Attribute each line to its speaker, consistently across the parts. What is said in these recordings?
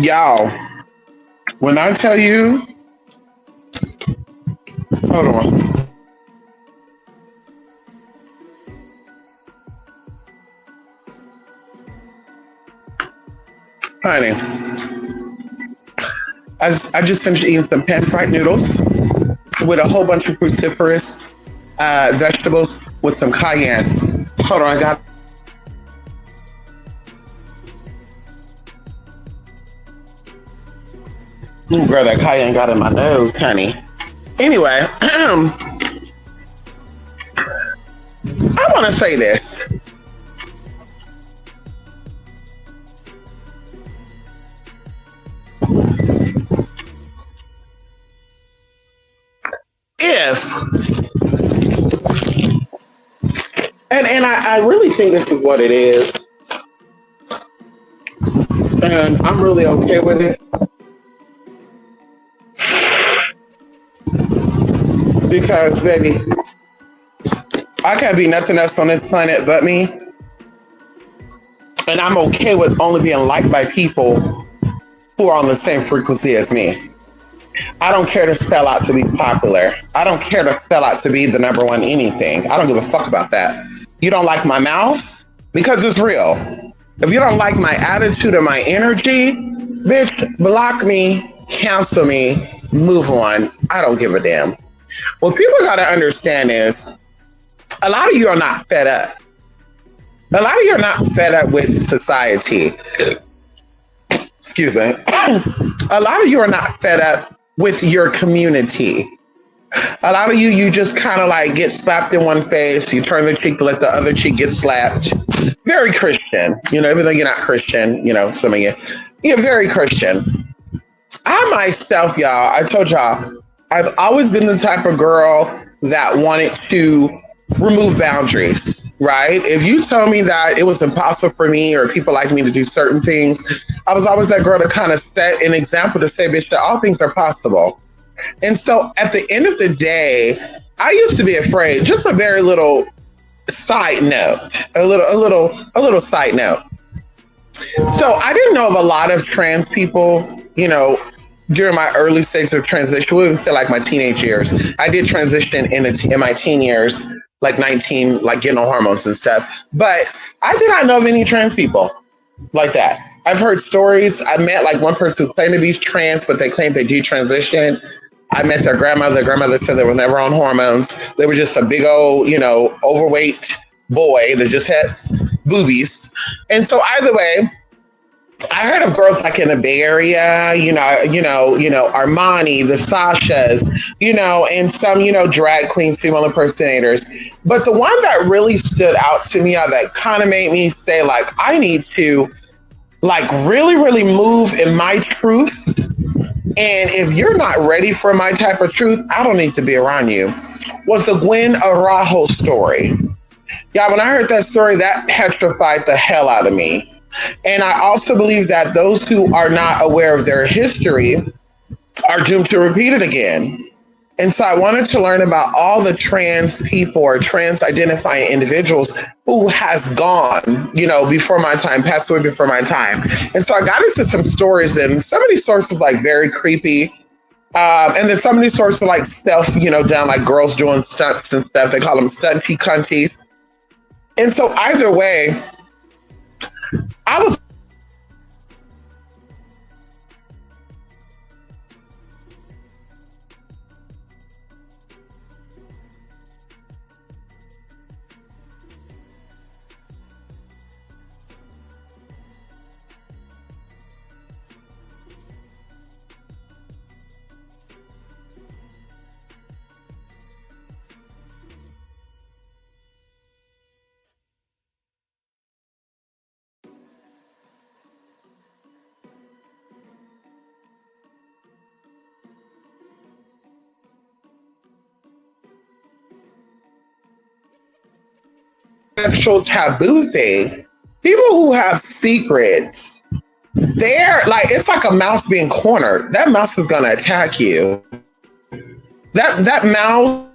Speaker 1: Y'all, when I tell you, hold on, honey, I just finished eating some pan fried noodles with a whole bunch of cruciferous vegetables with some cayenne. Hold on, I got. Ooh, girl, that cayenne got in my nose, honey. Anyway, I want to say this. If, and I really think this is what it is, and I'm really okay with it because, baby, I can't be nothing else on this planet but me, and I'm okay with only being liked by people who are on the same frequency as me. I don't care to sell out to be popular. I don't care to sell out to be the number one anything. I don't give a fuck about that. You don't like my mouth? Because it's real. If you don't like my attitude or my energy, bitch, block me, cancel me, move on. I don't give a damn. What people gotta understand is a lot of you are not fed up. A lot of you are not fed up with society. Excuse me. A lot of you are not fed up with your community. A lot of you, you just kind of like get slapped in one face, you turn the cheek to let the other cheek get slapped. Very Christian, even though you're not Christian, some of you, you're very Christian. I myself, y'all, I told y'all, I've always been the type of girl that wanted to remove boundaries, right? If you told me that it was impossible for me or people like me to do certain things, I was always that girl to kind of set an example to say, bitch, that all things are possible. And so at the end of the day, I used to be afraid, just a very little side note, a little side note. So I didn't know of a lot of trans people, during my early stages of transition. We would say like my teenage years. I did transition in my teen years, like 19, like getting on hormones and stuff. But I did not know of any trans people like that. I've heard stories. I met like one person who claimed to be trans, but they claimed they detransitioned. I met their grandmother. Their grandmother said they were never on hormones. They were just a big old, overweight boy that just had boobies. And so either way, I heard of girls like in the Bay Area, Armani, the Sashas, and some, drag queens, female impersonators. But the one that really stood out to me, that kind of made me say, like, I need to, like, really, really move in my truth. And if you're not ready for my type of truth, I don't need to be around you. Was the Gwen Araujo story. Yeah, when I heard that story, that petrified the hell out of me. And I also believe that those who are not aware of their history are doomed to repeat it again. And so I wanted to learn about all the trans people or trans identifying individuals who has gone, before my time, passed away before my time. And so I got into some stories, and some of these stories was like very creepy. And then some of these stories were like stuff, down like girls doing stunts and stuff. They call them stunty cunties. And so either way, I was sexual taboo thing. People who have secrets, they're like, it's like a mouse being cornered. That mouse is gonna attack you. That mouse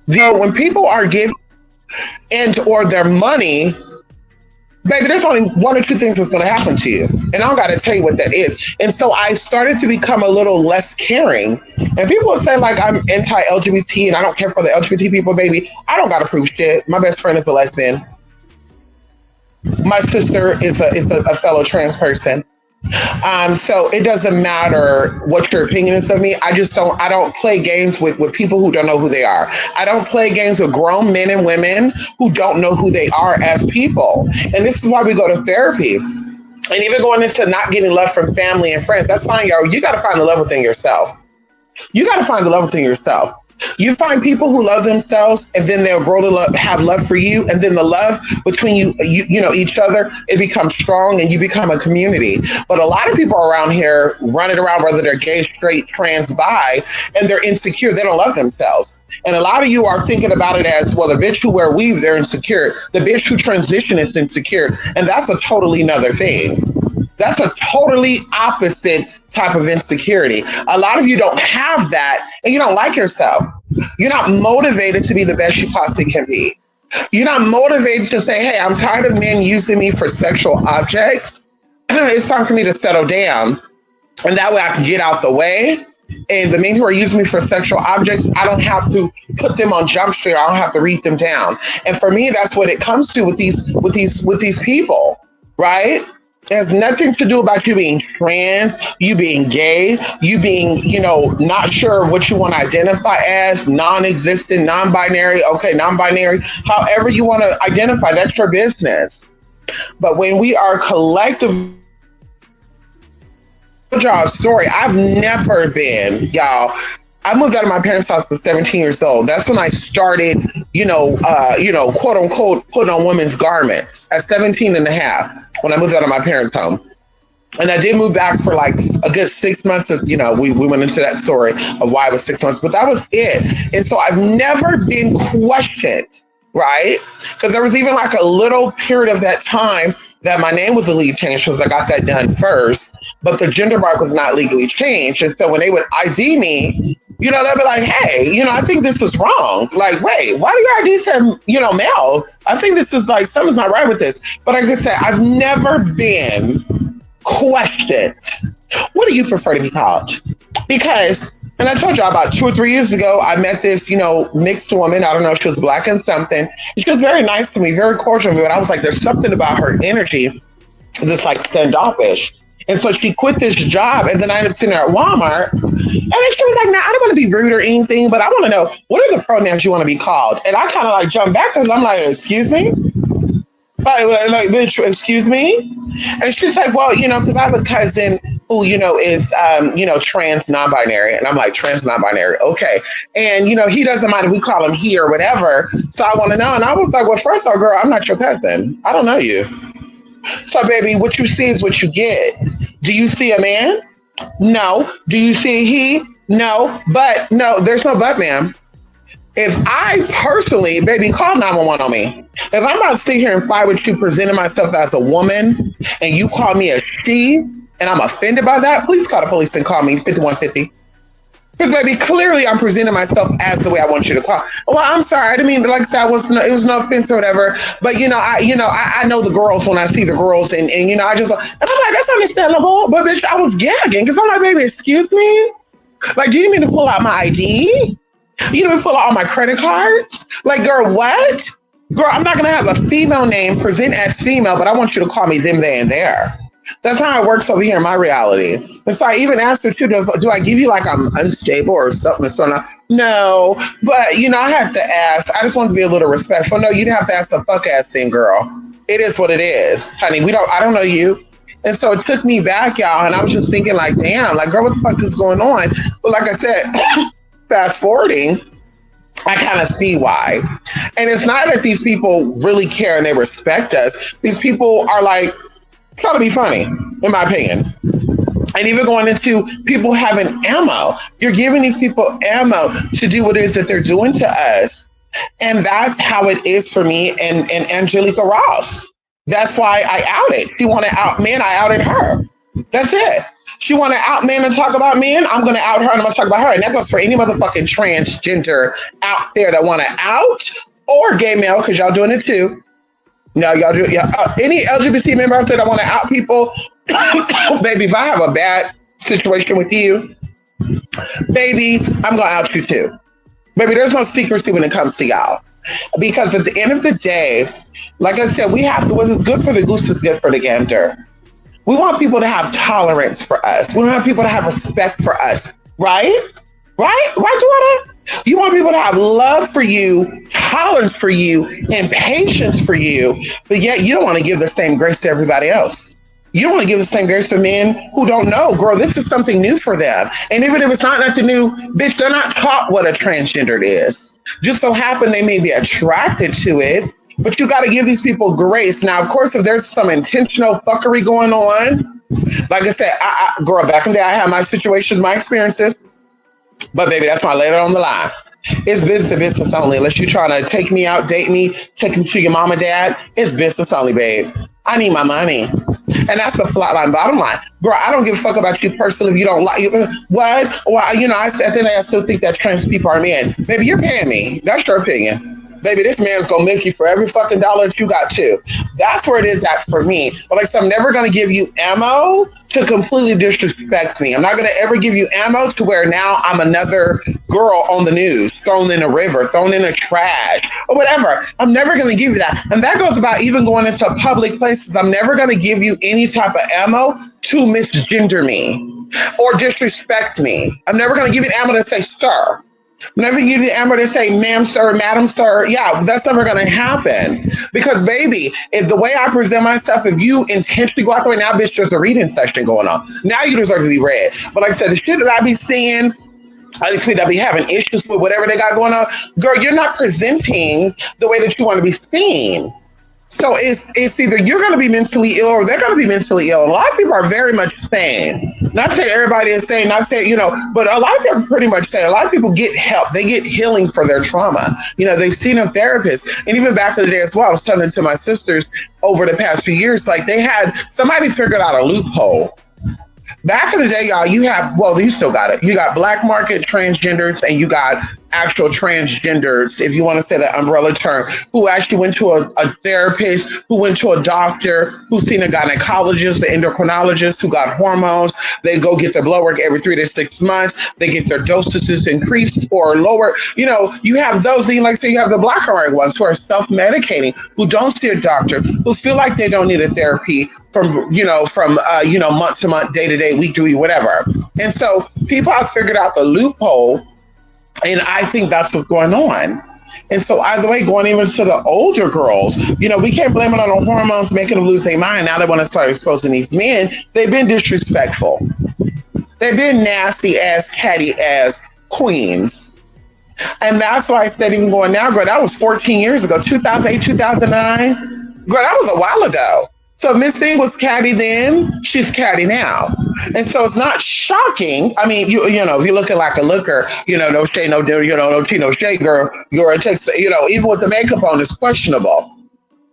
Speaker 1: When people are giving and or their money, baby, there's only one or two things that's going to happen to you. And I don't got to tell you what that is. And so I started to become a little less caring. And people will say, like, I'm anti-LGBT and I don't care for the LGBT people, baby. I don't got to prove shit. My best friend is a lesbian. My sister is a fellow trans person. So it doesn't matter what your opinion is of me. I don't play games with people who don't know who they are. I don't play games with grown men and women who don't know who they are as people. And this is why we go to therapy. And even going into not getting love from family and friends, that's fine, yo. You got to find the love within yourself. You got to find the love within yourself. You find people who love themselves, and then they'll grow to have love for you, and then the love between you know, each other, it becomes strong, and you become a community. But a lot of people around here running around, whether they're gay, straight, trans, bi, and they're insecure. They don't love themselves. And a lot of you are thinking about it as, well, the bitch who wear weave, they're insecure. The bitch who transition is insecure. And that's a totally another thing. That's a totally opposite type of insecurity. A lot of you don't have that, and you don't like yourself. You're not motivated to be the best you possibly can be. You're not motivated to say, hey, I'm tired of men using me for sexual objects. It's time for me to settle down. And that way I can get out the way. And the men who are using me for sexual objects, I don't have to put them on Jump Street. I don't have to read them down. And for me, that's what it comes to with these people, right? It has nothing to do about you being trans, you being gay, you being, you know, not sure of what you want to identify as, non-existent, non-binary, okay, non-binary, however you want to identify, that's your business. But when we are collective, y'all story, I've never been, y'all. I moved out of my parents' house at 17 years old. That's when I started, quote unquote, putting on women's garments at 17 and a half when I moved out of my parents' home. And I did move back for like a good 6 months of, we went into that story of why it was 6 months, but that was it. And so I've never been questioned, right? Because there was even like a little period of that time that my name was legally changed because I got that done first, but the gender mark was not legally changed. And so when they would ID me, they'd be like, hey, I think this is wrong. Like, wait, why do your ID say, male? I think this is like, something's not right with this. But like I said, I've never been questioned. What do you prefer to be called? Because, and I told you about 2 or 3 years ago, I met this, mixed woman. I don't know if she was black and something. And she was very nice to me, very cordial to me. But I was like, there's something about her energy that's like standoffish. And so she quit this job, and then I ended up sitting there at Walmart, and then she was like, "Now I don't want to be rude or anything, but I want to know, what are the pronouns you want to be called?" And I kind of like jumped back because I'm like, "Excuse me, like, bitch, excuse me." And she's like, "Well, because I have a cousin who, is, trans non-binary," and I'm like, "Trans non-binary, okay." And he doesn't mind if we call him he or whatever. So I want to know, and I was like, "Well, first of all, girl, I'm not your cousin. I don't know you." So, baby, what you see is what you get. Do you see a man? No. Do you see he? No. But no, there's no but, ma'am. If I personally, baby, call 911 on me. If I'm about to sit here and fight with you, presenting myself as a woman, and you call me a she, and I'm offended by that, please call the police and call me 5150. Because, baby, clearly I'm presenting myself as the way I want you to call. Well, I'm sorry. I didn't mean, like that it was no offense or whatever. But, I know the girls when I see the girls. And I just, and I'm like, that's understandable. But, bitch, I was gagging. Because I'm like, baby, excuse me? Like, do you need me to pull out my ID? You need me to pull out all my credit cards? Like, girl, what? Girl, I'm not going to have a female name present as female, but I want you to call me them, they, and there. That's how it works over here in my reality. And so I even asked her too, do I give you like I'm unstable or something or something? No, but I have to ask. I just want to be a little respectful. No, you didn't have to ask the fuck ass thing, girl. It is what it is, honey. I don't know you. And so it took me back, y'all. And I was just thinking like, damn, like, girl, what the fuck is going on? But like I said, fast forwarding, I kind of see why. And it's not that these people really care and they respect us. These people are like, trying to be funny, in my opinion. And even going into people having ammo. You're giving these people ammo to do what it is that they're doing to us. And that's how it is for me and Angelica Ross. That's why I outed. She wanted out, man, I outed her. That's it. She want to out men and talk about men. I'm going to out her and I'm going to talk about her. And that goes for any motherfucking transgender out there that want to out, or gay male, because y'all doing it too. No, y'all do. Yeah, any LGBT member out there that want to out people, baby, if I have a bad situation with you, baby, I'm going to out you too. Baby, there's no secrecy when it comes to y'all. Because at the end of the day, like I said, we have to, what is good for the goose is good for the gander. We want people to have tolerance for us. We want people to have respect for us, right? Right, Joanna? You want people to have love for you, tolerance for you, and patience for you, but yet you don't want to give the same grace to everybody else. You don't want to give the same grace to men who don't know. Girl, this is something new for them. And even if it's not nothing new, bitch, they're not taught what a transgender is. Just so happen they may be attracted to it, but you got to give these people grace. Now, of course, if there's some intentional fuckery going on, like I said, girl, back in the day, I had my situations, my experiences, but baby, that's why I laid it on the line. It's business to business only. Unless you're trying to take me out, date me, take me to your mama, dad, it's business only, babe. I need my money. And that's the flatline bottom line. Girl, I don't give a fuck about you personally if you don't like what? Well, you know, at the end I still think that trans people are men. Baby, you're paying me. That's your opinion. Baby, this man's gonna milk you for every fucking dollar that you got too. That's where it is at for me. But like I said, I'm never gonna give you ammo to completely disrespect me. I'm not gonna ever give you ammo to where now I'm another girl on the news, thrown in a river, thrown in a trash, or whatever. I'm never gonna give you that. And that goes about even going into public places. I'm never gonna give you any type of ammo to misgender me or disrespect me. I'm never gonna give you ammo to say, sir. Whenever you give the amber to say, ma'am, sir, madam, sir, yeah, that's never going to happen. Because, baby, if the way I present myself, if you intentionally go out the way, now, bitch, there's a reading session going on. Now you deserve to be read. But like I said, the shit that I be seeing, I think that be having issues with whatever they got going on, girl, you're not presenting the way that you want to be seen. So it's either you're going to be mentally ill or they're going to be mentally ill. A lot of people are very much sane. Not saying everybody is sane, not saying, you know, but a lot of people are pretty much sane. A lot of people get help. They get healing for their trauma. You know, they've seen a therapist. And even back in the day as well, I was telling it to my sisters over the past few years, like they had, somebody figured out a loophole. Back in the day, y'all, you have, well, you still got it. You got black market transgenders and you got actual transgenders, if you want to say that umbrella term, who actually went to a therapist, who went to a doctor, who's seen a gynecologist, the endocrinologist, who got hormones. They go get their blood work every 3 to 6 months. They get their dosages increased or lower. You know, you have those, and like say you have the black and white ones who are self-medicating, who don't see a doctor, who feel like they don't need a therapy from month to month, day to day, week to week, whatever. And so people have figured out the loophole. And I think that's what's going on. And so either way, going even to the older girls, you know, we can't blame it on the hormones making them lose their mind. Now they want to start exposing these men. They've been disrespectful. They've been nasty ass, catty ass queens. And that's why I said even going now, girl, that was 14 years ago, 2008, 2009. Girl, that was a while ago. So Miss Thing was catty then, she's catty now. And so it's not shocking. I mean, you know, if you're looking like a looker, you know, no shade, no tea, no shade, girl, it takes, you know, even with the makeup on, it's questionable.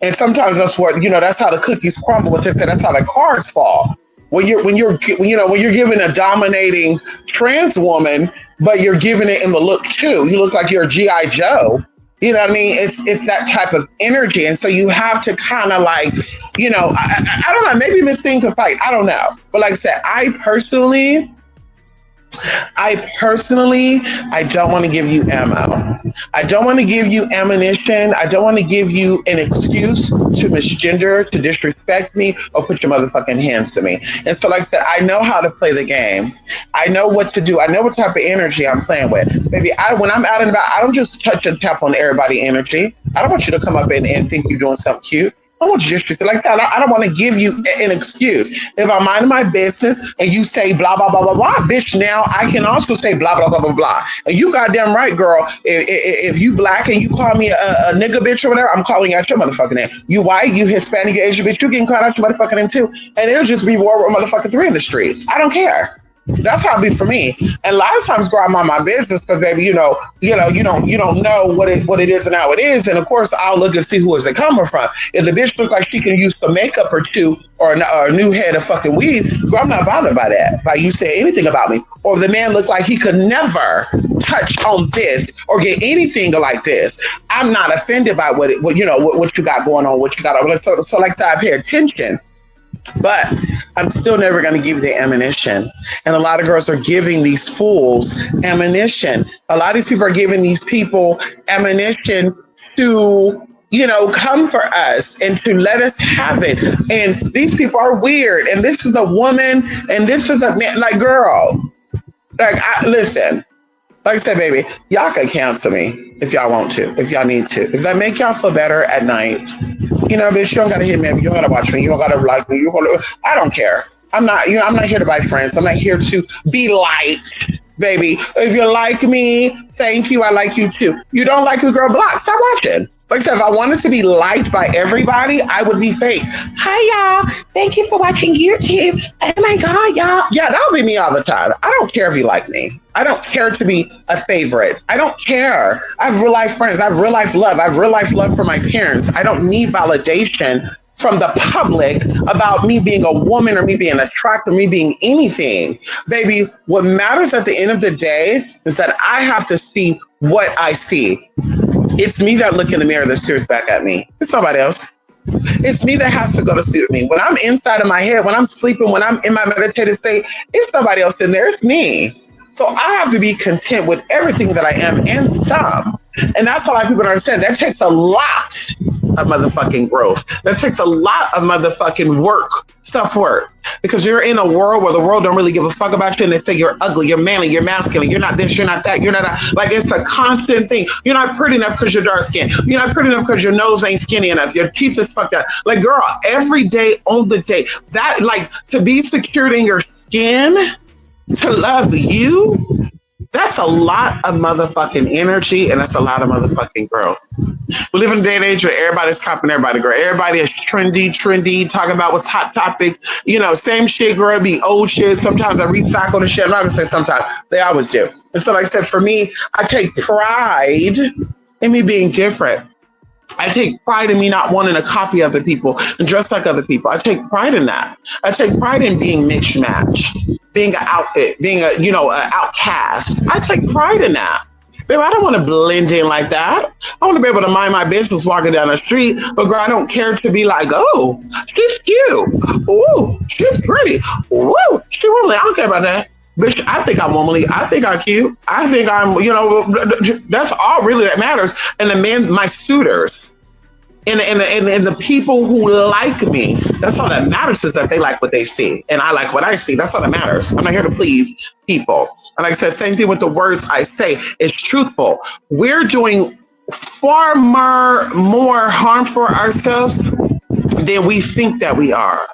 Speaker 1: And sometimes that's what, you know, that's how the cookies crumble. What they say, that's how the cards fall. When you're giving a dominating trans woman, but you're giving it in the look too. You look like you're a G.I. Joe. You know what I mean? It's that type of energy. And so you have to kind of like, you know, I don't know, maybe Miss Thing could fight. I don't know. But like I said, I personally, I don't want to give you ammo. I don't want to give you ammunition. I don't want to give you an excuse to misgender, to disrespect me, or put your motherfucking hands to me. And so like I said, I know how to play the game. I know what to do. I know what type of energy I'm playing with. Baby, when I'm out and about, I don't just touch and tap on everybody's energy. I don't want you to come up and think you're doing something cute. I want you just to like that. I don't want to give you an excuse. If I'm minding my business and you say blah, blah, blah, blah, blah, bitch, now I can also say blah, blah, blah, blah, blah. And you goddamn right, girl. If you black and you call me a nigga bitch or whatever, I'm calling out your motherfucking name. You white, you Hispanic, you Asian bitch, you getting called out your motherfucking name too. And it'll just be World War motherfucking 3 in the street. I don't care. That's how it be for me. And a lot of times, girl, I'm on my business because, baby, you don't know what it is and how it is. And of course, I'll look and see who is it coming from. If the bitch looks like she can use some makeup or two or a new head of fucking weave, girl, I'm not bothered by that. By you say anything about me, or if the man looked like he could never touch on this or get anything like this, I'm not offended by what you got going on, what you got. So like that, I pay attention. But I'm still never going to give you the ammunition. And a lot of girls are giving these fools ammunition. A lot of these people are giving these people ammunition to, come for us and to let us have it. And these people are weird. And this is a woman and this is a man. Like, girl, listen. Like I said, baby, y'all can cancel me if y'all want to, if y'all need to. If that make y'all feel better at night, bitch, you don't gotta hit me up. You don't gotta watch me. You don't gotta like me. I don't care. I'm not here to buy friends. I'm not here to be liked, baby. If you like me, thank you. I like you too. You don't like me, girl, block. Stop watching. Like I said, if I wanted to be liked by everybody, I would be fake. Hi, y'all. Thank you for watching YouTube. Oh my God, y'all. Yeah, that would be me all the time. I don't care if you like me. I don't care to be a favorite. I don't care. I have real life friends. I have real life love. I have real life love for my parents. I don't need validation from the public about me being a woman or me being attractive or me being anything. Baby, what matters at the end of the day is that I have to see what I see. It's me that look in the mirror that stares back at me. It's somebody else. It's me that has to go to sleep with me. When I'm inside of my head, when I'm sleeping, when I'm in my meditative state, it's somebody else in there. It's me. So I have to be content with everything that I am and some. And that's what a lot of people don't understand. That takes a lot of motherfucking growth. That takes a lot of motherfucking work. Self-work, because you're in a world where the world don't really give a fuck about you, and they say you're ugly, you're manly, you're masculine, you're not this, you're not that, you're not that. Like, it's a constant thing. You're not pretty enough because you're dark skinned. You're not pretty enough because your nose ain't skinny enough. Your teeth is fucked up. Like, girl, every day on the day, that, like, to be secured in your skin, to love you, that's a lot of motherfucking energy, and that's a lot of motherfucking growth. We live in a day and age where everybody's copying everybody, girl. Everybody is trendy, talking about what's hot topics. Same shit, girl, be old shit. Sometimes I recycle the shit. I'm not gonna say sometimes. They always do. And so, like I said, for me, I take pride in me being different. I take pride in me not wanting to copy other people and dress like other people. I take pride in that. I take pride in being mixed match, being an outfit, being an outcast. I take pride in that. Baby, I don't want to blend in like that. I want to be able to mind my business walking down the street, but girl, I don't care to be like, oh, she's cute. Ooh, she's pretty. Ooh, she womanly. I don't care about that. Bitch, I think I'm womanly. I think I'm cute. I think I'm, that's all really that matters. And the men, my suitors, and the people who like me, that's all that matters, is that they like what they see. And I like what I see. That's all that matters. I'm not here to please people. And like I said, same thing with the words I say. It's truthful. We're doing far more harm for ourselves than we think that we are.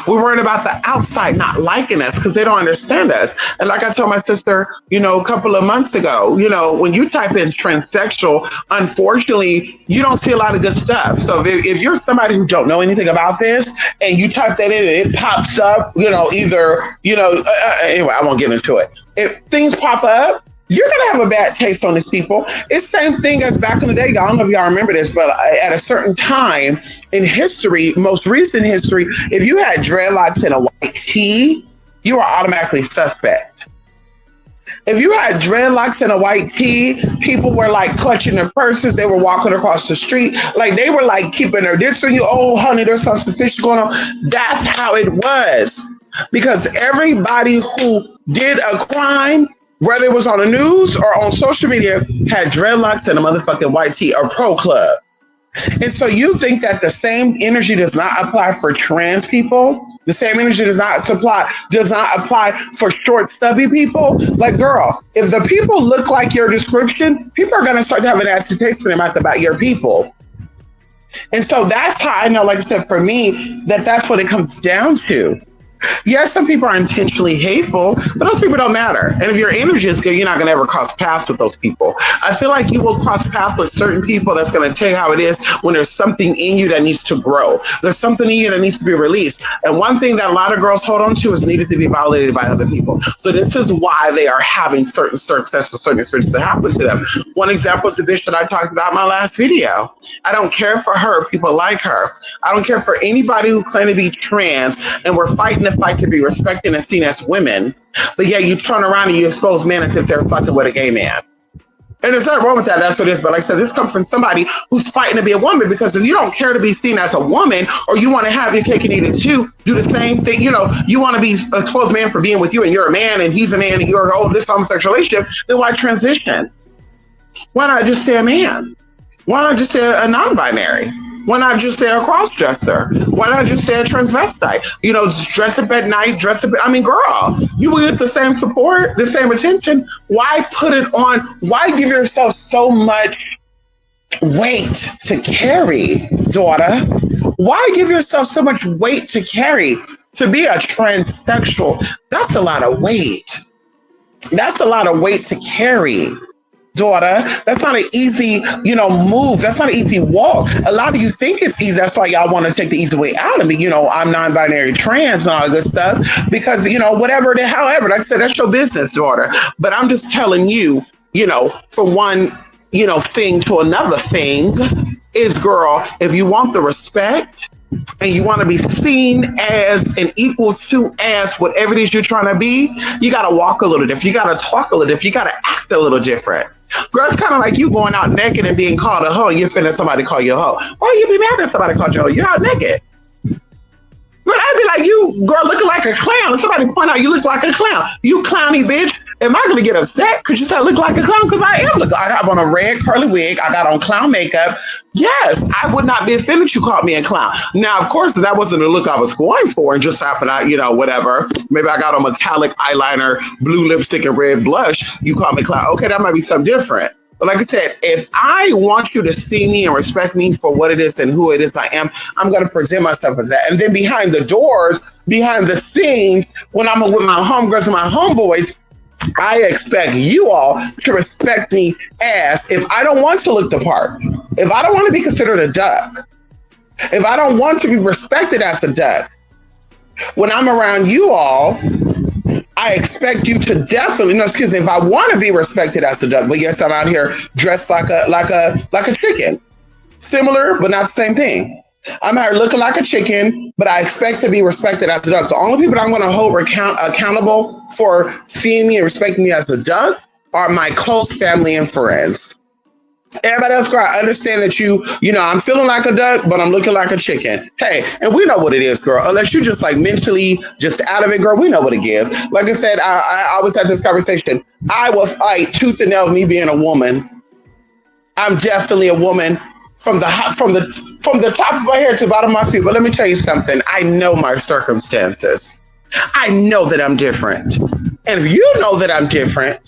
Speaker 1: We're worried about the outside not liking us because they don't understand us. And like I told my sister, a couple of months ago, when you type in transsexual, unfortunately, you don't see a lot of good stuff. So if you're somebody who don't know anything about this and you type that in and it pops up, anyway, I won't get into it. If things pop up, you're going to have a bad taste on these people. It's the same thing as back in the day. I don't know if y'all remember this, but at a certain time in history, most recent history, if you had dreadlocks and a white tee, you were automatically suspect. If you had dreadlocks and a white tee, people were like clutching their purses. They were walking across the street. Like they were like keeping their distance from you. Oh, honey, there's something suspicious going on. That's how it was. Because everybody who did a crime, whether it was on the news or on social media, had dreadlocks and a motherfucking white tee or pro club. And so you think that the same energy does not apply for trans people? The same energy does not apply for short, stubby people? Like, girl, if the people look like your description, people are going to start to have an nasty taste in their mouth about your people. And so that's how I know, like I said, for me, that's what it comes down to. Yes, some people are intentionally hateful, but those people don't matter. And if your energy is good, you're not going to ever cross paths with those people. I feel like you will cross paths with certain people that's going to tell you how it is when there's something in you that needs to grow. There's something in you that needs to be released. And one thing that a lot of girls hold on to is needed to be validated by other people. So this is why they are having certain circumstances, certain experiences that happen to them. One example is the bitch that I talked about in my last video. I don't care for her. People like her. I don't care for anybody who claims to be trans, and we're fighting the fight to be respected and seen as women. But yeah, you turn around and you expose men as if they're fucking with a gay man. And there's nothing wrong with that. That's what it is. But like I said, this comes from somebody who's fighting to be a woman, because if you don't care to be seen as a woman, or you want to have your cake and eat it too, do the same thing. You know, you want to be expose man for being with you, and you're a man and he's a man and you're this homosexual relationship, then why transition? Why not just stay a man? Why not just stay a non-binary? Why not just stay a cross-dresser? Why not just stay a transvestite? You know, dress up at night, dress up. I mean, girl, you will get the same support, the same attention. Why put it on? Why give yourself so much weight to carry, daughter? Why give yourself so much weight to carry? To be a transsexual, that's a lot of weight. That's a lot of weight to carry. Daughter, that's not an easy, move. That's not an easy walk. A lot of you think it's easy. That's why y'all want to take the easy way out of me. I'm non-binary trans and all that good stuff because, whatever it is, however, like I said, that's your business, daughter. But I'm just telling you, for one, thing to another thing is, girl, if you want the respect and you want to be seen as an equal to as whatever it is you're trying to be, you got to walk a little different. You got to talk a little different. You got to act a little different. Girl, it's kind of like you going out naked and being called a hoe and you're finna somebody call you a hoe. Why you be mad if somebody called you a hoe? You're out naked. Girl, I'd be like, you, girl, looking like a clown. If somebody point out you look like a clown, you clowny bitch. Am I going to get upset because you said I look like a clown? Because I am. I have on a red curly wig. I got on clown makeup. Yes, I would not be offended if you called me a clown. Now, of course, that wasn't the look I was going for and just happened, whatever. Maybe I got a metallic eyeliner, blue lipstick, and red blush. You call me clown. Okay, that might be something different. But like I said, if I want you to see me and respect me for what it is and who it is I am, I'm going to present myself as that. And then behind the doors, behind the scenes, when I'm with my homegirls and my homeboys, I expect you all to respect me as if I don't want to look the part, if I don't want to be considered a duck, if I don't want to be respected as a duck, when I'm around you all, I expect you to definitely, because if I want to be respected as a duck, but yes, I'm out here dressed like a chicken, similar but not the same thing. I'm out here looking like a chicken, but I expect to be respected as a duck. The only people I'm going to hold accountable for seeing me and respecting me as a duck are my close family and friends. Everybody else, girl, I understand that I'm feeling like a duck, but I'm looking like a chicken. Hey, and we know what it is, girl. Unless you just like mentally just out of it, girl, we know what it is. Like I said, I was at this conversation. I will fight tooth and nail with me being a woman. I'm definitely a woman from the top of my hair to the bottom of my feet. But let me tell you something. I know my circumstances. I know that I'm different. And if you know that I'm different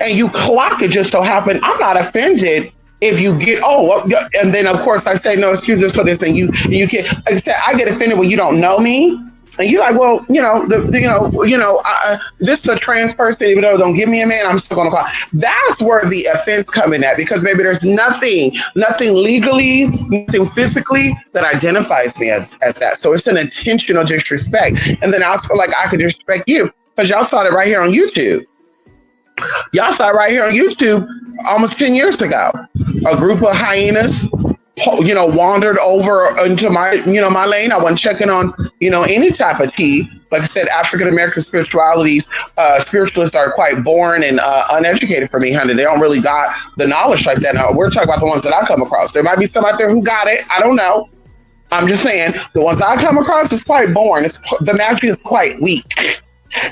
Speaker 1: and you clock it just so happen, I'm not offended if you get, and then of course I say no excuses for this and you get, like I said, I get offended when you don't know me. And you're like, well, this is a trans person, even though don't give me a man, I'm still going to call. That's where the offense coming at, because maybe there's nothing legally, nothing physically that identifies me as that. So it's an intentional disrespect. And then I feel like I could disrespect you because y'all saw it right here on YouTube. Y'all saw it right here on YouTube almost 10 years ago. A group of hyenas wandered over into my lane. I wasn't checking on, any type of tea. Like I said, African-American spiritualities, spiritualists are quite boring and uneducated for me, honey. They don't really got the knowledge like that. Now, we're talking about the ones that I come across. There might be some out there who got it. I don't know. I'm just saying, the ones I come across is quite boring. The magic is quite weak.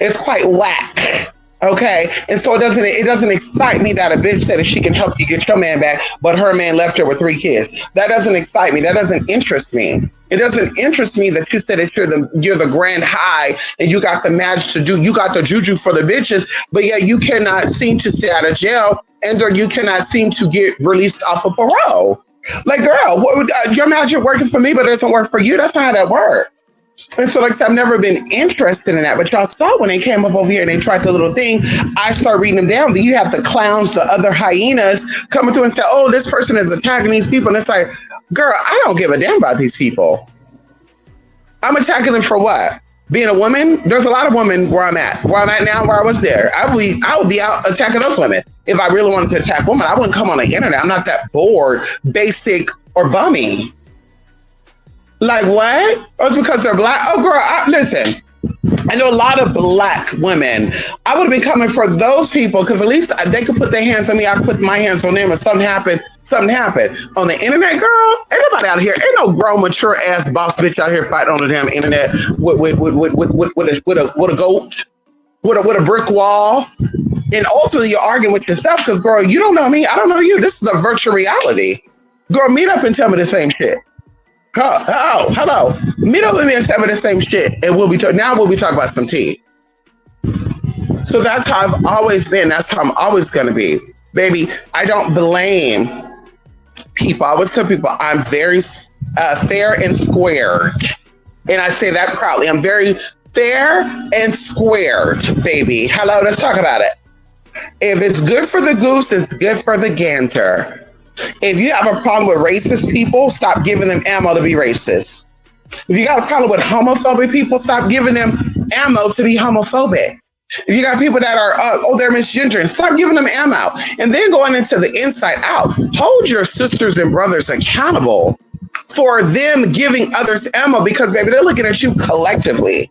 Speaker 1: It's quite whack. Okay, and so it doesn't excite me that a bitch said that she can help you get your man back, but her man left her with 3 kids. That doesn't excite me. That doesn't interest me. It doesn't interest me that you said that you're the grand high and you got the magic to do. You got the juju for the bitches, but yet you cannot seem to stay out of jail, and or you cannot seem to get released off of parole. Like, girl, your magic working for me, but it doesn't work for you. That's not how that works. And so, like, I've never been interested in that. But y'all saw when they came up over here and they tried the little thing, I start reading them down. Then you have the clowns, the other hyenas coming through and say, oh, this person is attacking these people. And it's like, girl, I don't give a damn about these people. I'm attacking them for what? Being a woman? There's a lot of women where I'm at now, where I was there. I would be out attacking those women. If I really wanted to attack women, I wouldn't come on the internet. I'm not that bored, basic, or bummy. Like what? Oh, it's because they're black? Oh, girl, listen. I know a lot of black women. I would have been coming for those people because at least they could put their hands on me. I could put my hands on them. If something happened. On the internet, girl, ain't nobody out here. Ain't no grown, mature ass boss bitch out here fighting on the damn internet with a goat, with a brick wall. And ultimately, you're arguing with yourself because, girl, you don't know me. I don't know you. This is a virtual reality. Girl, meet up and tell me the same shit. Hello. Meet up with me and tell me the same shit. And we'll be talking about some tea. So that's how I've always been. That's how I'm always going to be. Baby, I don't blame people. I always tell people I'm very fair and squared. And I say that proudly. I'm very fair and squared, baby. Hello, let's talk about it. If it's good for the goose, it's good for the gander. If you have a problem with racist people, stop giving them ammo to be racist. If you got a problem with homophobic people, stop giving them ammo to be homophobic. If you got people that are, they're misgendering, stop giving them ammo. And then going into the inside out, hold your sisters and brothers accountable for them giving others ammo because, baby, they're looking at you collectively.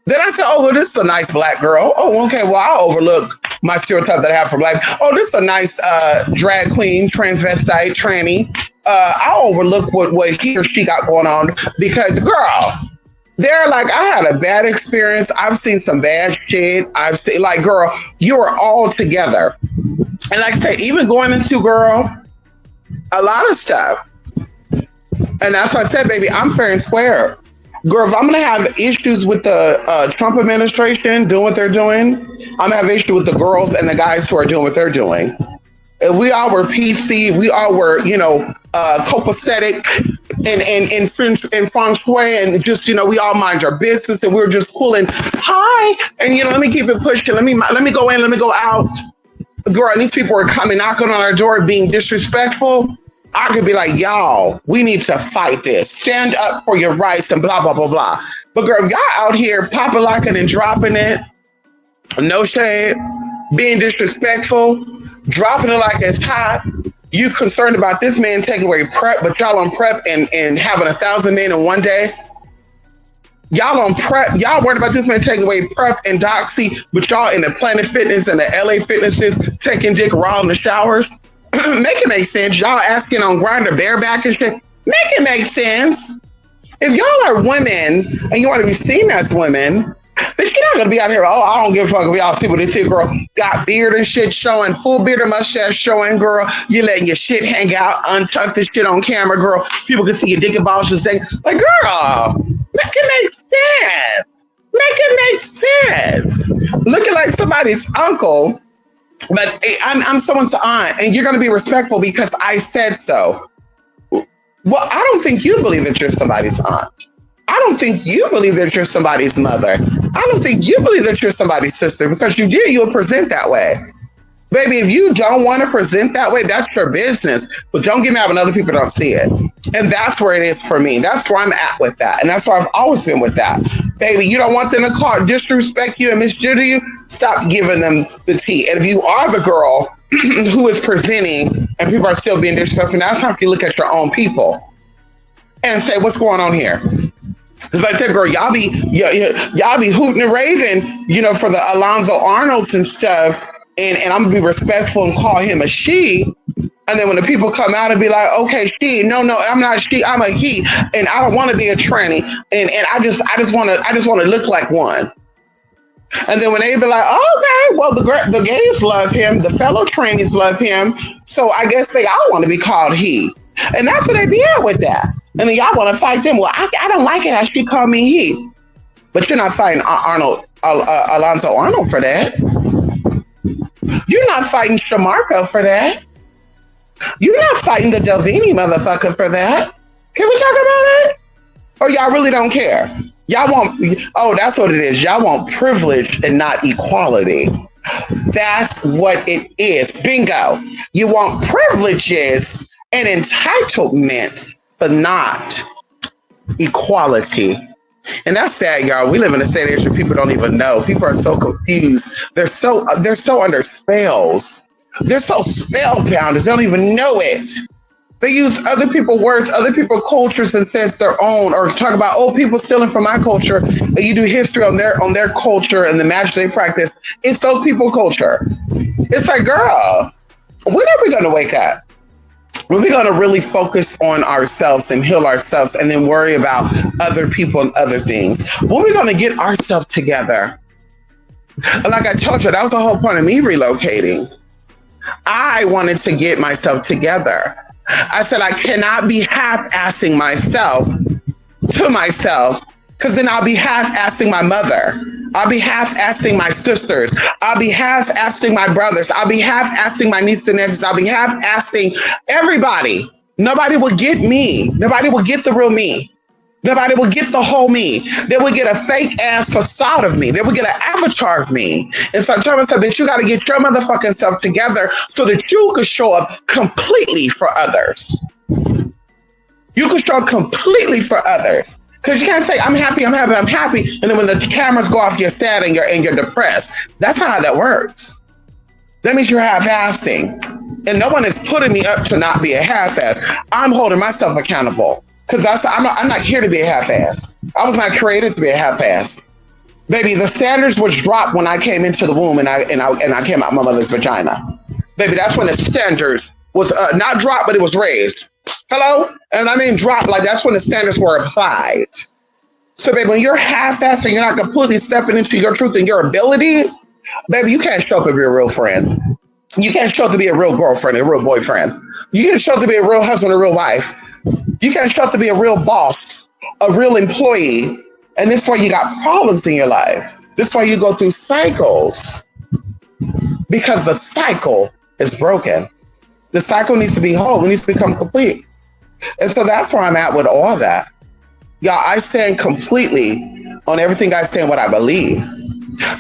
Speaker 1: Then I said, oh, well, this is a nice black girl. Oh, okay, well, I'll overlook my stereotype that I have for black. Oh, this is a nice drag queen, transvestite, tranny. I'll overlook what he or she got going on because, girl, they're like, I had a bad experience. I've seen some bad shit. I've seen, like, girl, you are all together. And like I say, even going into, girl, a lot of stuff. And that's why I said, baby, I'm fair and square. Girl, if I'm going to have issues with the Trump administration doing what they're doing, I'm going to have issues with the girls and the guys who are doing what they're doing. If we all were PC, we all were, copacetic and feng shui and just, we all mind our business and we were just cool and hi. And, let me keep it pushing. Let me go in, let me go out. Girl, and these people are coming, knocking on our door, being disrespectful. I could be like, y'all, we need to fight this. Stand up for your rights and blah, blah, blah, blah. But girl, if y'all out here popping, locking and dropping it, no shade, being disrespectful, dropping it like it's hot, you concerned about this man taking away prep, but y'all on prep and having 1,000 men in one day? Y'all on prep, y'all worried about this man taking away prep and doxy, but y'all in the Planet Fitness and the LA Fitnesses taking dick raw in the showers? Make it make sense. Y'all asking on Grindr bareback and shit. Make it make sense. If y'all are women and you want to be seen as women, bitch, you're not gonna be out here. Oh, I don't give a fuck if y'all see what this here girl got beard and shit showing, full beard and mustache showing, girl. You letting your shit hang out, untuck this shit on camera, girl. People can see your dick and balls just saying, like, girl, make it make sense. Make it make sense. Looking like somebody's uncle. But I'm someone's aunt, and you're going to be respectful because I said so. Well, I don't think you believe that you're somebody's aunt. I don't think you believe that you're somebody's mother. I don't think you believe that you're somebody's sister because you did, you'll present that way. Baby, if you don't want to present that way, that's your business. But don't get mad when other people don't see it. And that's where it is for me. That's where I'm at with that. And that's where I've always been with that. Baby, you don't want them to call, disrespect you and misgender you? Stop giving them the tea. And if you are the girl who is presenting and people are still being disrespectful, now it's time to look at your own people and say, what's going on here? Because like I said, girl, y'all be hooting and raving, for the Alonzo Arnolds and stuff. And I'm going to be respectful and call him a she. And then when the people come out and be like, okay, she, no, I'm not she, I'm a he. And I don't want to be a tranny. And I just want to look like one. And then when they be like, oh, okay, well, the gays love him. The fellow trannies love him. So I guess they all want to be called he. And that's what they be at with that. And then y'all want to fight them. Well, I don't like it how she called me he. But you're not fighting Alonzo Arnold for that. You're not fighting Shamarko for that. You're not fighting the Delvini motherfucker for that. Can we talk about it? Or y'all really don't care? Y'all want, oh, that's what it is. Y'all want privilege and not equality. That's what it is. Bingo. You want privileges and entitlement, but not equality. And that's sad, y'all. We live in a state age where people don't even know. People are so confused. They're so under spells. They're so spellbound. They don't even know it. They use other people's words, other people's cultures instead of their own, or talk about, oh, people stealing from my culture. And you do history on their culture and the magic they practice. It's those people culture. It's like, girl, when are we gonna wake up? When are we gonna really focus on ourselves and heal ourselves and then worry about other people and other things? When are we gonna get ourselves together? And like I told you, that was the whole point of me relocating. I wanted to get myself together. I said I cannot be half-assing myself to myself, because then I'll be half-assing my mother. I'll be half-assing my sisters. I'll be half-assing my brothers. I'll be half-assing my nieces and nephews. I'll be half-assing everybody. Nobody will get me. Nobody will get the real me. Nobody will get the whole me. They will get a fake ass facade of me. They will get an avatar of me. And so I told myself, bitch, you got to get your motherfucking stuff together so that you can show up completely for others. You can show up completely for others. Because you can't say, I'm happy, I'm happy, I'm happy. And then when the cameras go off, you're sad and you're depressed. That's how that works. That means you're half-assing. And no one is putting me up to not be a half-ass. I'm holding myself accountable. Because I'm not here to be a half-ass. I was not created to be a half-ass. Baby, the standards was dropped when I came into the womb and I came out my mother's vagina. Baby, that's when the standards was not dropped, but it was raised. Hello? And I mean dropped, like that's when the standards were applied. So baby, when you're half-assed and you're not completely stepping into your truth and your abilities, baby, you can't show up to be a real friend. You can't show up to be a real girlfriend, a real boyfriend. You can't show up to be a real husband, a real wife. You can't show up to be a real boss, a real employee. And this is why you got problems in your life. This is why you go through cycles. Because the cycle is broken. The cycle needs to be whole. It needs to become complete. And so that's where I'm at with all that. Y'all, I stand completely on everything I stand, what I believe.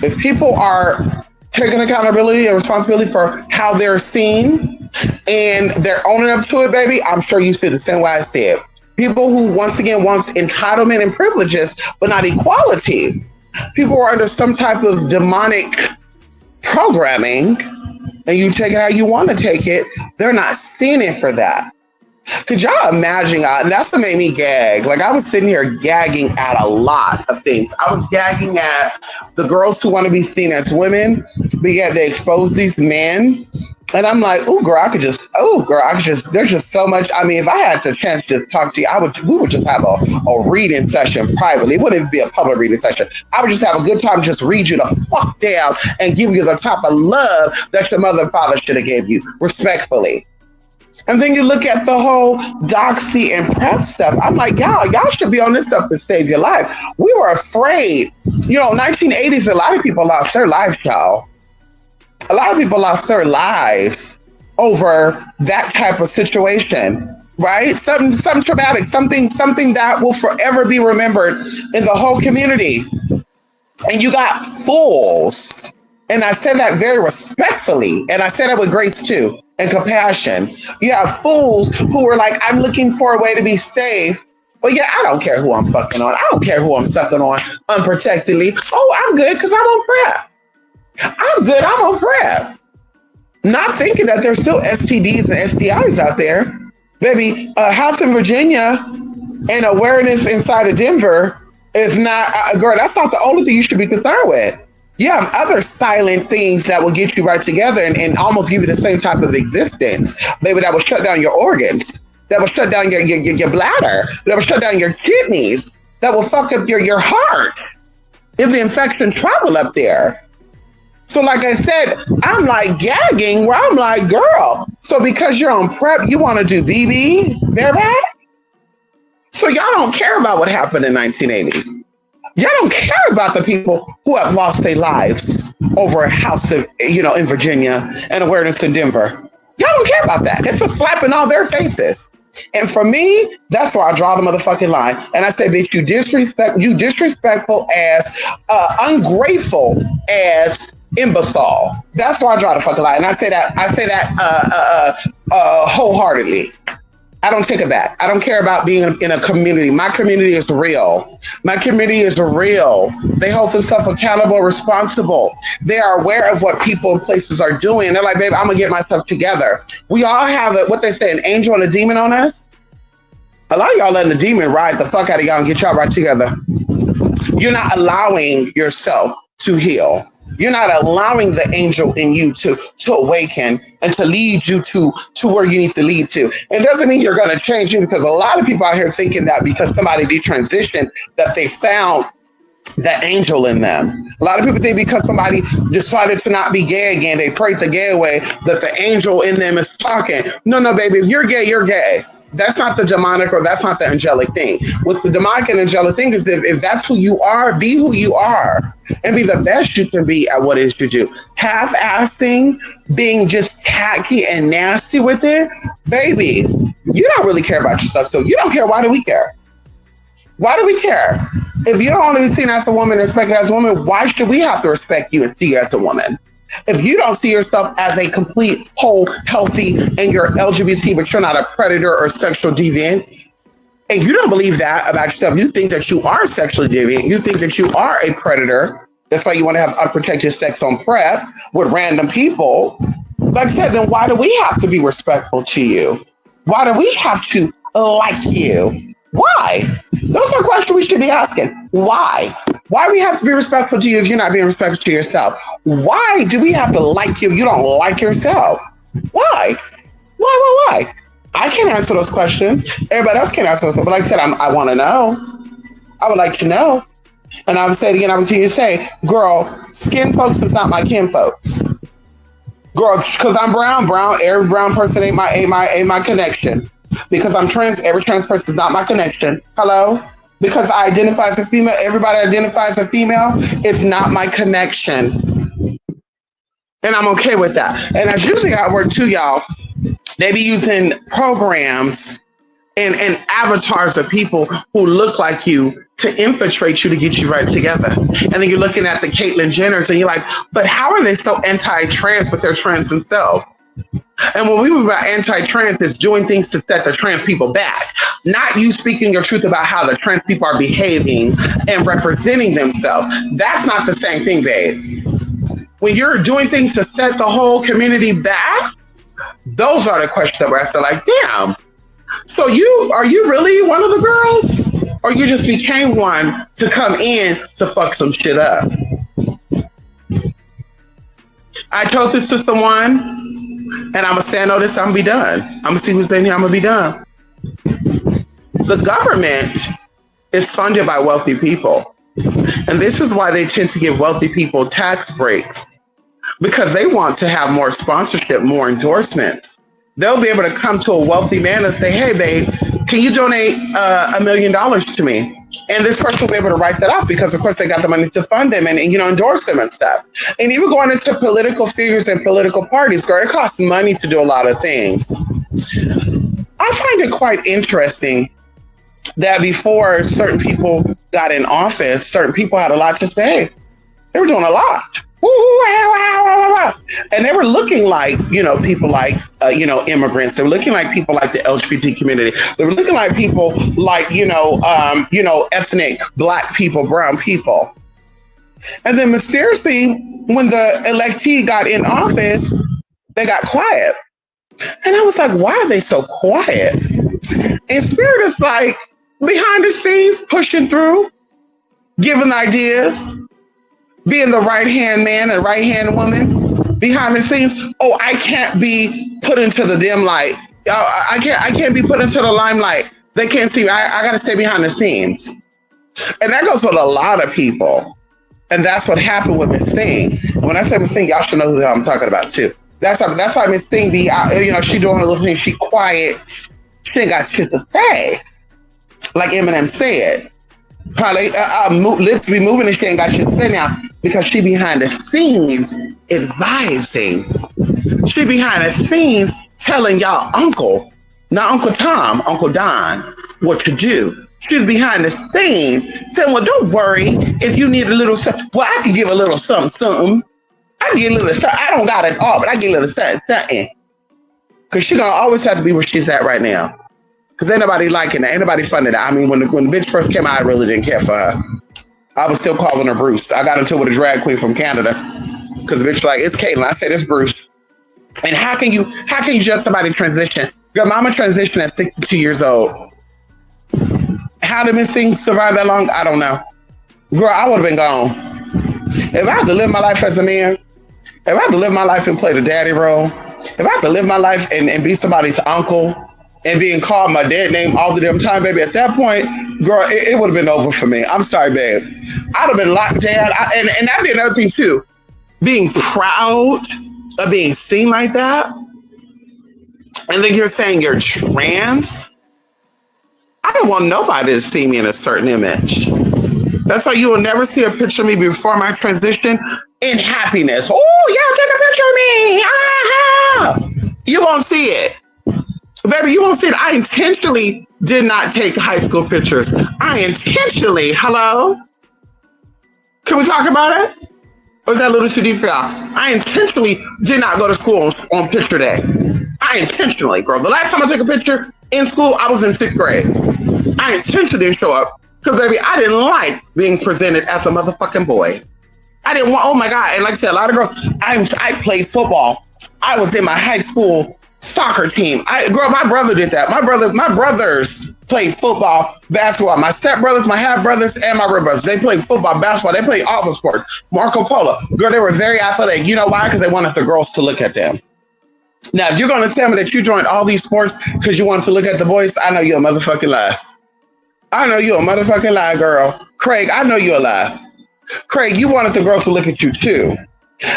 Speaker 1: If people are taking accountability and responsibility for how they're seen and they're owning up to it, baby, I'm sure you see the same way I see it. People who, once again, want entitlement and privileges, but not equality. People who are under some type of demonic programming, and you take it how you want to take it, they're not seeing it for that. Could y'all imagine? And that's what made me gag. Like, I was sitting here gagging at a lot of things. I was gagging at the girls who want to be seen as women, but yet they expose these men. And I'm like, there's just so much. I mean, if I had the chance to talk to you, we would just have a reading session privately. It wouldn't be a public reading session. I would just have a good time, just read you the fuck down and give you the type of love that your mother and father should have gave you, respectfully. And then you look at the whole doxy and prep stuff. I'm like, y'all should be on this stuff to save your life. We were afraid. 1980s, a lot of people lost their lives, y'all. A lot of people lost their lives over that type of situation, right? Something traumatic, something that will forever be remembered in the whole community. And you got fools. And I said that very respectfully. And I said that with grace too, and compassion. You have fools who are like, I'm looking for a way to be safe. But yeah, I don't care who I'm fucking on. I don't care who I'm sucking on unprotectedly. Oh, I'm good because I'm on PrEP. I'm good, I'm on PrEP. Not thinking that there's still STDs and STIs out there. Baby, House in Virginia and awareness inside of Denver is not, girl, that's not the only thing you should be concerned with. You have other silent things that will get you right together and almost give you the same type of existence. Maybe that will shut down your organs, that will shut down your bladder, that will shut down your kidneys, that will fuck up your heart if the infection travel up there. So like I said, I'm like gagging where I'm like, girl, so because you're on PrEP, you want to do BB bareback? So y'all don't care about what happened in 1980s. Y'all don't care about the people who have lost their lives over a house of, in Virginia and awareness in Denver. Y'all don't care about that. It's a slap in all their faces. And for me, that's where I draw the motherfucking line. And I say, bitch, you disrespectful as ungrateful as imbecile. That's where I draw the fucking line. And I say that wholeheartedly. I don't take it back. I don't care about being in a community. My community is real. My community is real. They hold themselves accountable, responsible. They are aware of what people and places are doing. They're like, babe, I'm going to get myself together. We all have what they say, an angel and a demon on us. A lot of y'all letting the demon ride the fuck out of y'all and get y'all right together. You're not allowing yourself to heal. You're not allowing the angel in you to awaken and to lead you to where you need to lead to. It doesn't mean you're going to change you, because a lot of people out here thinking that because somebody detransitioned that they found that angel in them. A lot of people think because somebody decided to not be gay again, they prayed the gay away, that the angel in them is talking. No, baby, if you're gay, you're gay. That's not the demonic or that's not the angelic thing. What the demonic and angelic thing is, if that's who you are, be who you are and be the best you can be at what it is you do. Half-assing, being just tacky and nasty with it, baby, you don't really care about yourself. So you don't care. Why do we care? Why do we care? If you don't want to be seen as a woman, respected as a woman, why should we have to respect you and see you as a woman? If you don't see yourself as a complete, whole, healthy, and you're LGBT, but you're not a predator or sexual deviant, and you don't believe that about yourself, you think that you are sexually deviant, you think that you are a predator, that's why you want to have unprotected sex on prep with random people, like I said, then why do we have to be respectful to you? Why do we have to like you? Why? Those are questions we should be asking. Why? Why do we have to be respectful to you if you're not being respectful to yourself? Why do we have to like you if you don't like yourself? Why? Why? I can't answer those questions. Everybody else can answer those. But like I said, I want to know. I would like to know. And I would say it again, I would continue to say, girl, skin folks is not my kin folks. Girl, because I'm brown, every brown person ain't my connection. Because I'm trans, every trans person is not my connection. Hello? Because I identify as a female, everybody identifies as a female, it's not my connection. And I'm okay with that. And that's usually how it works too, y'all. They be using programs and avatars of people who look like you to infiltrate you to get you right together. And then you're looking at the Caitlyn Jenners and you're like, but how are they so anti-trans, but they're trans themselves? And when we were about anti-trans, it's doing things to set the trans people back. Not you speaking your truth about how the trans people are behaving and representing themselves. That's not the same thing, babe. When you're doing things to set the whole community back, those are the questions that we're asking, like, damn. So are you really one of the girls? Or you just became one to come in to fuck some shit up? I told this to someone, and I'm going to stand on this, I'm going to be done. I'm going to see who's in here, I'm going to be done. The government is funded by wealthy people. And this is why they tend to give wealthy people tax breaks. Because they want to have more sponsorship, more endorsements. They'll be able to come to a wealthy man and say, hey, babe, can you donate $1 million to me? And this person will be able to write that off because, of course, they got the money to fund them and endorse them and stuff. And even going into political figures and political parties, girl, it costs money to do a lot of things. I find it quite interesting that before certain people got in office, certain people had a lot to say. They were doing a lot. And they were looking like, people like, immigrants. They were looking like people like the LGBT community. They were looking like people like, ethnic Black people, brown people. And then mysteriously, when the electee got in office, they got quiet. And I was like, why are they so quiet? And Spirit is like, behind the scenes, pushing through, giving ideas, being the right-hand man and right-hand woman behind the scenes. Oh, I can't be put into the dim light. I can't be put into the limelight. They can't see me. I got to stay behind the scenes. And that goes with a lot of people. And that's what happened with Miss Thing. And when I say Miss Thing, y'all should know who I'm talking about too. That's why Miss Thing be out, she doing a little thing. She quiet. She ain't got shit to say. Like Eminem said. Probably lips be moving and she ain't got shit to say now because she behind the scenes advising. She behind the scenes telling y'all uncle Not Uncle Tom, Uncle Don, what to do. She's behind the scenes saying, well, don't worry if you need a little something. Well, I can give a little something. I can get a little something. I don't got it all, but I get a little something. Because she going to always have to be where she's at right now. Because ain't nobody liking that. Ain't nobody funding that. I mean, when the bitch first came out, I really didn't care for her. I was still calling her Bruce. I got into it with a drag queen from Canada. Because the bitch like, it's Caitlyn. I said, it's Bruce. And how can you judge somebody transition? Girl, mama transitioned at 62 years old. How did Miss Thing survive that long? I don't know. Girl, I would have been gone. If I had to live my life as a man, if I had to live my life and play the daddy role, if I had to live my life and be somebody's uncle and being called my dead name all the damn time, baby, at that point, girl, it would have been over for me. I'm sorry, babe. I'd have been locked down. And that'd be another thing, too. Being proud of being seen like that. And then you're saying you're trans. I don't want nobody to see me in a certain image. That's why you will never see a picture of me before my transition in happiness. Oh, y'all take a picture of me. Ah-ha. You won't see it. Baby, you won't see it. I intentionally did not take high school pictures. Hello? Can we talk about it? Or is that a little too deep for y'all? I intentionally did not go to school on picture day. I intentionally, girl. The last time I took a picture in school, I was in 6th grade. I intentionally didn't show up because, baby, I didn't like being presented as a motherfucking boy. I didn't want, oh my God. And like I said, a lot of girls, I played football. I was in my high school soccer team. Girl, my brother did that. My brothers played football, basketball. My stepbrothers, my half brothers, and my real brothers. They played football, basketball. They played all the sports. Marco Polo. Girl, they were very athletic. You know why? Because they wanted the girls to look at them. Now, if you're going to tell me that you joined all these sports because you wanted to look at the boys, I know you're a motherfucking lie. I know you're a motherfucking lie, girl. Craig, I know you're a lie. Craig, you wanted the girls to look at you too.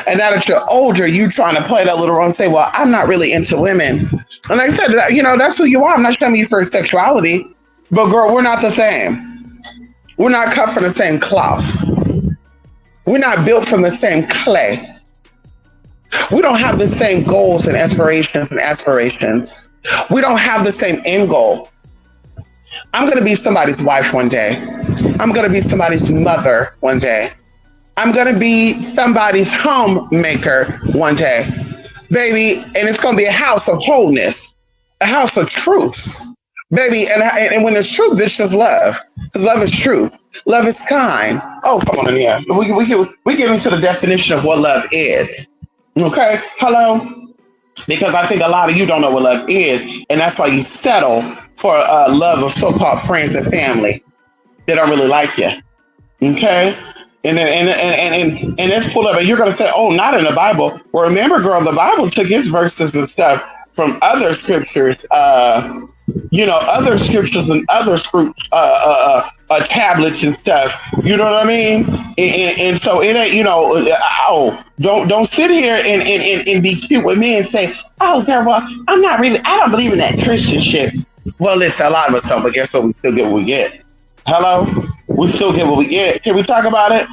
Speaker 1: And now that you're older, you trying to play that little role and say, well, I'm not really into women. And like I said, you know, that's who you are. I'm not shaming you for sexuality. But girl, we're not the same. We're not cut from the same cloth. We're not built from the same clay. We don't have the same goals and aspirations. We don't have the same end goal. I'm going to be somebody's wife one day. I'm going to be somebody's mother one day. I'm going to be somebody's homemaker one day, baby. And it's going to be a house of wholeness, a house of truth, baby. And when there's truth, bitch, there's love. Because love is truth. Love is kind. Oh, come on in here. We get into the definition of what love is. Okay, hello? Because I think a lot of you don't know what love is, and that's why you settle for love of so-called friends and family that don't really like you. Okay? And let's pull up, and you're gonna say, "Oh, not in the Bible." Well, remember, girl, the Bible took its verses and stuff from other scriptures. Other scriptures and other tablets and stuff. You know what I mean? And so it ain't, don't sit here and be cute with me and say, oh, girl, well, I don't believe in that Christian shit. Well, listen, a lot of us don't, but guess what? We still get what we get. Hello? We still get what we get. Can we talk about it?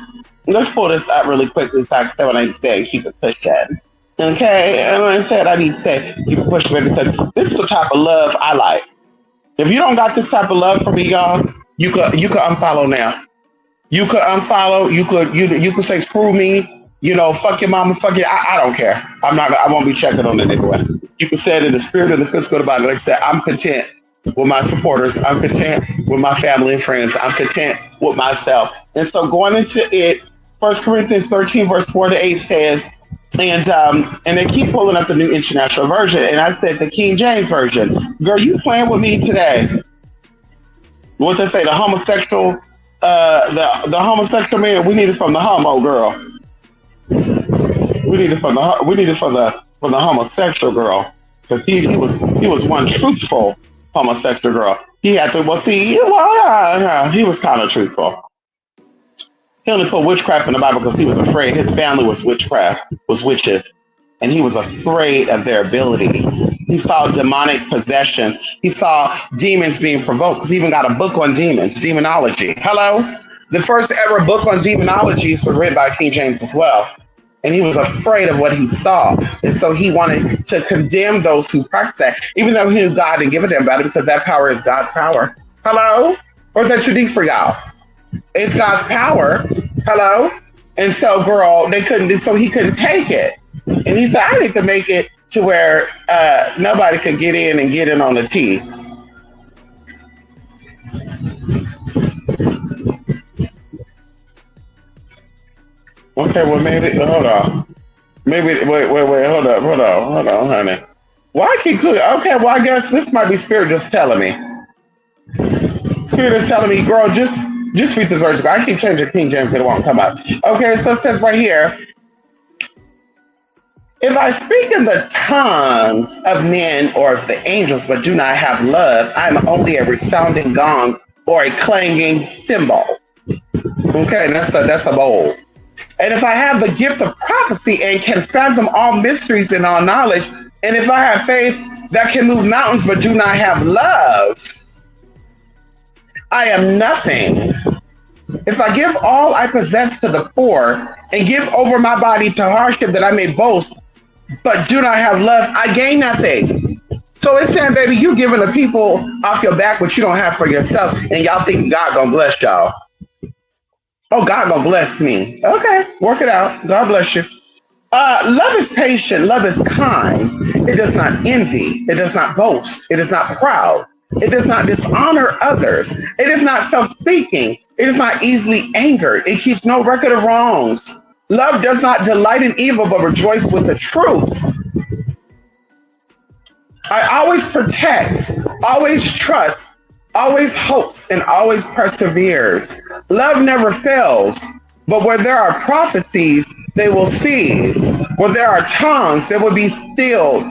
Speaker 1: Let's pull this up really quickly so I can say what I need to say. Keep it pushing. Okay? And I said I need to say keep it pushing because this is the type of love I like. If you don't got this type of love for me, y'all, you could unfollow now. You could unfollow. You could say screw me. Fuck your mama. Fuck you. I don't care. I won't be checking on it anyway. You can say it in the spirit and the physical about it. Like that. I'm content with my supporters. I'm content with my family and friends. I'm content with myself. And so going into it, 1 Corinthians 13 verse 4-8 says, and they keep pulling up the New International Version, and I said the King James Version. Girl, you playing with me today? What they say? The homosexual, the homosexual man. We need it from the homo girl. We need it from the homosexual girl because he was one truthful homosexual girl. He had to he was kind of truthful. He only put witchcraft in the Bible because he was afraid. His family was witches, and he was afraid of their ability. He saw demonic possession. He saw demons being provoked. He even got a book on demons, demonology. Hello? The first ever book on demonology was written by King James as well. and he was afraid of what he saw. And so he wanted to condemn those who practice that, even though he knew God didn't give a damn about it because that power is God's power. Hello? Or is that too deep for y'all? It's God's power. Hello? And so, girl, they couldn't, so he couldn't take it. And he said, I need to make it to where nobody could get in on the tea. Okay, well, maybe, hold on. Maybe, wait, hold on, honey. Why I keep cooking? Okay, well, I guess this might be Spirit just telling me. Spirit is telling me, girl, just read this verse. I keep changing King James and it won't come up. Okay, so it says right here, if I speak in the tongues of men or of the angels, but do not have love, I am only a resounding gong or a clanging cymbal. Okay, that's a bowl. And if I have the gift of prophecy and can fathom all mysteries and all knowledge, and if I have faith that can move mountains but do not have love, I am nothing. If I give all I possess to the poor and give over my body to hardship that I may boast, but do not have love, I gain nothing. So it's saying, baby, you giving the people off your back what you don't have for yourself, and y'all think God gonna bless y'all. Oh, God gonna bless me. Okay, work it out. God bless you. Love is patient. Love is kind. It does not envy. It does not boast. It is not proud. It does not dishonor others. It is not self-seeking. It is not easily angered. It keeps no record of wrongs. Love does not delight in evil, but rejoice with the truth. I always protect, always trust, always hopes, and always perseveres. Love never fails, but where there are prophecies, they will cease. Where there are tongues, they will be stilled.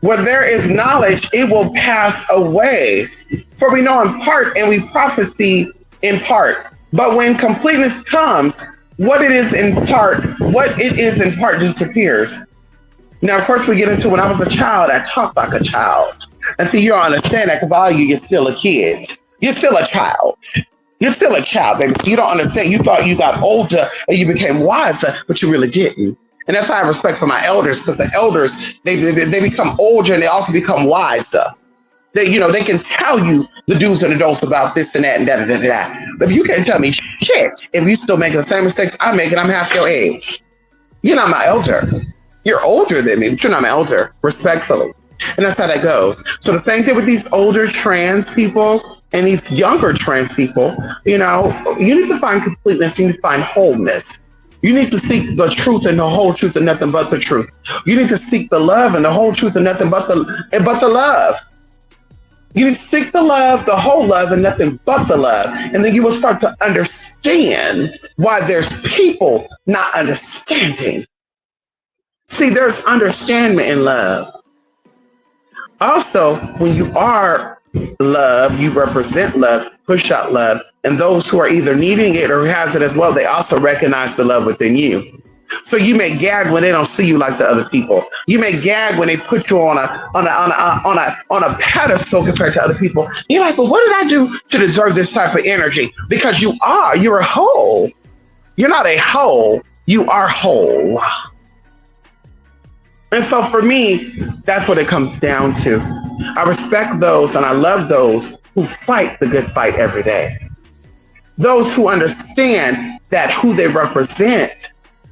Speaker 1: Where there is knowledge, it will pass away. For we know in part and we prophesy in part. But when completeness comes, what it is in part disappears. Now, of course, we get into when I was a child, I talked like a child. And see, you don't understand that because all of you're still a kid. You're still a child. You're still a child, baby. So you don't understand. You thought you got older and you became wiser, but you really didn't. And that's why I have respect for my elders, because the elders, they become older and they also become wiser. They can tell you the do's and the don'ts about this and that and da. But if you can't tell me shit, if you still making the same mistakes I'm making, I'm half your age. You're not my elder. You're older than me, but you're not my elder, respectfully. And that's how that goes. So the same thing with these older trans people and these younger trans people, you need to find completeness, you need to find wholeness. You need to seek the truth and the whole truth and nothing but the truth. You need to seek the love and the whole truth and nothing but the love. You need to seek the love, the whole love, and nothing but the love. And then you will start to understand why there's people not understanding. See, there's understanding in love. Also, when you are love, you represent love, push out love, and those who are either needing it or has it as well, they also recognize the love within you. So you may gag when they don't see you like the other people. You may gag when they put you on a pedestal compared to other people. You're like, well, what did I do to deserve this type of energy? Because you're a whole. You're not a whole. You are whole. And so for me, that's what it comes down to. I respect those and I love those who fight the good fight every day. Those who understand that who they represent,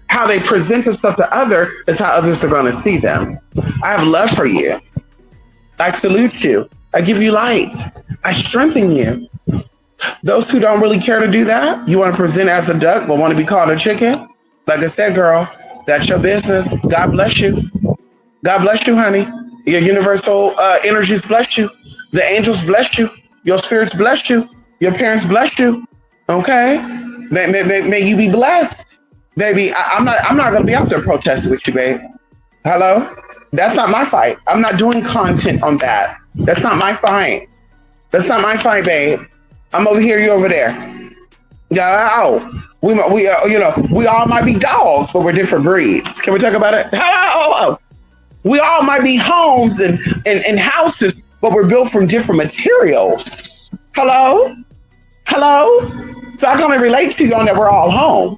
Speaker 1: how they present themselves to others is how others are going to see them. I have love for you. I salute you. I give you light. I strengthen you. Those who don't really care to do that, you want to present as a duck but want to be called a chicken? Like I said, girl, that's your business. God bless you. God bless you, honey. Your universal energies bless you. The angels bless you. Your spirits bless you. Your parents bless you. Okay? May you be blessed. Baby, I'm not going to be out there protesting with you, babe. Hello? That's not my fight. I'm not doing content on that. That's not my fight. That's not my fight, babe. I'm over here, you over there. Yeah, we all might be dogs, but we're different breeds. Can we talk about it? Hello? We all might be homes and houses, but we're built from different materials. Hello? So I can only relate to you on that we're all home.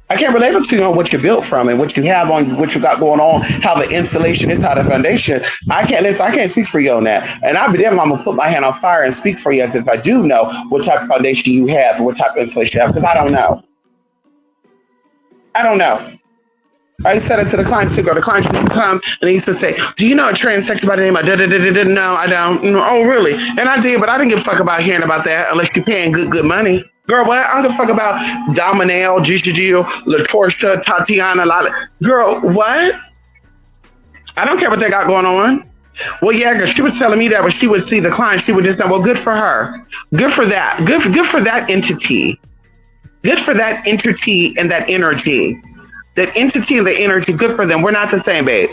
Speaker 1: I can't relate to you on what you're built from and what you have on, what you got going on, how the insulation is, how the foundation. I can't listen. I can't speak for you on that. And I'll be damned if I'm gonna put my hand on fire and speak for you as if I do know what type of foundation you have or what type of insulation you have, because I don't know. I don't know. I said it to the clients too. The clients used to come and they used to say, "Do you know a transsexual by the name of da da da da da?" No, I don't. Oh, really? And I did, but I didn't give a fuck about hearing about that unless you're paying good money. Girl, what? I don't give a fuck about Dominelle, Gigi, LaTorsha, Tatiana, Lala. Girl, what? I don't care what they got going on. Well, yeah, because she was telling me that when she would see the client, she would just say, well, good for her. Good for that. Good for that entity. Good for that entity and that energy. That entity and the energy, good for them. We're not the same, babe.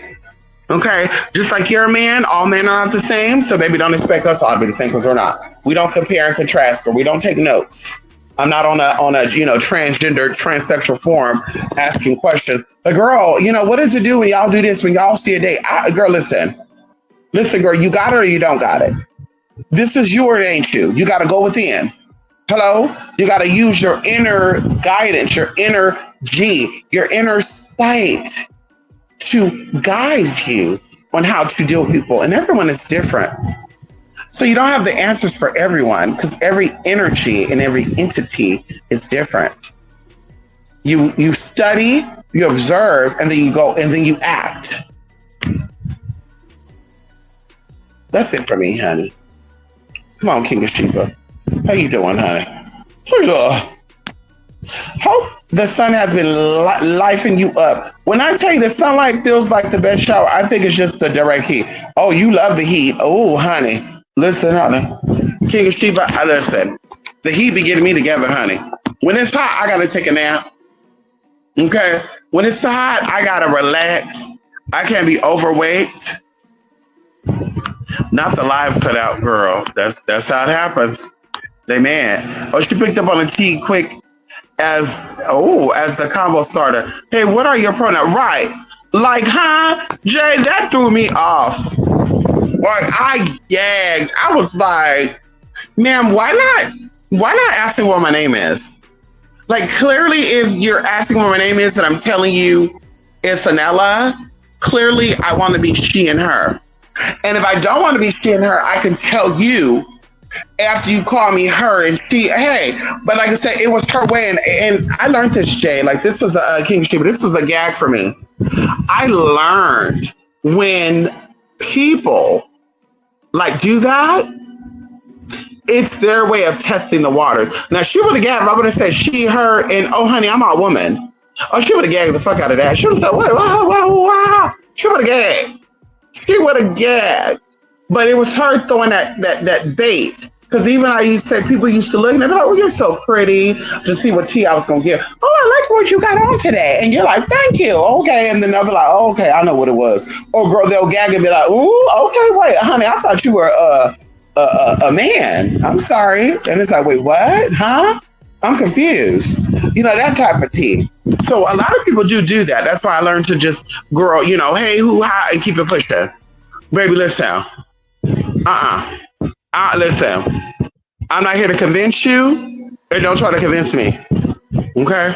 Speaker 1: Okay? Just like you're a man, all men are not the same. So, baby, don't expect us all to be the same because we're not. We don't compare and contrast, or we don't take notes. I'm not on a transgender, transsexual forum asking questions. But girl, what does it do when y'all do this, when y'all see a date? Girl, listen, girl, you got it or you don't got it. This is you or it ain't you. You got to go within. Hello? You got to use your inner guidance, your inner G, your inner sight to guide you on how to deal with people. And everyone is different. So you don't have the answers for everyone because every energy and every entity is different. You study, you observe, and then you go and then you act. That's it for me, honey. Come on, King of Sheba. How you doing, honey? Hope the sun has been lifing you up. When I tell you the sunlight feels like the best shower, I think it's just the direct heat. Oh, you love the heat. Oh, honey. Listen, honey. King of Sheba, listen. The heat be getting me together, honey. When it's hot, I gotta take a nap. Okay? When it's hot, I gotta relax. I can't be overweight. Not the live cutout, girl. That's how it happens. They man. Oh, she picked up on the tea quick as the combo starter. Hey, what are your pronouns? Right. Like, huh? Jay, that threw me off. Like, I gagged. I was like, ma'am, why not ask me what my name is? Like, clearly, if you're asking what my name is and I'm telling you it's Anella, clearly I want to be she and her. And if I don't want to be she and her, I can tell you after you call me her and she, hey, but like I said, it was her way. And I learned this, Jay, like this was a King Sheba, this was a gag for me. I learned when people like do that, it's their way of testing the waters. Now she would have gagged, I would have said she, her, and oh honey, I'm a woman. Oh, she would have gagged the fuck out of that. She would have said, wow. She would have gagged. She would have gagged. But it was her throwing that bait. Because even I used to say, people used to look and they'd be like, oh, you're so pretty, to see what tea I was going to give. Oh, I like what you got on today. And you're like, thank you. Okay. And then they'll be like, oh, okay, I know what it was. Or girl, they'll gag and be like, ooh, okay, wait, honey, I thought you were a man. I'm sorry. And it's like, wait, what? Huh? I'm confused. That type of tea. So a lot of people do that. That's why I learned to just, girl, hey, who, hi, and keep it pushing. Baby, listen. Listen. I'm not here to convince you, and don't try to convince me. Okay?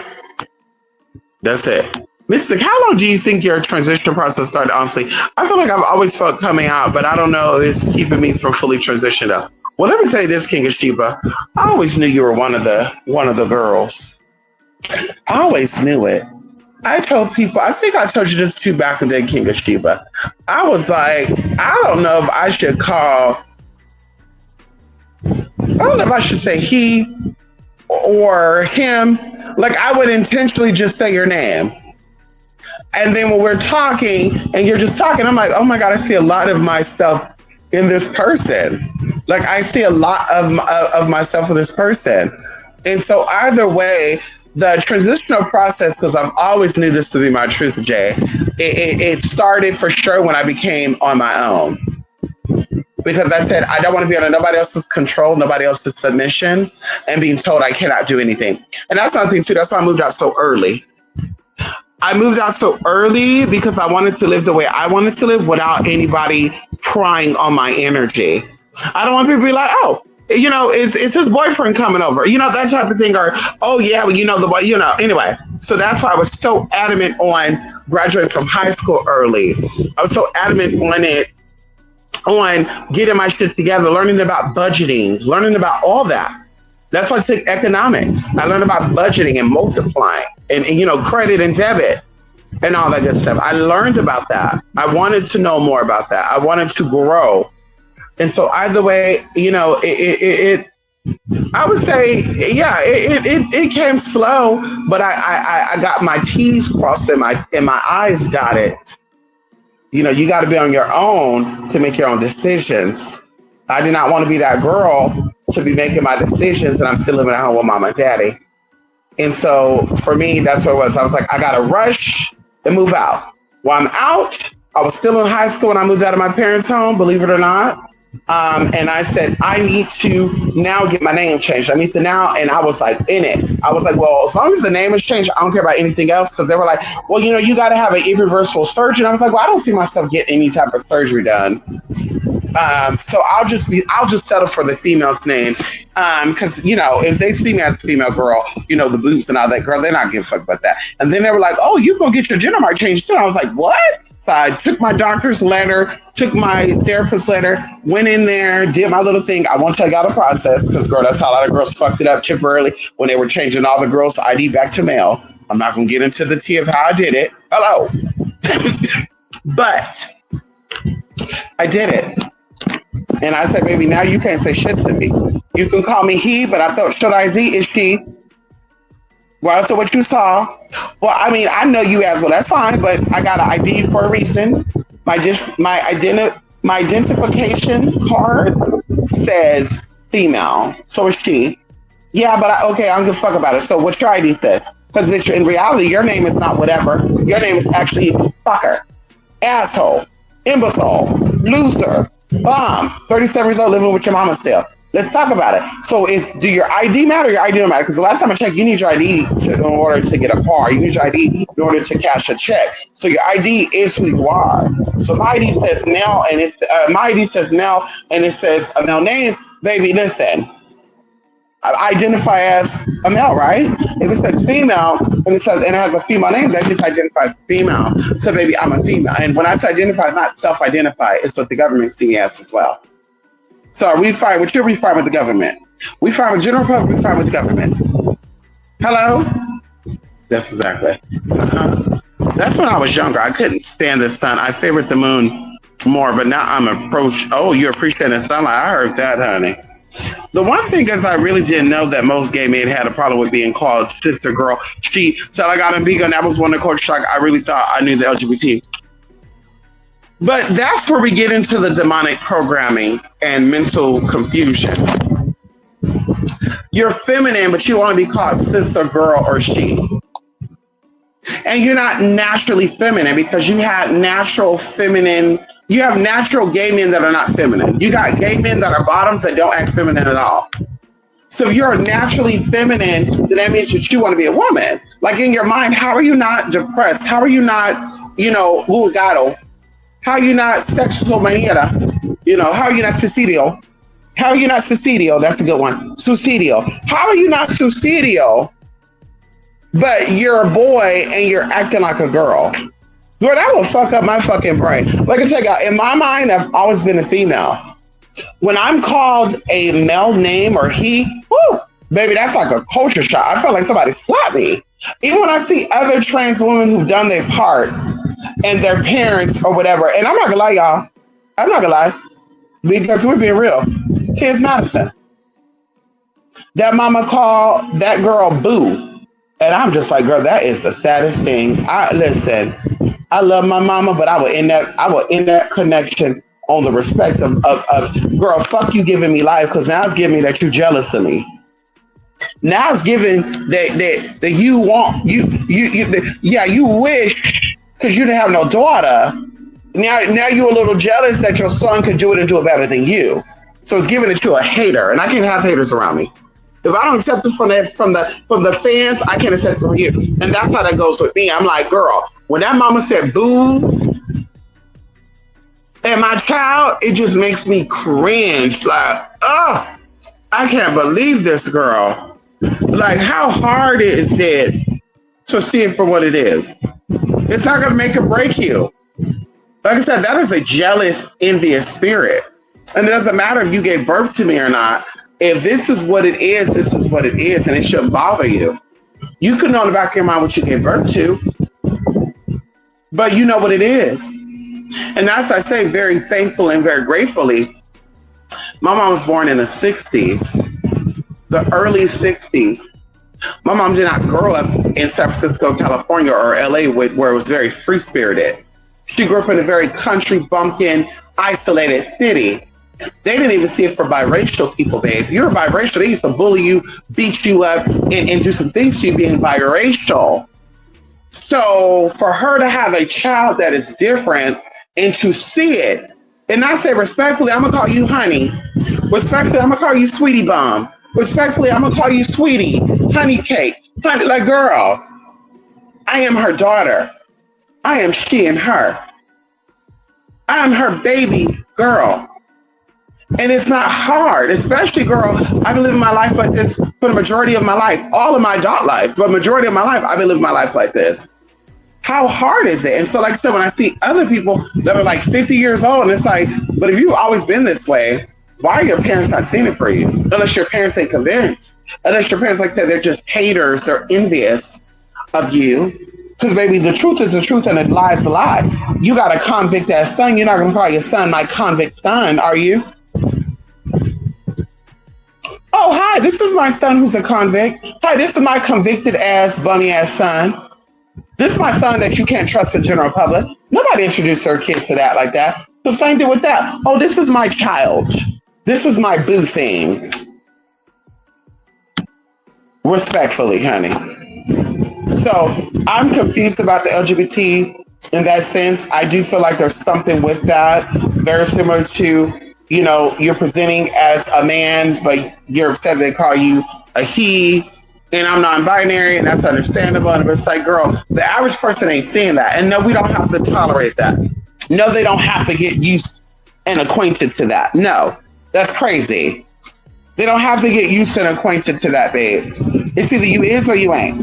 Speaker 1: That's it. Mystic, how long do you think your transition process started, honestly? I feel like I've always felt coming out, but I don't know. It's keeping me from fully transitioned up. Well, let me tell you this, King of Sheba. I always knew you were one of the girls. I always knew it. I told people, I think I told you this too back in the day, King of Sheba. I was like, I don't know if I should call, I don't know if I should say he or him. Like, I would intentionally just say your name. And then when we're talking and you're just talking, I'm like, oh my God, I see a lot of myself in this person. Like, I see a lot of myself in this person. And so either way, the transitional process, because I've always knew this to be my truth, Jay, it started for sure when I became on my own. Because I said, I don't want to be under nobody else's control, nobody else's submission, and being told I cannot do anything. And that's another thing too, that's why I moved out so early. I moved out so early because I wanted to live the way I wanted to live without anybody prying on my energy. I don't want people to be like, oh, it's his boyfriend coming over, that type of thing, or, oh yeah, well, the boy, anyway. So that's why I was so adamant on graduating from high school early. I was so adamant on getting my shit together, learning about budgeting, learning about all that. That's why I took economics. I learned about budgeting and multiplying and credit and debit and all that good stuff. I learned about that. I wanted to know more about that. I wanted to grow. And so either way, I would say, yeah, it came slow, but I got my T's crossed and my I's dotted. You got to be on your own to make your own decisions. I did not want to be that girl to be making my decisions and I'm still living at home with mom and daddy. And so for me, that's what it was. I was like, I got to rush and move out. While I'm out, I was still in high school when I moved out of my parents' home, believe it or not. And I said, I need to now get my name changed. I need to now. And I was like, in it. I was like, well, as long as the name is changed, I don't care about anything else. Because they were like, well, you got to have an irreversible surgery. And I was like, well, I don't see myself getting any type of surgery done. So I'll just settle for the female's name. Because, if they see me as a female girl, the boobs and all that, girl, they're not giving a fuck about that. And then they were like, oh, you gonna get your gender mark changed too. And I was like, what? So I took my doctor's letter, took my therapist's letter, went in there, did my little thing. I won't tell you how to process because, girl, that's how a lot of girls fucked it up temporarily when they were changing all the girls' ID back to male. I'm not going to get into the tea of how I did it. Hello. But I did it. And I said, baby, now you can't say shit to me. You can call me he, but I thought, should ID is she? Well, that's what you saw. Well, I mean, I know you as well. That's fine, but I got an ID for a reason. My identification card says female, so is she. Yeah, but I don't give a fuck about it. So what your ID says? Because bitch, in reality, your name is not whatever. Your name is actually fucker, asshole, imbecile, loser, bum, 37 years old living with your mama still. Let's talk about it. So do your ID matter or your ID don't matter? Because the last time I checked, you need your ID in order to get a car. You need your ID in order to cash a check. So your ID is who you are. So my ID says male and it says a male name. Baby, listen. I identify as a male, right? If it says female and it has a female name, that just identifies female. So baby, I'm a female. And when I say identify, it's not self-identify. It's what the government sees me as well. So are we fine with you? We fine with the government? We fine with general public? We fine with the government? Hello? That's exactly. That's when I was younger. I couldn't stand the sun. I favored the moon more, but now I'm approached. Oh, you appreciate the sunlight. I heard that, honey. The one thing is I really didn't know that most gay men had a problem with being called sister girl. She said I got a big and that was one of the culture shock. I really thought I knew the LGBT. But that's where we get into the demonic programming and mental confusion. You're feminine, but you want to be called sister girl or she. And you're not naturally feminine because you have natural feminine. You have natural gay men that are not feminine. You got gay men that are bottoms that don't act feminine at all. So if you're naturally feminine, then that means that you want to be a woman. Like in your mind, how are you not depressed? How are you not, gato? How are you not sexual maniera? How are you not suicidal? How are you not suicidal? That's a good one. Suicidal. How are you not suicidal, but you're a boy and you're acting like a girl? Girl, that will fuck up my fucking brain. Like I said, in my mind, I've always been a female. When I'm called a male name or he, whoo, baby, that's like a culture shock. I feel like somebody slapped me. Even when I see other trans women who've done their part and their parents or whatever, and I'm not gonna lie, y'all. I'm not gonna lie. Because we're being real. Tiz Madison. That mama called that girl boo. And I'm just like, girl, that is the saddest thing. Listen, I love my mama, but I will end that connection on the respect of girl, fuck you giving me life, because now it's giving me that you're jealous of me. Now it's giving that you want you wish because you didn't have no daughter. Now you're a little jealous that your son could do it and do it better than you. So it's giving it to a hater, and I can't have haters around me. If I don't accept this from the fans, I can't accept it from you. And that's how that goes with me. I'm like, girl, when that mama said boo, and my child, it just makes me cringe. Like, I can't believe this girl. Like, how hard is it to see it for what it is? It's not going to make or break you. Like I said, that is a jealous, envious spirit. And it doesn't matter if you gave birth to me or not. If this is what it is, this is what it is, and it shouldn't bother you. You can know in the back of your mind what you gave birth to, but you know what it is. And as I say, very thankful and very gratefully, my mom was born in the 60s, the early 60s. My mom did not grow up in San Francisco, California, or LA, where it was very free-spirited. She grew up in a very country, bumpkin, isolated city. They didn't even see it for biracial people, babe. If you're biracial, they used to bully you, beat you up, and do some things to you being biracial. So for her to have a child that is different and to see it, and I say respectfully, I'm going to call you honey. Respectfully, I'm going to call you sweetie bum. Respectfully, I'm going to call you sweetie, honey cake. Honey, like, girl, I am her daughter. I am she and her. I am her baby girl. And it's not hard, especially, girl, I've been living my life like this for the majority of my life, all of my adult life, but majority of my life, I've been living my life like this. How hard is it? And so, like I said, when I see other people that are like 50 years old, and it's like, but if you've always been this way, why are your parents not seeing it for you? Unless your parents ain't convinced. Unless your parents, like I said, they're just haters, they're envious of you. Because, baby, the truth is the truth and the lie is the lie. You got a convict ass son. You're not going to call your son my convict son, are you? Oh, hi, this is my son who's a convict. Hi, this is my convicted ass, bummy ass son. This is my son that you can't trust the general public. Nobody introduced their kids to that like that. The same thing with that. Oh, this is my child. This is my boo thing. Respectfully, honey. So I'm confused about the LGBT in that sense. I do feel like there's something with that, very similar to, you know, you're presenting as a man, but you're upset they call you a he, and I'm non-binary, and that's understandable. And it's like, girl, the average person ain't seeing that. And no, we don't have to tolerate that. No, they don't have to get used and acquainted to that. No, that's crazy. They don't have to get used and acquainted to that, babe. It's either you is or you ain't.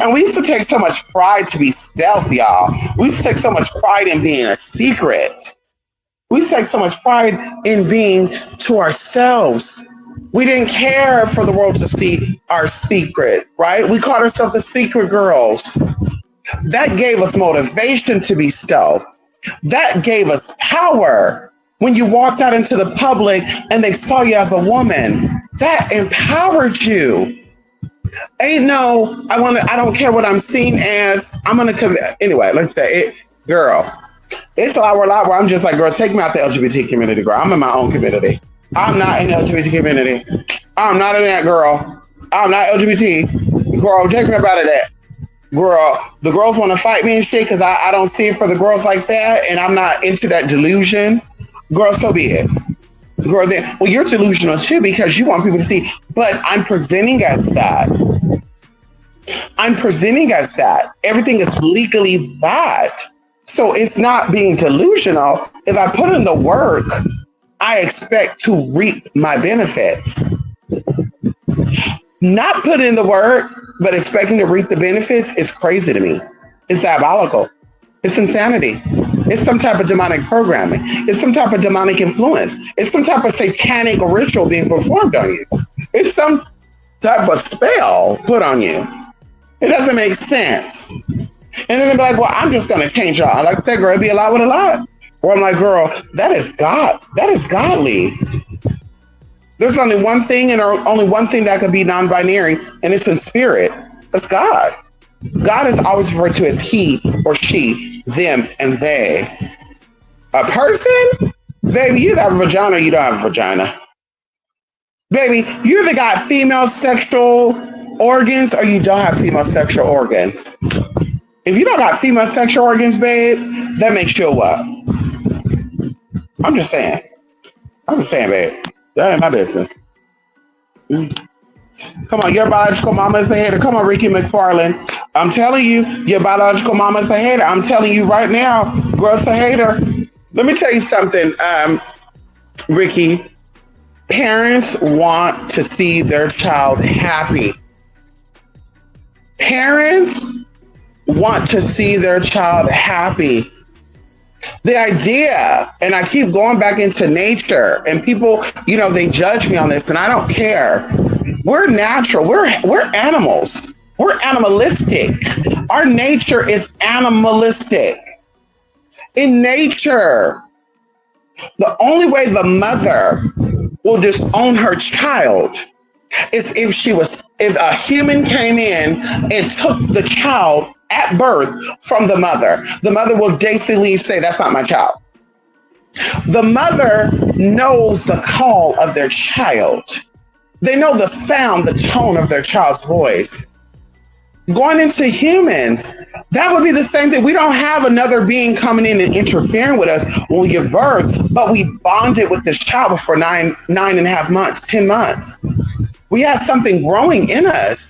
Speaker 1: And we used to take so much pride to be stealth, y'all. We used to take so much pride in being a secret. We take so much pride in being to ourselves. We didn't care for the world to see our secret, right? We called ourselves the secret girls. That gave us motivation to be stealth. That gave us power. When you walked out into the public and they saw you as a woman, that empowered you. Ain't no, I don't care what I'm seen as. I'm gonna come. Anyway, let's say it, girl. It's a lot where I'm just like, girl, take me out the LGBT community, girl. I'm in my own community. I'm not in the LGBT community. I'm not in that, girl. I'm not LGBT. Girl, take me out of that. Girl, the girls want to fight me and shit because I don't see it for the girls like that, and I'm not into that delusion. Girl, so be it. Girl, then, well, you're delusional too because you want people to see, but I'm presenting as that. I'm presenting as that. Everything is legally that. So it's not being delusional. If I put in the work, I expect to reap my benefits. Not put in the work, but expecting to reap the benefits is crazy to me. It's diabolical. It's insanity. It's some type of demonic programming. It's some type of demonic influence. It's some type of satanic ritual being performed on you. It's some type of spell put on you. It doesn't make sense. And then they'll be like, well, I'm just going to change y'all. Like I said, girl, it'd be a lot with a lot. Or I'm like, girl, that is God. That is godly. There's only one thing and only one thing that could be non-binary, and it's in spirit. That's God. God is always referred to as he or she, them, and they. A person? Baby, you have a vagina or you don't have a vagina. Baby, you either got female sexual organs or you don't have female sexual organs. If you don't got female sexual organs, babe, that makes you a what? I'm just saying. Babe. That ain't my business. Come on, your biological mama is a hater. Come on, Ricky McFarland. I'm telling you, your biological mama is a hater. I'm telling you right now, girl's a hater. Let me tell you something, Ricky. Parents want to see their child happy. Parents want to see their child happy. The idea, and I keep going back into nature, and people, they judge me on this, and I don't care. We're natural. We're animals. We're animalistic. Our nature is animalistic. In nature, the only way the mother will disown her child is if a human came in and took the child at birth from the mother. The mother will basically say, that's not my child. The mother knows the call of their child. They know the sound, the tone of their child's voice. Going into humans, that would be the same thing. We don't have another being coming in and interfering with us when we give birth, but we bonded with this child for 9.5 months, 10 months. We have something growing in us.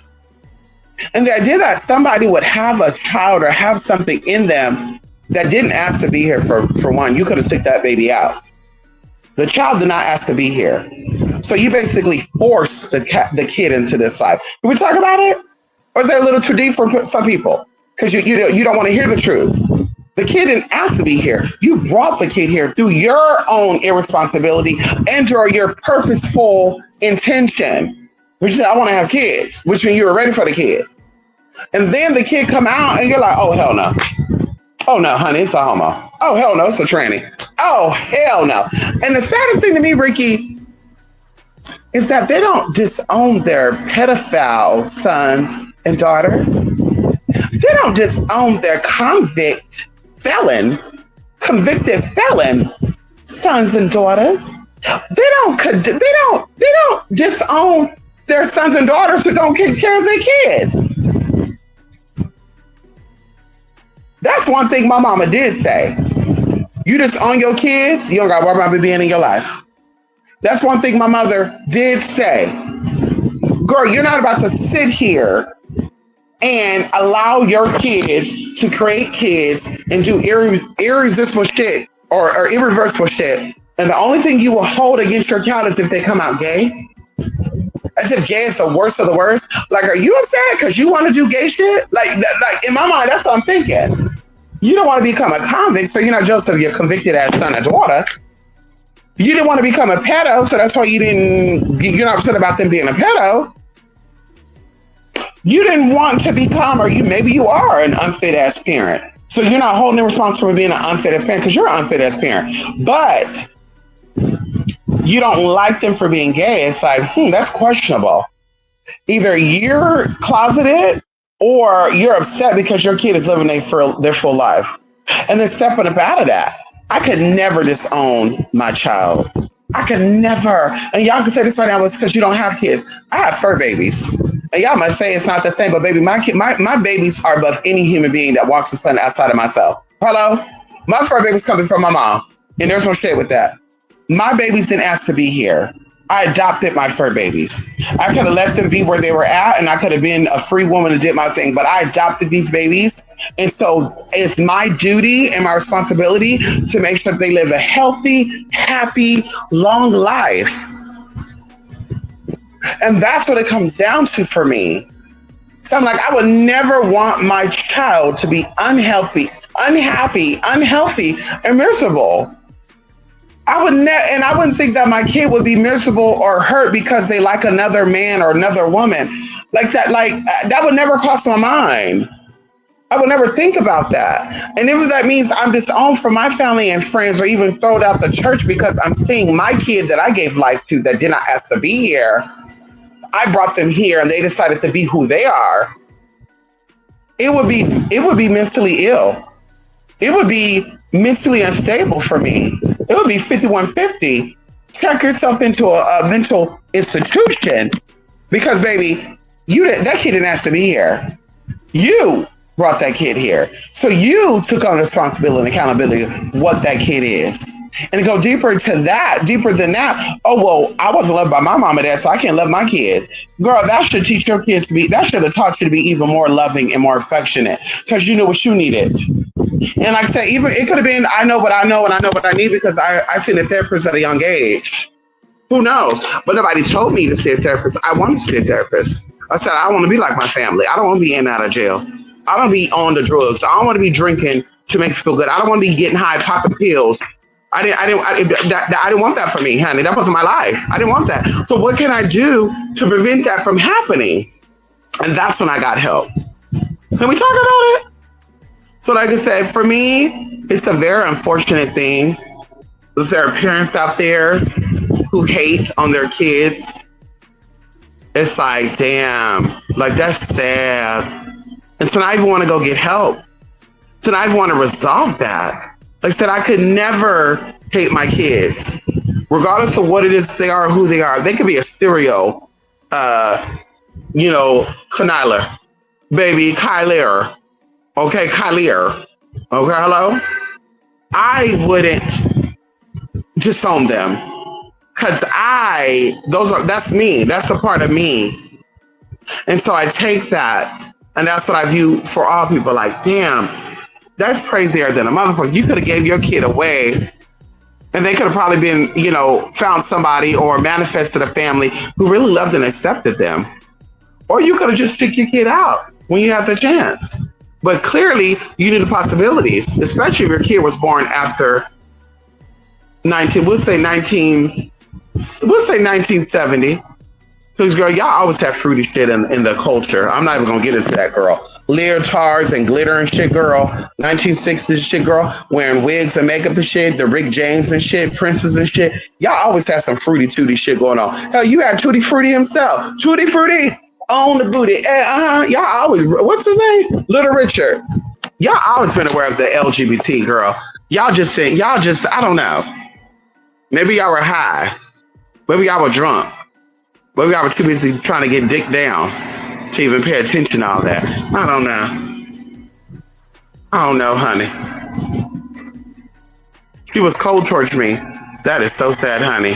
Speaker 1: And the idea that somebody would have a child or have something in them that didn't ask to be here, for one, you could have took that baby out. The child did not ask to be here. So you basically forced the kid into this life. Can we talk about it? Or is that a little too deep for some people? Because you don't want to hear the truth. The kid didn't ask to be here. You brought the kid here through your own irresponsibility and or your purposeful intention. Which is, I want to have kids, which means you were ready for the kid. And then the kid come out and you're like, oh, hell no. Oh, no, honey, it's a homo. Oh, hell no, it's a tranny. Oh, hell no. And the saddest thing to me, Ricky, is that they don't disown their pedophile sons and daughters. They don't disown their convicted felon sons and daughters. They don't disown their sons and daughters who don't take care of their kids. That's one thing my mama did say. You disown your kids, you don't got to worry about me being in your life. That's one thing my mother did say. Girl, you're not about to sit here and allow your kids to create kids and do irresistible shit or irreversible shit. And the only thing you will hold against your child is if they come out gay. As if gay is the worst of the worst. Like, are you upset because you want to do gay shit? Like in my mind, that's what I'm thinking. You don't want to become a convict, so you're not just your convicted ass son or daughter. You didn't want to become a pedo, so that's why you're not upset about them being a pedo. You didn't want to become, maybe you are an unfit ass parent. So you're not holding responsible for being an unfit ass parent because you're an unfit ass parent. But you don't like them for being gay. It's like, that's questionable. Either you're closeted or you're upset because your kid is living their full life. And then stepping up out of that. I could never disown my child. I could never. And y'all can say this right now, it's because you don't have kids. I have fur babies. And y'all might say it's not the same, but baby, my babies are above any human being that walks the planet outside of myself. Hello? My fur babies coming from my mom. And there's no shit with that. My babies didn't ask to be here. I adopted my fur babies. I could have let them be where they were at, and I could have been a free woman and did my thing, but I adopted these babies. And so it's my duty and my responsibility to make sure they live a healthy, happy, long life. And that's what it comes down to for me. So I'm like, I would never want my child to be unhealthy, unhappy, unhealthy, and miserable. I wouldn't think that my kid would be miserable or hurt because they like another man or another woman. That would never cross my mind. I would never think about that. And if that means I'm disowned from my family and friends or even thrown out the church because I'm seeing my kid that I gave life to that did not ask to be here, I brought them here and they decided to be who they are, it would be mentally ill. It would be mentally unstable for me. It would be 5150. Check yourself into a mental institution because, baby, that kid didn't ask to be here. You brought that kid here. So you took on responsibility and accountability of what that kid is. And to go deeper than that, oh, well, I wasn't loved by my mom and dad, so I can't love my kids. Girl, that should teach your kids that should have taught you to be even more loving and more affectionate because you knew what you needed. And like I said, even it could have been, I know what I know and I know what I need because I seen a therapist at a young age. Who knows? But nobody told me to see a therapist. I wanted to see a therapist. I said, I want to be like my family. I don't want to be in and out of jail. I don't be on the drugs. I don't want to be drinking to make me feel good. I don't want to be getting high, popping pills. I didn't want that for me, honey. That wasn't my life. I didn't want that. So what can I do to prevent that from happening? And that's when I got help. Can we talk about it? So like I said, for me, it's a very unfortunate thing. There are parents out there who hate on their kids. It's like, damn, like that's sad. And so I even want to go get help. So I even want to resolve that. Like I said, I could never hate my kids, regardless of what it is they are, who they are. They could be a serial, Kanyler, baby, Kyler. Okay, Kyler. Okay, hello? I wouldn't disown them. Because that's me. That's a part of me. And so I take that, and that's what I view for all people. Like, damn, that's crazier than a motherfucker. You could have gave your kid away, and they could have probably been, found somebody or manifested a family who really loved and accepted them. Or you could have just took your kid out when you had the chance. But clearly, you knew the possibilities, especially if your kid was born after 1970. Because, girl, y'all always have fruity shit in the culture. I'm not even going to get into that, girl. Leotards and glitter and shit, girl. 1960s shit, girl. Wearing wigs and makeup and shit. The Rick James and shit. Princes and shit. Y'all always have some fruity tooty shit going on. Hell, you had Tutti Frutti himself. Tutti Frutti on the booty. Y'all always, what's his name? Little Richard. Y'all always been aware of the LGBT, girl. Y'all just, I don't know. Maybe y'all were high. Maybe y'all were drunk. Maybe y'all were too busy trying to get dick down to even pay attention to all that. I don't know, honey. She was cold towards me. That is so sad, honey.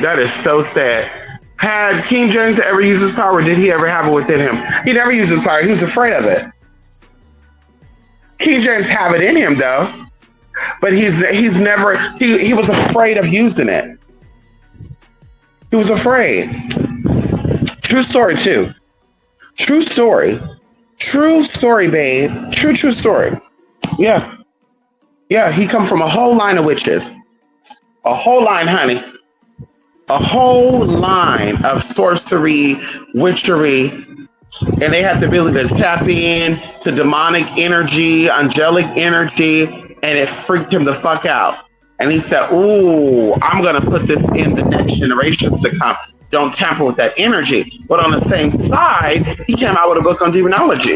Speaker 1: That is so sad. Had King James ever used his power? Did he ever have it within him? He never used his power. He was afraid of it. King James have it in him, though. But he was afraid of using it. He was afraid. True story, too. True story. True story, babe. True story. Yeah. Yeah, he come from a whole line of witches. A whole line, honey. A whole line of sorcery, witchery. And they have the ability to tap in to demonic energy, angelic energy, and it freaked him the fuck out. And he said, ooh, I'm going to put this in the next generations to come. Don't tamper with that energy. But on the same side, he came out with a book on demonology.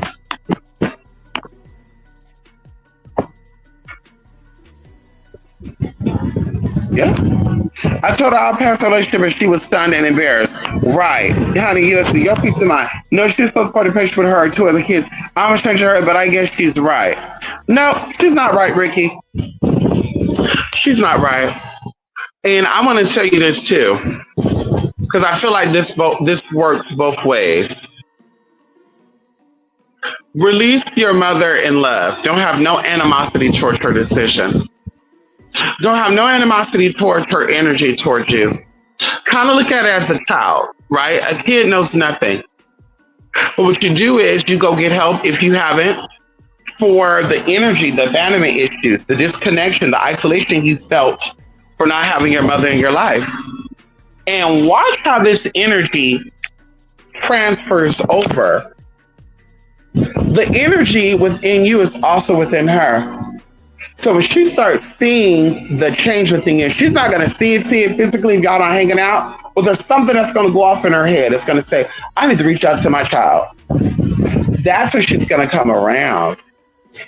Speaker 1: Yeah. I told her I'll pass the relationship and she was stunned and embarrassed. Right. Honey, you listen, your peace of mind. No, she's supposed to party patient with her and two other kids. I'm a stranger to her, but I guess she's right. No, she's not right, Ricky. She's not right. And I want to tell you this too, because I feel like this works both ways. Release your mother in love. Don't have no animosity towards her decision. Don't have no animosity towards her energy towards you. Kind of look at it as a child, right? A kid knows nothing. But what you do is you go get help if you haven't for the energy, the abandonment issues, the disconnection, the isolation you felt for not having your mother in your life. And watch how this energy transfers over. The energy within you is also within her. So when she starts seeing the change within you, she's not going to see it physically if y'all not hanging out, but there's something that's going to go off in her head. It's going to say, I need to reach out to my child. That's when she's going to come around.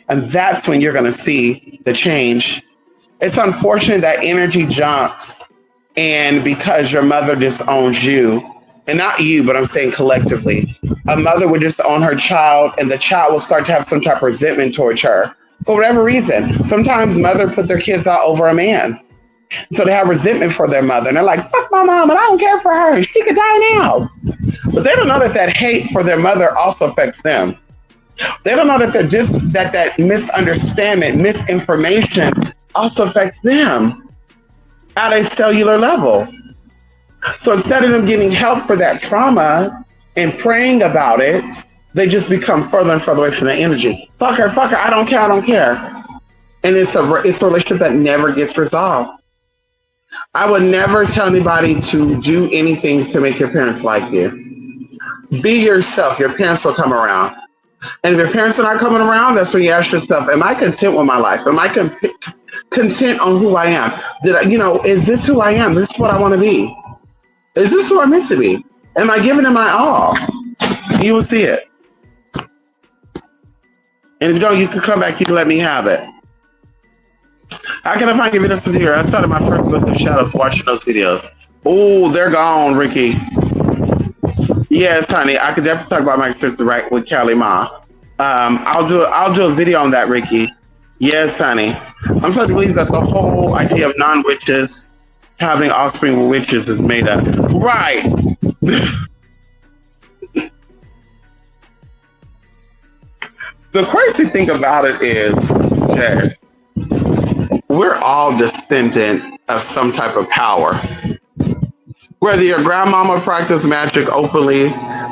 Speaker 1: And that's when you're going to see the change. It's unfortunate that energy jumps, and because your mother disowns you, and not you, but I'm saying collectively, a mother would disown her child, and the child will start to have some type of resentment towards her for whatever reason. Sometimes mother put their kids out over a man, so they have resentment for their mother, and they're like, fuck my mom, and I don't care for her, she could die now. But they don't know that hate for their mother also affects them. They don't know that that misunderstanding, misinformation also affects them at a cellular level. So instead of them getting help for that trauma and praying about it, they just become further and further away from the energy. Fuck her, I don't care, I don't care. And it's a relationship that never gets resolved. I would never tell anybody to do anything to make your parents like you. Be yourself. Your parents will come around. And if your parents are not coming around, that's when you ask yourself, am I content with my life? Am I content on who I am? Is this who I am? This is what I want to be. Is this who I'm meant to be? Am I giving it my all? You will see it. And if you don't, you can come back, you can let me have it. How can I find your videos to here? I started my first book of shadows watching those videos. Oh, they're gone, Ricky. Yes, honey, I could definitely talk about my experience right with Callie Ma. I'll do a video on that, Ricky. Yes, honey. I'm starting to believe that the whole idea of non-witches having offspring with witches is made up. Right. The crazy thing about it is, okay, we're all descendant of some type of power. Whether your grandmama practiced magic openly,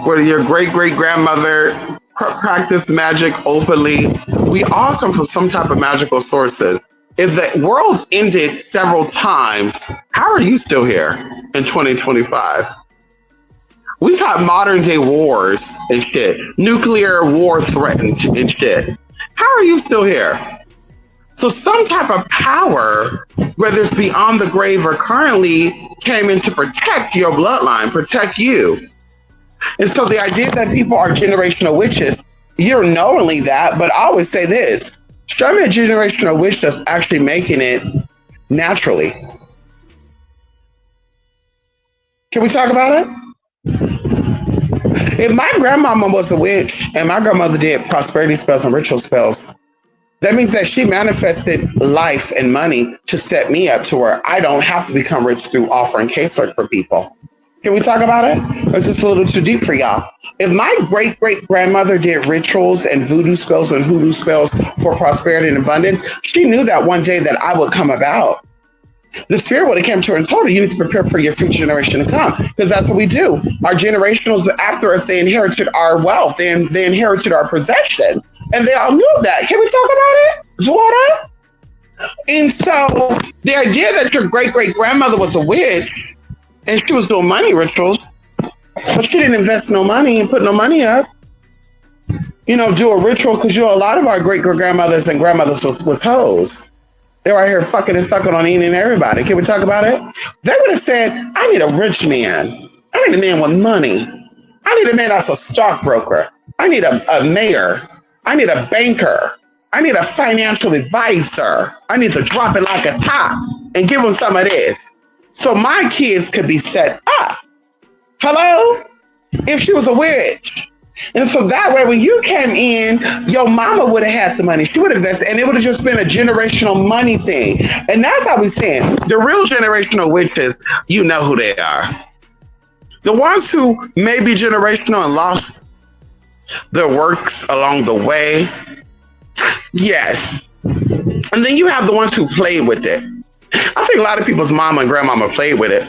Speaker 1: whether your great-great-grandmother practiced magic openly, we all come from some type of magical sources. If the world ended several times, how are you still here in 2025? We've had modern day wars and shit. Nuclear war threatened and shit. How are you still here? So some type of power, whether it's beyond the grave or currently, came in to protect your bloodline, protect you. And so the idea that people are generational witches, you're knowingly that, but I always say this, show me a generational witch that's actually making it naturally. Can we talk about it? If my grandmama was a witch and my grandmother did prosperity spells and ritual spells, that means that she manifested life and money to set me up to where I don't have to become rich through offering casework for people. Can we talk about it? Or is this a little too deep for y'all? If my great-great-grandmother did rituals and voodoo spells and hoodoo spells for prosperity and abundance, she knew that one day that I would come about. The spirit would have came to her and told her, you need to prepare for your future generation to come. Because that's what we do. Our generationals after us, they inherited our wealth. They inherited our possession. And they all knew that. Can we talk about it? Florida? And so the idea that your great-great-grandmother was a witch and she was doing money rituals, but she didn't invest no money and put no money up. Do a ritual, because a lot of our great-great-grandmothers and grandmothers was hoes. They're right here fucking and sucking on eating everybody. Can we talk about it? They would have said, I need a rich man. I need a man with money. I need a man that's a stockbroker. I need a mayor. I need a banker. I need a financial advisor. I need to drop it like a top and give them some of this. So my kids could be set up. Hello? If she was a witch. And so that way, when you came in, your mama would have had the money. She would have invested, and it would have just been a generational money thing. And that's how we stand. The real generational witches, you know who they are. The ones who may be generational and lost their work along the way, yes. And then you have the ones who played with it. I think a lot of people's mama and grandmama played with it.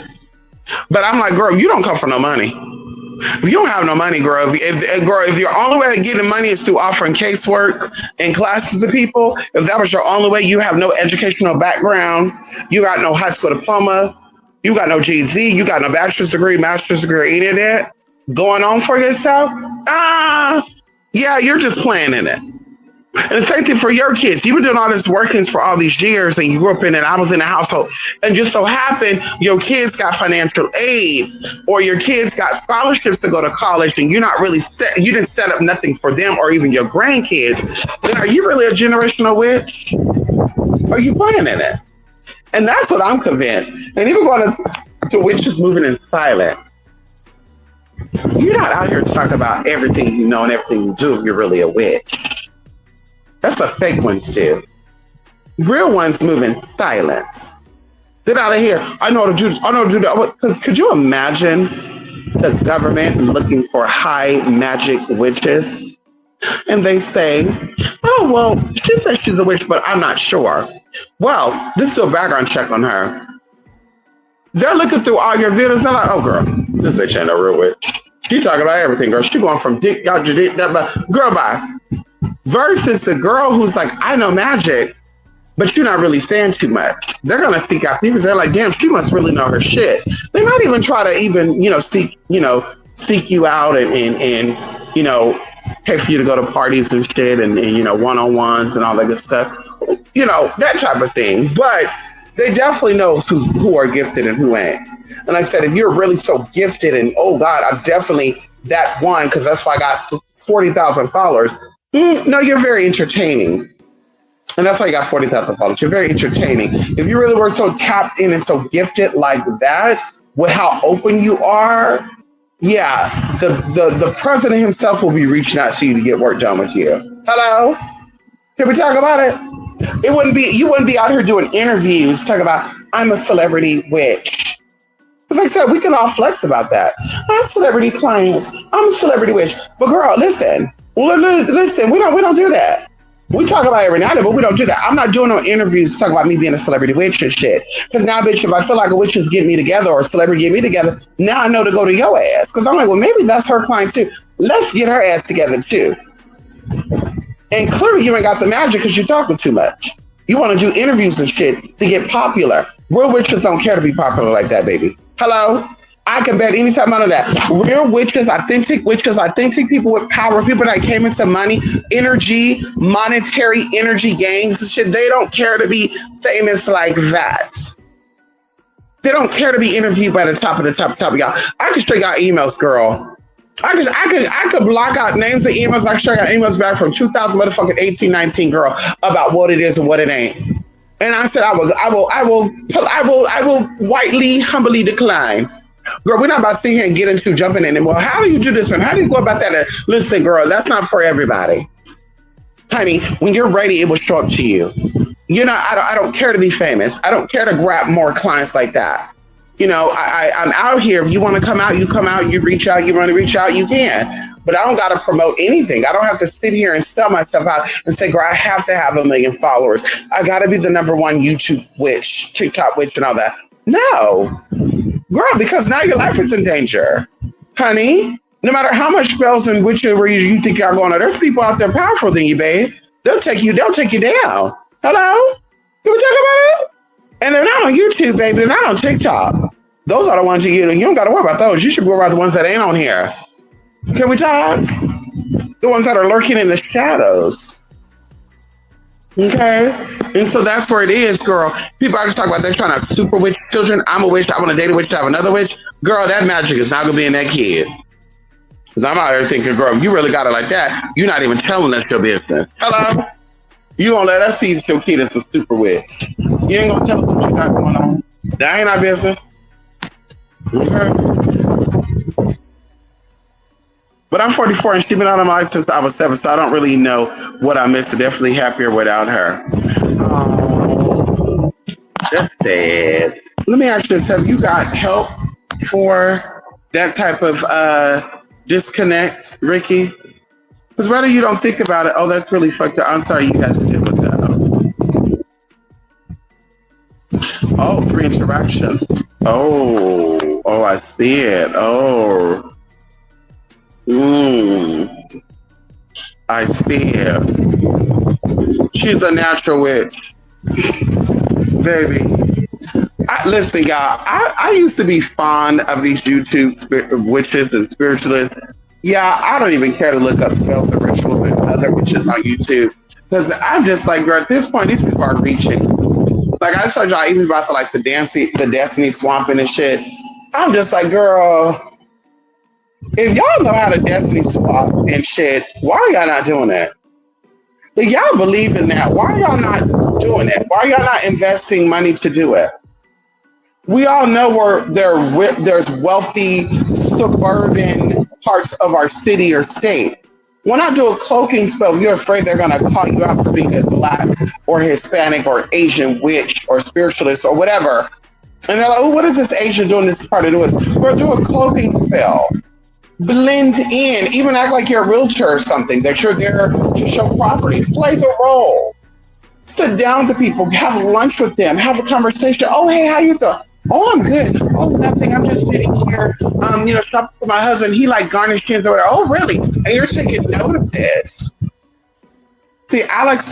Speaker 1: But I'm like, girl, you don't come from no money. If you don't have no money, girl, if your only way of getting money is through offering casework and classes to people, if that was your only way, you have no educational background, you got no high school diploma, you got no GED, you got no bachelor's degree, master's degree, any of that going on for yourself, yeah, you're just playing in it. And the same thing for your kids. You've been doing all this workings for all these years and you grew up in it. I was in the household. And just so happened, your kids got financial aid or your kids got scholarships to go to college and you're not really you didn't set up nothing for them or even your grandkids. Then are you really a generational witch? Or are you playing in it? And that's what I'm convinced. And even going to witches moving in silent. You're not out here talking about everything you know and everything you do if you're really a witch. That's what fake ones do. Real ones move in silence. Get out of here. I know how to do this. I know how to do that. Because could you imagine the government looking for high magic witches? And they say, oh, well, she says she's a witch, but I'm not sure. Well, let's do a background check on her. They're looking through all your videos. They're like, oh, girl, this bitch ain't no real witch. She talking about everything, girl. She going from dick out your dick, girl, bye. Versus the girl who's like, I know magic, but you're not really saying too much. They're gonna seek out people. They're like, damn, she must really know her shit. They might even try to even, seek you out and pay for you to go to parties and shit and one-on-ones and all that good stuff. That type of thing. But they definitely know who are gifted and who ain't. And I said, if you're really so gifted and, oh God, I'm definitely that one, because that's why I got 40,000 followers. No, you're very entertaining. And that's why you got 40,000 followers. You're very entertaining. If you really were so tapped in and so gifted like that, with how open you are, yeah, the president himself will be reaching out to you to get work done with you. Hello? Can we talk about it? You wouldn't be out here doing interviews talking about, I'm a celebrity witch. Because like I said, we can all flex about that. I'm celebrity clients. I'm a celebrity witch. But girl, listen, we don't do that. We talk about it every night, but we don't do that. I'm not doing no interviews to talk about me being a celebrity witch and shit. Because now, bitch, if I feel like a witch is getting me together or a celebrity get me together, now I know to go to your ass. Because I'm like, well, maybe that's her client too. Let's get her ass together too. And clearly you ain't got the magic because you're talking too much. You want to do interviews and shit to get popular. Real witches don't care to be popular like that, baby. Hello? I can bet any time on that. Real witches, authentic people with power, people that came into money, energy, monetary energy gains and shit. They don't care to be famous like that. They don't care to be interviewed by the top of y'all. I can straight out emails, girl. I could block out names of emails. I can straight out emails back from 2000 motherfucking 18, 19 girl about what it is and what it ain't. And I said I will whitely, humbly decline. Girl, we're not about to sit here and get into jumping in. And well, how do you do this and how do you go about that? And listen, girl, that's not for everybody. Honey, when you're ready, it will show up to you. I don't care to be famous. I don't care to grab more clients like that. I'm out here. If you want to come out, you come out, you reach out, you want to reach out, you can. But I don't got to promote anything. I don't have to sit here and sell myself out and say, girl, I have to have 1 million followers. I got to be the number one YouTube witch, TikTok witch and all that. No, girl, because now your life is in danger. Honey, no matter how much spells and witchery you think you're going on, there's people out there powerful than you, babe. They'll take you down. Hello? Can we talk about it? And they're not on YouTube, baby. They're not on TikTok. Those are the ones you don't got to worry about those. You should worry about the ones that ain't on here. Can we talk? The ones that are lurking in the shadows. Okay? And so that's where it is, girl. People are just talking about they're trying to have super witch children. I'm a witch. I want to date a witch to have another witch. Girl, that magic is not going to be in that kid. Because I'm out here thinking, girl, you really got it like that. You're not even telling us your business. Hello? You gonna let us see that your kid is a super witch. You ain't gonna tell us what you got going on. That ain't our business. Okay. But I'm 44 and she's been out of my life since I was 7, so I don't really know what I missed. Definitely happier without her. That's sad. Let me ask you this. Have you got help for that type of disconnect, Ricky? Because whether you don't think about it, oh, that's really fucked up. I'm sorry you had to deal with that. Oh, 3 interactions. Oh, I see it. Oh. I see it. She's a natural witch. Baby. Listen, y'all, I used to be fond of these YouTube witches and spiritualists. Yeah, I don't even care to look up spells and rituals and other witches on YouTube. Because I'm just like, girl, at this point, these people are reaching. Like I told y'all, even about the Destiny swamping and shit. I'm just like, girl, if y'all know how to Destiny swap and shit, why are y'all not doing that? If y'all believe in that, why are y'all not doing it? Why are y'all not investing money to do it? We all know where there's wealthy suburban parts of our city or state. When I do a cloaking spell, if you're afraid they're going to call you out for being a Black or Hispanic or Asian witch or spiritualist or whatever. And they're like, oh, what is this Asian doing this part of the woods? We'll do a cloaking spell. Blend in, even act like you're a realtor or something, that you're there to show property. Play the role. Sit down with the people, have lunch with them, have a conversation. Oh, hey, how you doing? Oh, I'm good. Oh, nothing. I'm just sitting here, shopping for my husband. He like garnishes or whatever. Oh, really? And you're taking note of this. See, Alex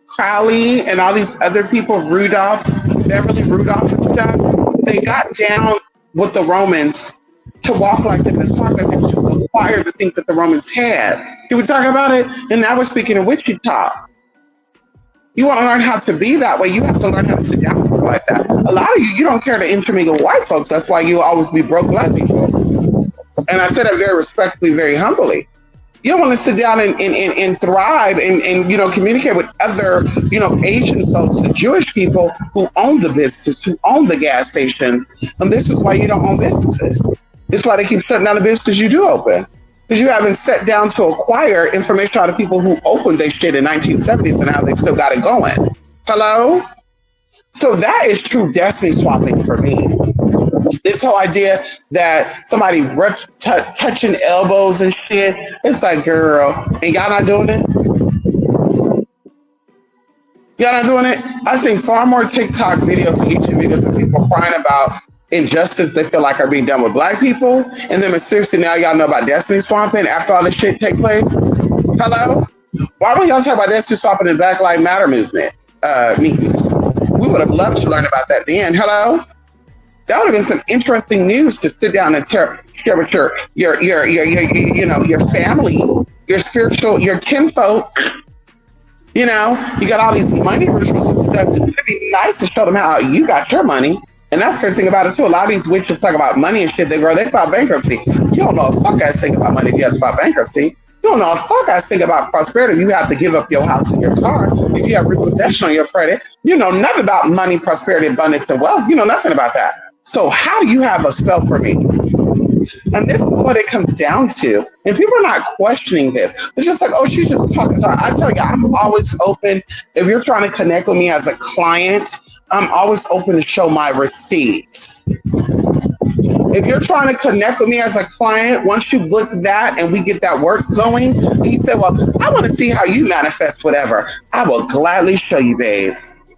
Speaker 1: Crowley and all these other people, Rudolph, Beverly Rudolph and stuff, they got down with the Romans to walk like them and talk like them to acquire the things that the Romans had. Can we talk about it? And now we're speaking in Wichita. You want to learn how to be that way, you have to learn how to sit down with people like that. A lot of you don't care to intermingle with white folks. That's why you always be broke black people. And I said that very respectfully, very humbly. You don't want to sit down and thrive and communicate with other, Asian folks and Jewish people who own the business, who own the gas stations. And this is why you don't own businesses. It's why they keep shutting down the businesses you do open. Because you haven't sat down to acquire information out of people who opened their shit in 1970s and how they still got it going. Hello? So that is true destiny swapping for me. This whole idea that somebody touching elbows and shit, it's like, girl, and y'all not doing it? Y'all not doing it? I've seen far more TikTok videos and YouTube videos of people crying about injustice they feel like are being done with black people. And then seriously, now y'all know about destiny swapping after all this shit take place? Hello? Why don't y'all talk about destiny swapping in Black Lives Matter movement meetings? We would have loved to learn about that then. Hello? That would have been some interesting news to sit down and share with your family, your spiritual, your kinfolk. You got all these money rituals and stuff. It'd be nice to show them how you got your money. And that's the crazy thing about it too. A lot of these witches talk about money and shit. They file bankruptcy. You don't know a fuck ass thing about money if you have to file bankruptcy. You don't know a fuck ass thing about prosperity. You have to give up your house and your car. If you have repossession on your credit, you know nothing about money, prosperity, abundance, and wealth. You know nothing about that. So how do you have a spell for me? And this is what it comes down to. And people are not questioning this. It's just like, oh, she's just talking. So I tell you, I'm always open. If you're trying to connect with me as a client, I'm always open to show my receipts. If you're trying to connect with me as a client, once you book that and we get that work going, and you say, well, I want to see how you manifest whatever, I will gladly show you, babe.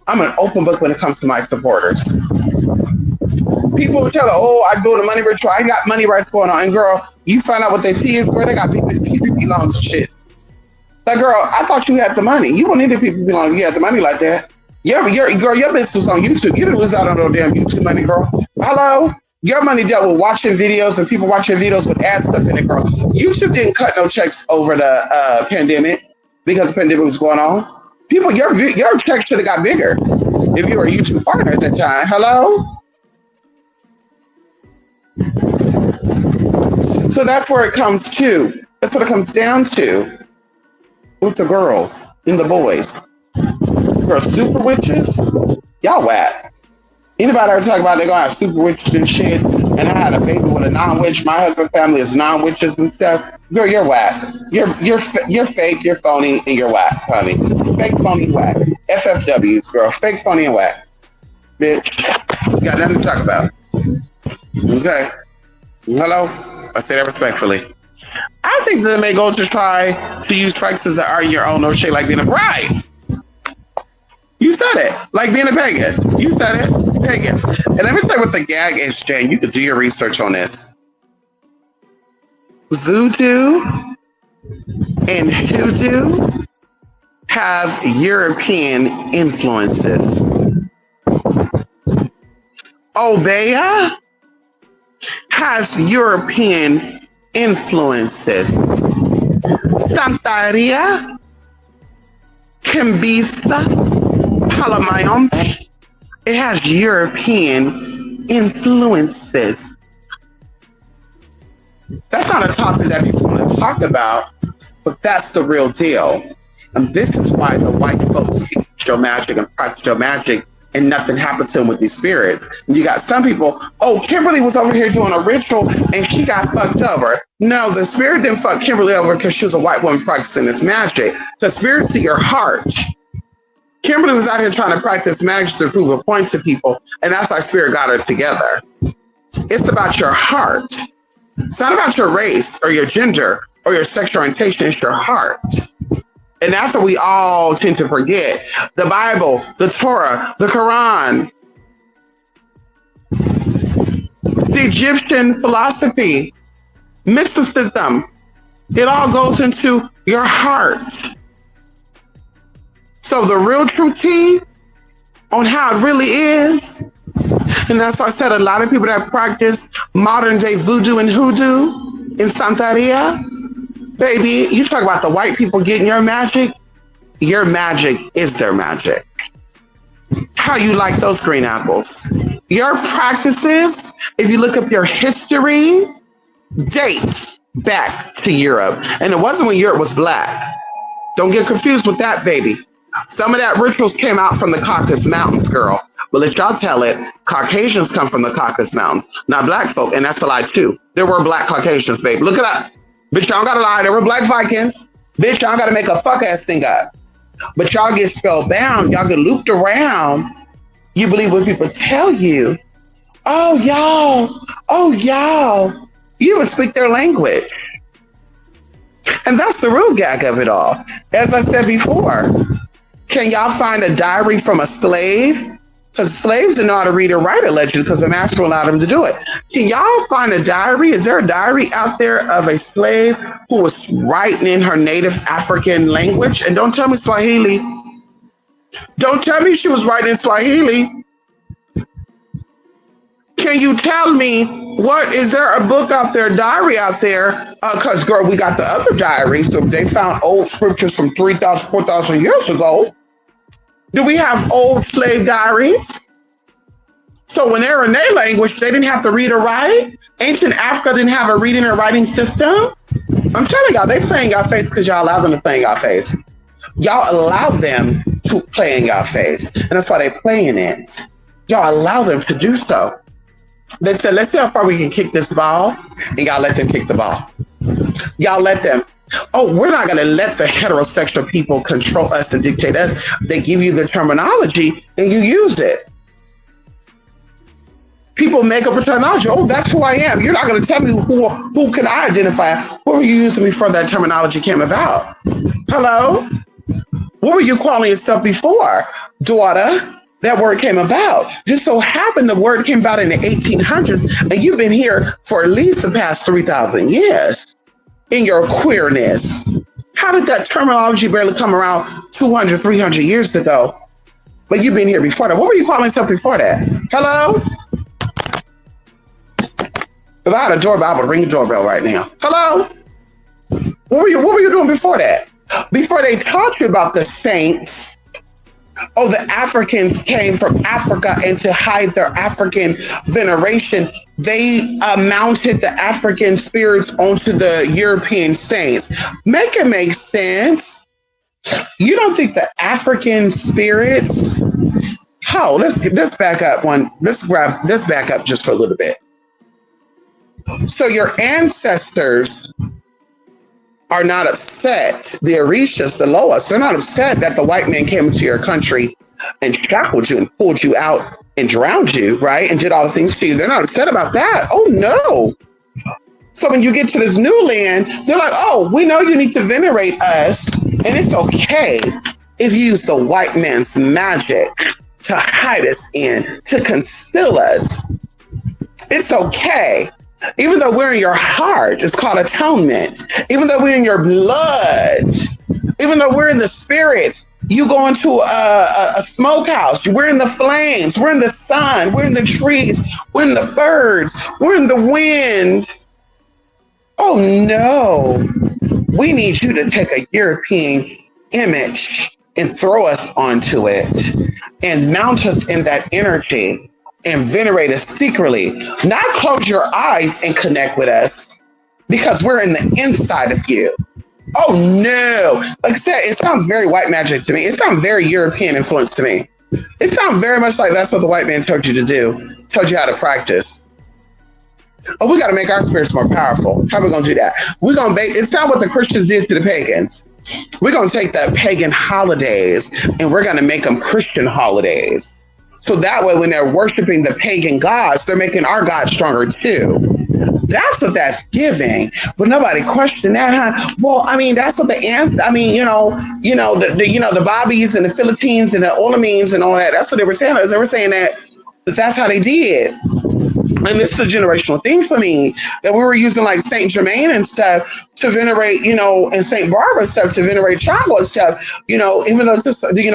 Speaker 1: I'm an open book when it comes to my supporters. People will tell her, oh, I'm doing a money ritual. I got money rights going on. And girl, you find out what their tea is, girl, they got PPP loans and shit. Like, girl, I thought you had the money. You don't need the PPP loan. You had the money like that. Girl, your business is on YouTube. You didn't lose out on no damn YouTube money, girl. Hello? Your money dealt with watching videos and people watching videos with ad stuff in it, girl. YouTube didn't cut no checks over the pandemic because the pandemic was going on. People, your check should have got bigger if you were a YouTube partner at that time. Hello? So that's where it comes to. That's what it comes down to with the girls and the boys. Girl, super witches, y'all whack. Anybody ever talk about they're gonna have super witches and shit? And I had a baby with a non-witch. My husband's family is non-witches and stuff. Girl, you're whack. You're fake. You're phony, and you're whack, honey. Fake, phony, whack. FFWs, girl. Fake, phony, and whack. Bitch, got nothing to talk about. Okay. Hello? I say that respectfully. I think that they may go to try to use practices that are your own, no shit, like being a bride. You said it. Like being a pagan. You said it. Pagan. And let me tell you what the gag is, Jane. You could do your research on it. Voodoo and hoodoo have European influences. Obeah has European influences. Santeria, Kimbisa, Palamayombe, it has European influences. That's not a topic that people want to talk about, but that's the real deal. And this is why the white folks show magic and practice show magic and nothing happens to them with these spirits. And you got some people, oh, Kimberly was over here doing a ritual and she got fucked over. No, the spirit didn't fuck Kimberly over because she was a white woman practicing this magic. The spirit's to your heart. Kimberly was out here trying to practice magic to prove a point to people, and that's why spirit got her together. It's about your heart. It's not about your race or your gender or your sexual orientation, it's your heart. And that's what we all tend to forget. The Bible, the Torah, the Quran, Egyptian philosophy, mysticism. It all goes into your heart. So the real true key on how it really is, and that's why I said a lot of people that practice modern day voodoo and hoodoo in Santeria, baby, you talk about the white people getting your magic is their magic. How you like those green apples? Your practices, if you look up your history, dates back to Europe. And it wasn't when Europe was black. Don't get confused with that, baby. Some of that rituals came out from the Caucasus Mountains, girl. But let y'all tell it, Caucasians come from the Caucasus Mountains, not black folk, and that's a lie too. There were black Caucasians, babe. Look it up. Bitch, y'all gotta lie. There were black Vikings. Bitch, y'all gotta make a fuck ass thing up. But y'all get spellbound. Y'all get looped around. You believe what people tell you. Oh, y'all. You even speak their language. And that's the real gag of it all. As I said before, can y'all find a diary from a slave? Because slaves didn't know how to read or write, allegedly, because the master allowed them to do it. Can y'all find a diary? Is there a diary out there of a slave who was writing in her native African language? And don't tell me Swahili. Don't tell me she was writing in Swahili. Can you tell me, is there a book out there, diary out there? Because, girl, we got the other diaries. So they found old scriptures from 3,000, 4,000 years ago. Do we have old slave diaries? So when they're in their language, they didn't have to read or write? Ancient Africa didn't have a reading or writing system? I'm telling y'all, they play in y'all face because y'all allow them to play in y'all face. Y'all allow them to play in y'all face. And that's why they play in it. Y'all allow them to do so. They said, let's see how far we can kick this ball. And y'all let them kick the ball. Y'all let them. Oh, we're not going to let the heterosexual people control us and dictate us. They give you the terminology and you use it. People make up a terminology. Oh, that's who I am. You're not going to tell me who can I identify? What were you using before that terminology came about? Hello? What were you calling yourself before, daughter? That word came about. Just so happened the word came about in the 1800s, and you've been here for at least the past 3,000 years in your queerness. How did that terminology barely come around 200, 300 years ago? But you've been here before that. What were you calling yourself before that? Hello? If I had a doorbell, I would ring the doorbell right now. Hello? What were you doing before that? Before they taught you about the saints, oh, the Africans came from Africa, and to hide their African veneration, they mounted the African spirits onto the European saints. Make it make sense. You don't think the African spirits? Oh, let's back up one. Let's back up just for a little bit. So your ancestors are not upset. The Orishas, the Loas, they're not upset that the white man came into your country and shackled you and pulled you out and drowned you, right? And did all the things to you. They're not upset about that. Oh, no. So when you get to this new land, they're like, oh, we know you need to venerate us. And it's okay if you use the white man's magic to hide us in, to conceal us. It's okay. Even though we're in your heart, it's called atonement. Even though we're in your blood, even though we're in the spirit, you go into a smokehouse, we're in the flames, we're in the sun, we're in the trees, we're in the birds, we're in the wind. Oh no, we need you to take a European image and throw us onto it and mount us in that energy. And venerate us secretly, not close your eyes and connect with us because we're in the inside of you. Oh no, like I said, it sounds very white magic to me. It sounds very European influence to me. It sounds very much like that's what the white man told you to do, told you how to practice. Oh, we got to make our spirits more powerful. How are we going to do that? We're going to it's not what the Christians did to the pagans. We're going to take the pagan holidays and we're going to make them Christian holidays. So that way, when they're worshiping the pagan gods, they're making our God stronger too. That's what that's giving. But nobody questioned that, huh? Well, I mean, that's what the ants. I mean, the Bobbies and the Philippines and the Olamines and all that. That's what they were saying. They were saying that that's how they did. And this is a generational thing for me that we were using like Saint Germain and stuff to venerate, and Saint Barbara stuff to venerate Chavo and stuff. Even though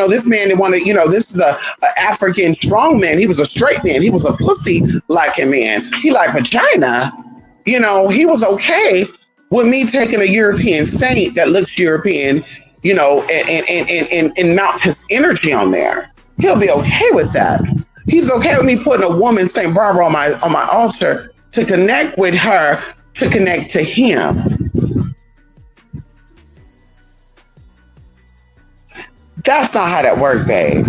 Speaker 1: this man they wanted, this is a African strong man. He was a straight man. He was a pussy liking man. He liked vagina. He was okay with me taking a European saint that looks European, and mount his energy on there. He'll be okay with that. He's okay with me putting a woman, St. Barbara, on my altar to connect with her, to connect to him. That's not how that works, babe.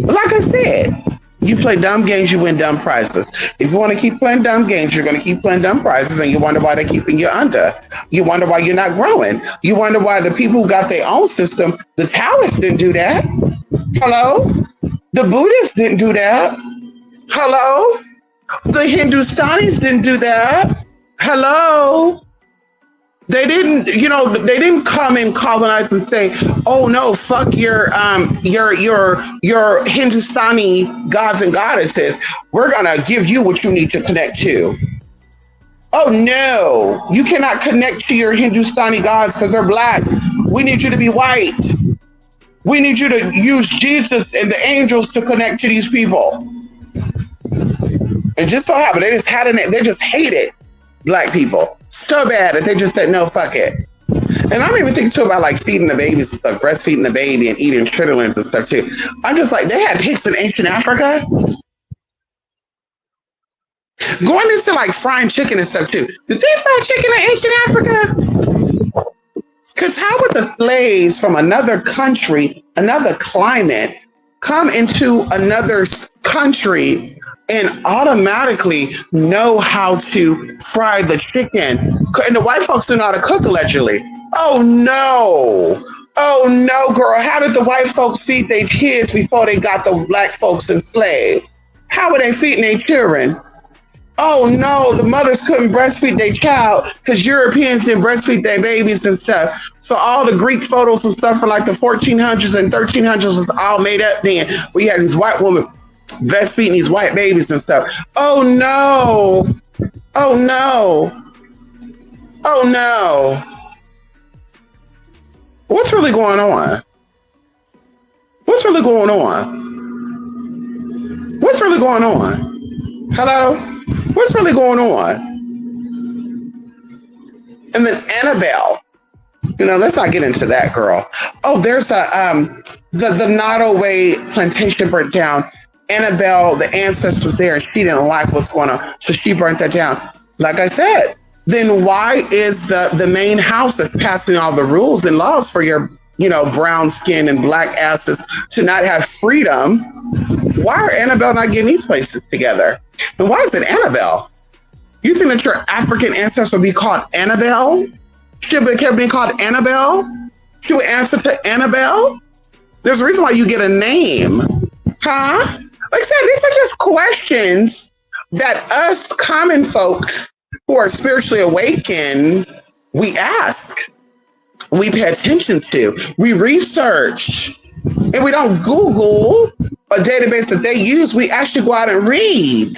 Speaker 1: But like I said, you play dumb games, you win dumb prizes. If you want to keep playing dumb games, you're going to keep playing dumb prizes, and you wonder why they're keeping you under. You wonder why you're not growing. You wonder why the people who got their own system, the Taoists didn't do that. Hello? The Buddhists didn't do that. Hello? The Hindustanis didn't do that. Hello? They didn't come and colonize and say, "Oh no, fuck your Hindustani gods and goddesses. We're gonna give you what you need to connect to." Oh no, you cannot connect to your Hindustani gods because they're black. We need you to be white. We need you to use Jesus and the angels to connect to these people. And just so happen, they just hated black people so bad that they just said, no, fuck it. And I'm even thinking too about like feeding the babies and stuff, breastfeeding the baby and eating chitterlings and stuff too. I'm just like, they had pigs in ancient Africa. Going into like frying chicken and stuff too. Did they fry chicken in ancient Africa? Because how would the slaves from another country, another climate, come into another country and automatically know how to fry the chicken? And the white folks do know how to cook, allegedly. Oh no. Oh no, girl. How did the white folks feed their kids before they got the black folks enslaved? How were they feeding their children? Oh no, the mothers couldn't breastfeed their child because Europeans didn't breastfeed their babies and stuff. So all the Greek photos and stuff from like the 1400s and 1300s was all made up then. We had these white women breastfeeding these white babies and stuff. Oh no. Oh no. Oh no. What's really going on? What's really going on? What's really going on? Hello? What's really going on? And then Annabelle. Let's not get into that, girl. Oh, there's the Nottoway plantation burnt down. Annabelle, the ancestors there, and she didn't like what's going on, so she burnt that down. Like I said, then why is the main house that's passing all the rules and laws for your, brown skin and black asses to not have freedom? Why are Annabelle not getting these places together? And why is it Annabelle? You think that your African ancestors would be called Annabelle? Should be called Annabelle? Should we answer to Annabelle? There's a reason why you get a name. Huh? Like I said, these are just questions that us common folk who are spiritually awakened, we ask. We pay attention to. We research. And we don't Google a database that they use. We actually go out and read.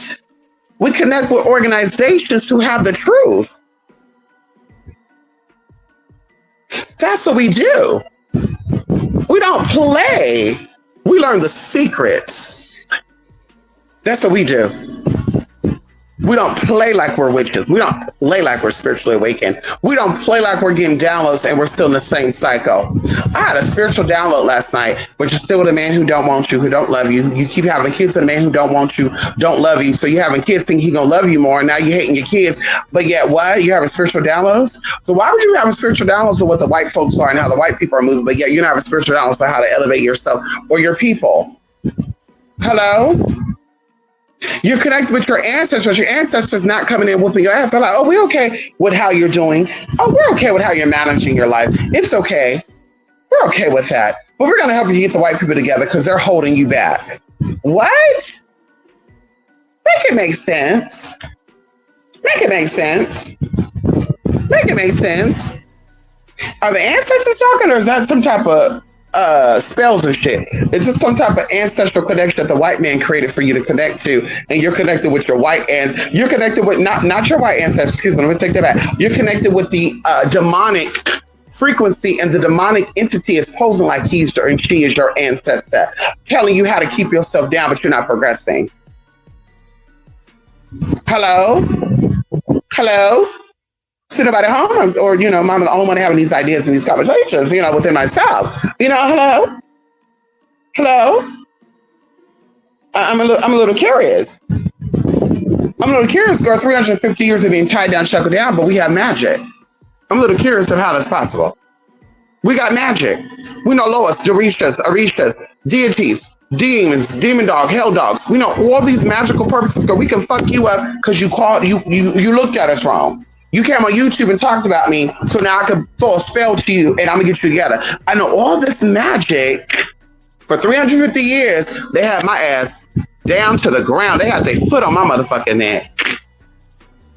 Speaker 1: We connect with organizations who have the truth. That's what we do. We don't play. We learn the secrets. That's what we do. We don't play like we're witches. We don't play like we're spiritually awakened. We don't play like we're getting downloads and we're still in the same cycle. I had a spiritual download last night, but you're still with a man who don't want you, who don't love you. You keep having kids with a man who don't want you, don't love you. So you're having kids thinking he gonna love you more. And now you're hating your kids. But yet what? You're having spiritual downloads? So why would you have spiritual downloads of what the white folks are and how the white people are moving, but yet you're not having spiritual downloads for how to elevate yourself or your people? Hello? You're connected with your ancestors. Your ancestors not coming in whooping your ass. They're like, oh, we're okay with how you're doing. Oh, we're okay with how you're managing your life. It's okay. We're okay with that. But we're going to help you get the white people together because they're holding you back. What? Make it make sense. Make it make sense. Make it make sense. Are the ancestors talking or is that some type of spells and shit? Is this some type of ancestral connection that the white man created for you to connect to, and you're connected with your white, and you're connected with not your white ancestors? Excuse me, let me take that back. You're connected with the demonic frequency, and the demonic entity is posing like he's and she is your ancestor, telling you how to keep yourself down, but you're not progressing. Hello, hello. Sit about at home, or mama's the only one having these ideas and these conversations, within myself. Hello, hello. I'm a little curious. I'm a little curious, girl. 350 years of being tied down, shackled down, but we have magic. I'm a little curious of how that's possible. We got magic. We know Lois, Orishas, deities, demons, demon dog, hell dogs. We know all these magical purposes, so we can fuck you up because you looked at us wrong. You came on YouTube and talked about me, so now I can throw a spell to you and I'm gonna get you together. I know all this magic. For 350 years, they had my ass down to the ground. They had their foot on my motherfucking neck.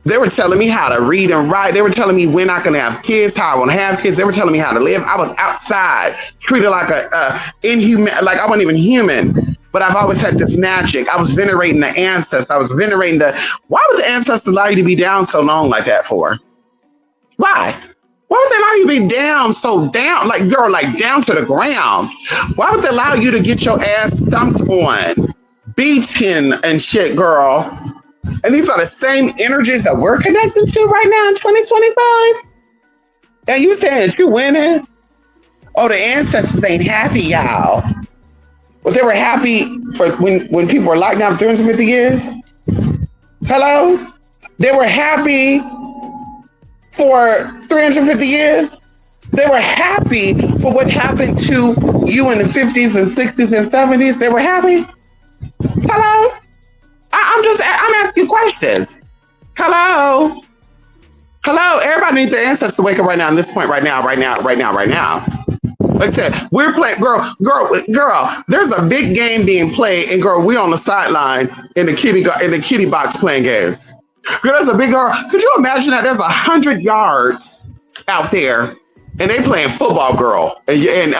Speaker 1: They were telling me how to read and write. They were telling me when I can have kids, how I want to have kids. They were telling me how to live. I was outside, treated like like I wasn't even human. But I've always had this magic. I was venerating the ancestors. I was venerating why would the ancestors allow you to be down so long like that for? Why? Why would they allow you to be down so down, like girl, like down to the ground? Why would they allow you to get your ass stomped on, beaten and shit, girl? And these are the same energies that we're connected to right now in 2025. And you saying that you winning? Oh, the ancestors ain't happy, y'all. Well, they were happy for when people were locked down for 350 years. Hello? They were happy for 350 years. They were happy for what happened to you in the 50s and 60s and 70s. They were happy. Hello? I'm asking questions. Hello? Hello? Everybody needs the ancestors to wake up right now, on this point, right now. Like I said, we're playing, girl, there's a big game being played, and girl, we on the sideline in the kitty box playing games. Girl, there's a big girl. Could you imagine that there's 100 yards out there, and they playing football, girl? And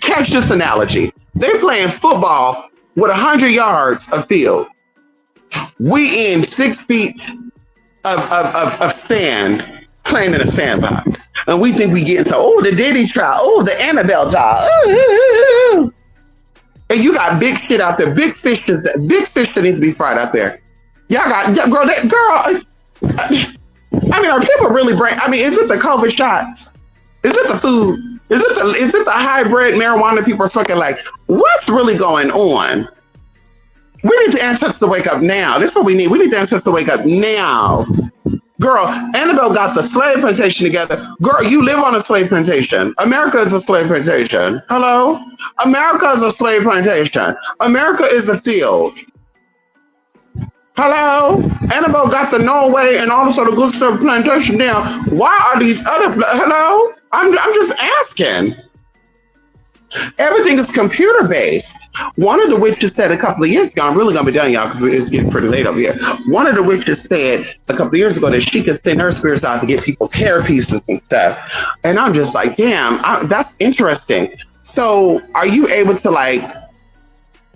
Speaker 1: catch this analogy. They playing football with 100 yards of field. We in 6 feet of sand playing in a sandbox. And we think we getting the Diddy trial, the Annabelle doll. And you got big shit out there, big fish that needs to be fried out there. Y'all got, I mean, are people really is it the COVID shots? Is it the food? Is it the hybrid marijuana people are talking like, what's really going on? We need the ancestors to wake up now. This is what we need. We need the ancestors to wake up now. Girl, Annabelle got the slave plantation together. Girl, you live on a slave plantation. America is a slave plantation. Hello? America is a slave plantation. America is a field. Hello? Annabelle got the Norway and all this other good stuff plantation down. Why are these other... Hello? I'm just asking. Everything is computer-based. One of the witches said a couple of years ago, I'm really going to be done, y'all, because it's getting pretty late over here. One of the witches said a couple of years ago that she could send her spirits out to get people's hair pieces and stuff. And I'm just like, damn, that's interesting. So are you able to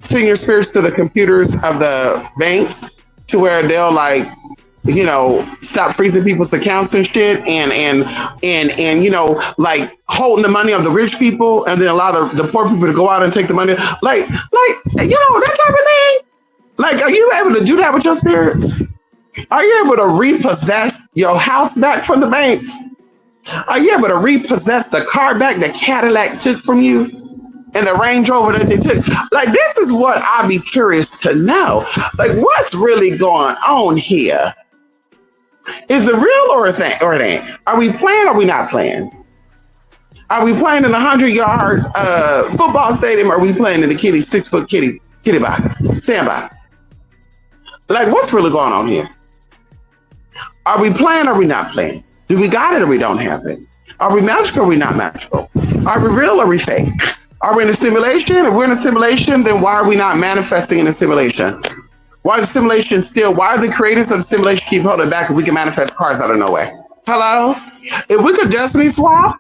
Speaker 1: send your spirits to the computers of the banks to where they'll stop freezing people's accounts and shit and holding the money of the rich people and then allow the poor people to go out and take the money, that type of thing? Are you able to do that with your spirits? Are you able to repossess your house back from the banks? Are you able to repossess the car back that Cadillac took from you and the Range Rover that they took? This is what I'd be curious to know. What's really going on here? Is it real or it ain't? Are we playing or are we not playing? Are we playing in a 100-yard football stadium or are we playing in the 6-foot kitty box, sandbox? What's really going on here? Are we playing or are we not playing? Do we got it or we don't have it? Are we magical or are we not magical? Are we real or are we fake? Are we in a simulation? If we're in a simulation, then why are we not manifesting in a simulation? Why is the simulation why are the creators of the simulation keep holding back if we can manifest cars out of nowhere? Hello? If we could destiny swap,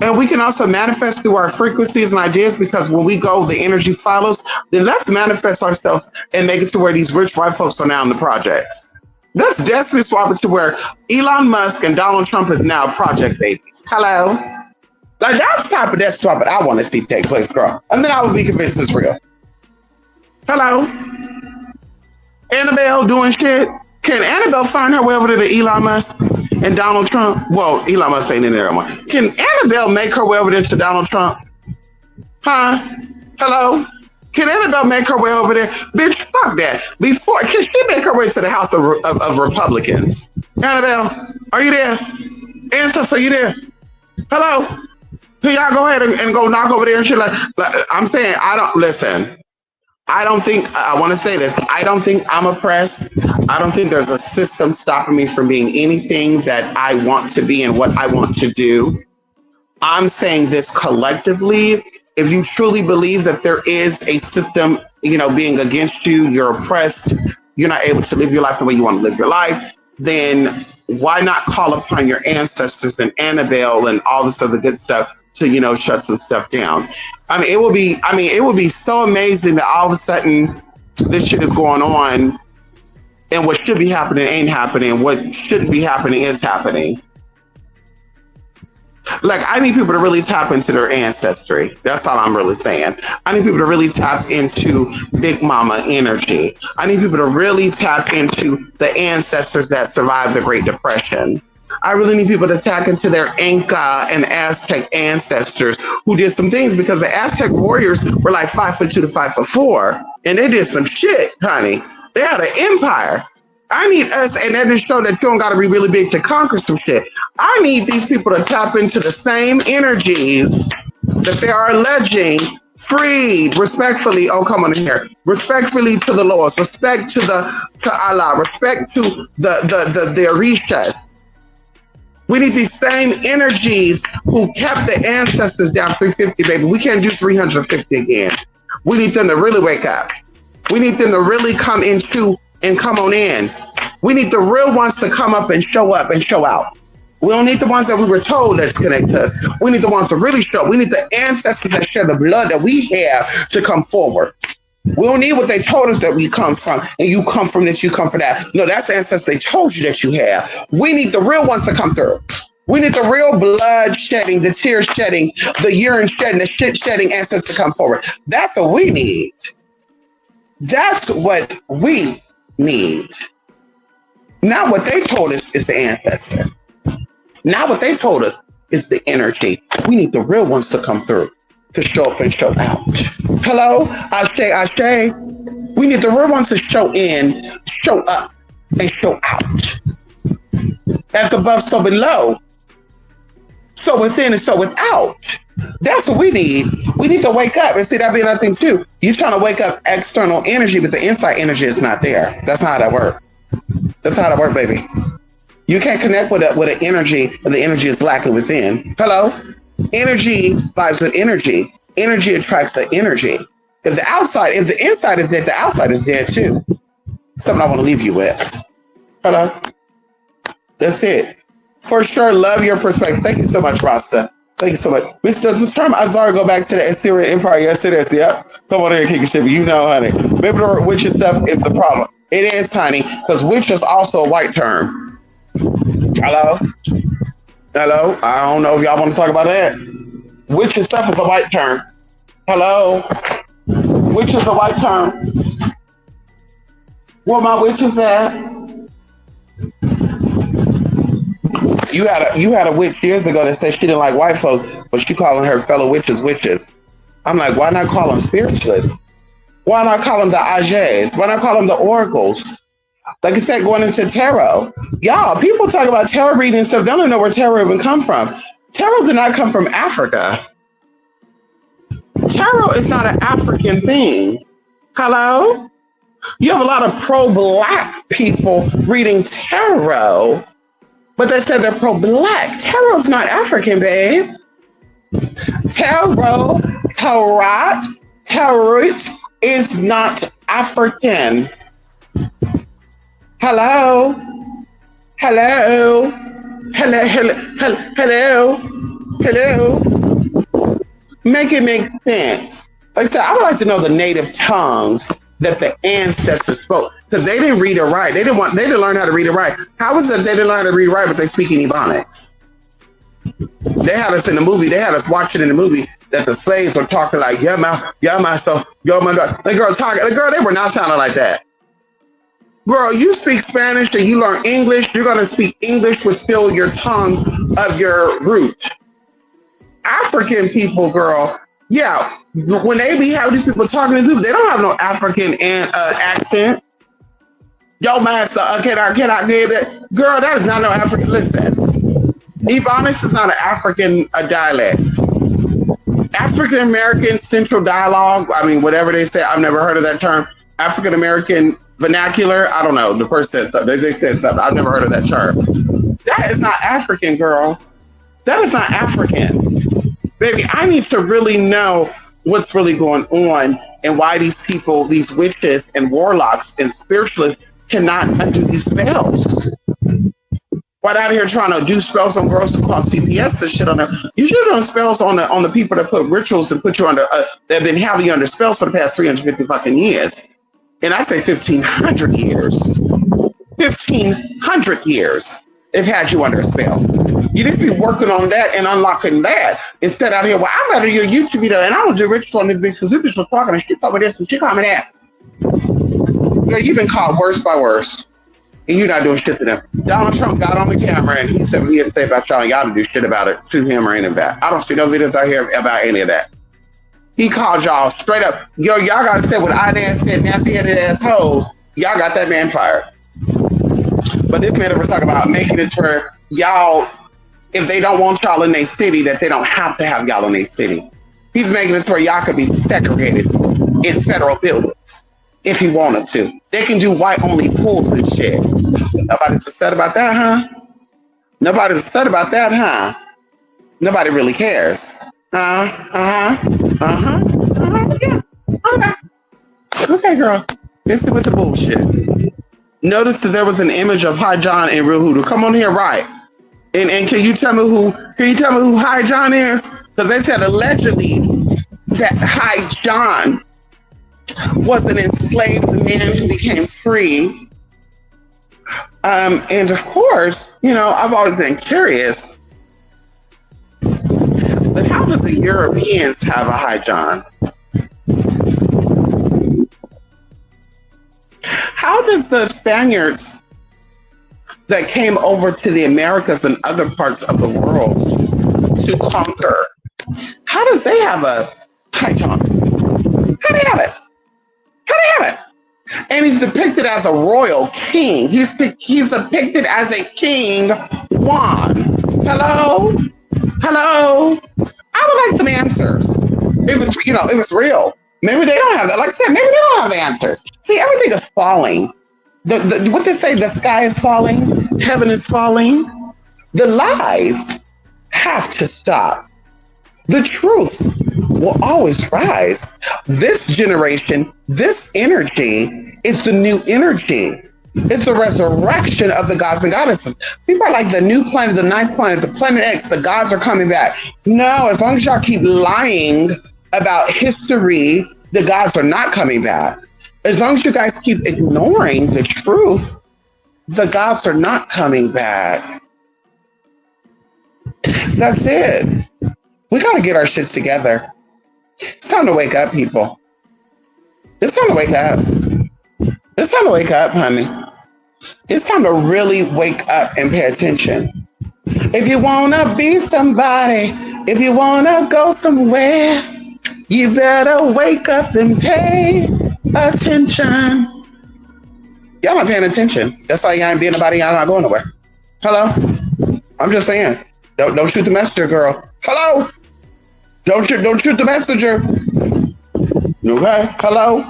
Speaker 1: And we can also manifest through our frequencies and ideas because when we go, the energy follows. Then let's manifest ourselves and make it to where these rich white folks are now in the project. Let's desperately swap it to where Elon Musk and Donald Trump is now project baby. Hello? Like that's the type of death swap that I want to see take place, girl. And then I will be convinced it's real. Hello? Annabelle doing shit. Can Annabelle find her way over to the Elon Musk and Donald Trump? Well, Elon Musk ain't in there anymore. Can Annabelle make her way over there to Donald Trump? Huh? Hello? Can Annabelle make her way over there? Bitch, fuck that. Before, can she make her way to the House of Republicans? Annabelle, are you there? Ancestor, are you there? Hello? Can y'all go ahead and go knock over there and shit like I'm saying, I don't think, I want to say this, I don't think I'm oppressed. I don't think there's a system stopping me from being anything that I want to be and what I want to do. I'm saying this collectively. If you truly believe that there is a system, being against you, you're oppressed, you're not able to live your life the way you want to live your life, then why not call upon your ancestors and Annabelle and all this other good stuff to, shut some stuff down? It would be so amazing that all of a sudden this shit is going on and what should be happening ain't happening. What shouldn't be happening is happening. Like, I need people to really tap into their ancestry. That's all I'm really saying. I need people to really tap into Big Mama energy. I need people to really tap into the ancestors that survived the Great Depression. I really need people to tap into their Inca and Aztec ancestors who did some things because the Aztec warriors were like 5'2" to 5'4", and they did some shit, honey. They had an empire. I need us, and that just show that you don't got to be really big to conquer some shit. I need these people to tap into the same energies that they are alleging freed respectfully. Oh, come on in here. Respectfully to the Lord. Respect to Allah. Respect to the Orishas. We need these same energies who kept the ancestors down 350, baby. We can't do 350 again. We need them to really wake up. We need them to really come into and come on in. We need the real ones to come up and show out. We don't need the ones that we were told that connect to us. We need the ones to really show. We need the ancestors that share the blood that we have to come forward. We don't need what they told us that we come from, and you come from this, you come from that. No, that's the ancestors they told you that you have. We need the real ones to come through. We need the real blood shedding, the tears shedding, the urine shedding, the shit shedding ancestors to come forward. That's what we need. That's what we need. Not what they told us is the ancestors. Not what they told us is the energy. We need the real ones to come through, to show up and show out. Hello? Ashe. We need the real ones to show in, show up, and show out. As above, so below. So within and so without. That's what we need. We need to wake up. And see, that be another thing too. You're trying to wake up external energy, but the inside energy is not there. That's not how that works. That's not how that works, baby. You can't connect with an energy if the energy is lacking within. Hello? Energy vibes with energy. Energy attracts the energy. If the inside is dead, the outside is dead too. Something I want to leave you with. Hello? That's it. For sure, love your perspective. Thank you so much, Rasta. Thank you so much. Does this term Azar go back to the Assyrian Empire? Yes, it is. Yep. Come on here, kicking shit. You know, honey. Maybe the witch stuff is the problem. It is, honey, because witch is also a white term. Hello? Hello? I don't know if y'all want to talk about that. Witch stuff is a white term. Hello? Witch is a white term. Well, my witch is that. You had a witch years ago that said she didn't like white folks, but she calling her fellow witches witches. I'm like, why not call them spiritualists? Why not call them the Ages? Why not call them the oracles? Like I said, going into tarot. Y'all, people talk about tarot reading and stuff. They don't know where tarot even come from. Tarot did not come from Africa. Tarot is not an African thing. Hello? You have a lot of pro-black people reading tarot, but they said they're pro-black. Tarot's not African, babe. Tarot is not African. Hello? Hello? Hello? Hello? Hello? Hello? Make it make sense. Like I said, I would like to know the native tongues that the ancestors spoke. Because they didn't read or write. They didn't learn how to read or write. How is it they didn't learn how to read or write, but they speak in Ebonics? They had us in the movie, they had us watching in the movie that the slaves were talking like, yeah, my, so, yo, my, the girl talking, the girl, they were not sounding like that. Girl, you speak Spanish and you learn English, you're going to speak English with still your tongue of your root. African people, girl, yeah, when they be having these people talking to people, they don't have no African accent. Yo, master, can I give it? Girl, that is not no African. Listen, Ebonics is not an African dialect. African American Central Dialogue, I mean, whatever they say, I've never heard of that term. African American vernacular, I don't know. The person said something. They said something. I've never heard of that term. That is not African, girl. That is not African. Baby, I need to really know what's really going on and why these people, these witches and warlocks and spiritualists cannot undo these spells. Right out here trying to do spells on girls to call CPS and shit on them. You should have done spells on the people that put rituals and put you under that have been having you under spells for the past 350 fucking years. And I say 1,500 years. 1,500 years they've had you under a spell. You need to be working on that and unlocking that instead out here. Well, I'm out of your YouTube video and I don't do rituals on this bitch because this bitch was talking and she told me this and she told me that. You know, you've been caught worse by worse. And you're not doing shit to them. Donald Trump got on the camera and he said what he had to say about y'all. Y'all to do shit about it to him or any of that. I don't see no videos out here about any of that. He called y'all straight up. Yo, y'all gotta say what Idan said, nappy-headed ass hoes. Y'all got that man fired. But this man was talking about making it where y'all, if they don't want y'all in their city, that they don't have to have y'all in their city. He's making it where y'all could be segregated in federal buildings. If he wanted to. They can do white-only pools and shit. Nobody's upset about that, huh? Nobody's upset about that, huh? Nobody really cares. Yeah. Okay, girl. Listen with the bullshit. Notice that there was an image of High John and Real Hoodoo. Come on here, right? And can you tell me who High John is? Because they said allegedly that High John was an enslaved man who became free. And of course, you know, I've always been curious, but how do the Europeans have a High John? How does the Spaniards that came over to the Americas and other parts of the world to conquer, how does they have a High John? How do they have it? How do they have it? And he's depicted as a royal king. He's depicted as a king Juan. Hello? I would like some answers. If it's real. Maybe they don't have that. Like I said, maybe they don't have the answers. See, everything is falling. What they say, the sky is falling, heaven is falling. The lies have to stop. The truth will always rise. This generation, this energy is the new energy. It's the resurrection of the gods and goddesses. People are like the new planet, the ninth planet, the planet X, the gods are coming back. No, as long as y'all keep lying about history, the gods are not coming back. As long as you guys keep ignoring the truth, the gods are not coming back. That's it. We got to get our shit together. It's time to wake up, people. It's time to wake up. It's time to wake up, honey. It's time to really wake up and pay attention. If you want to be somebody, if you want to go somewhere, you better wake up and pay attention. Y'all not paying attention. That's why y'all ain't being nobody. Y'all not going nowhere. Hello? I'm just saying. Don't shoot the messenger, girl. Hello? Don't shoot the messenger. Okay? Hello?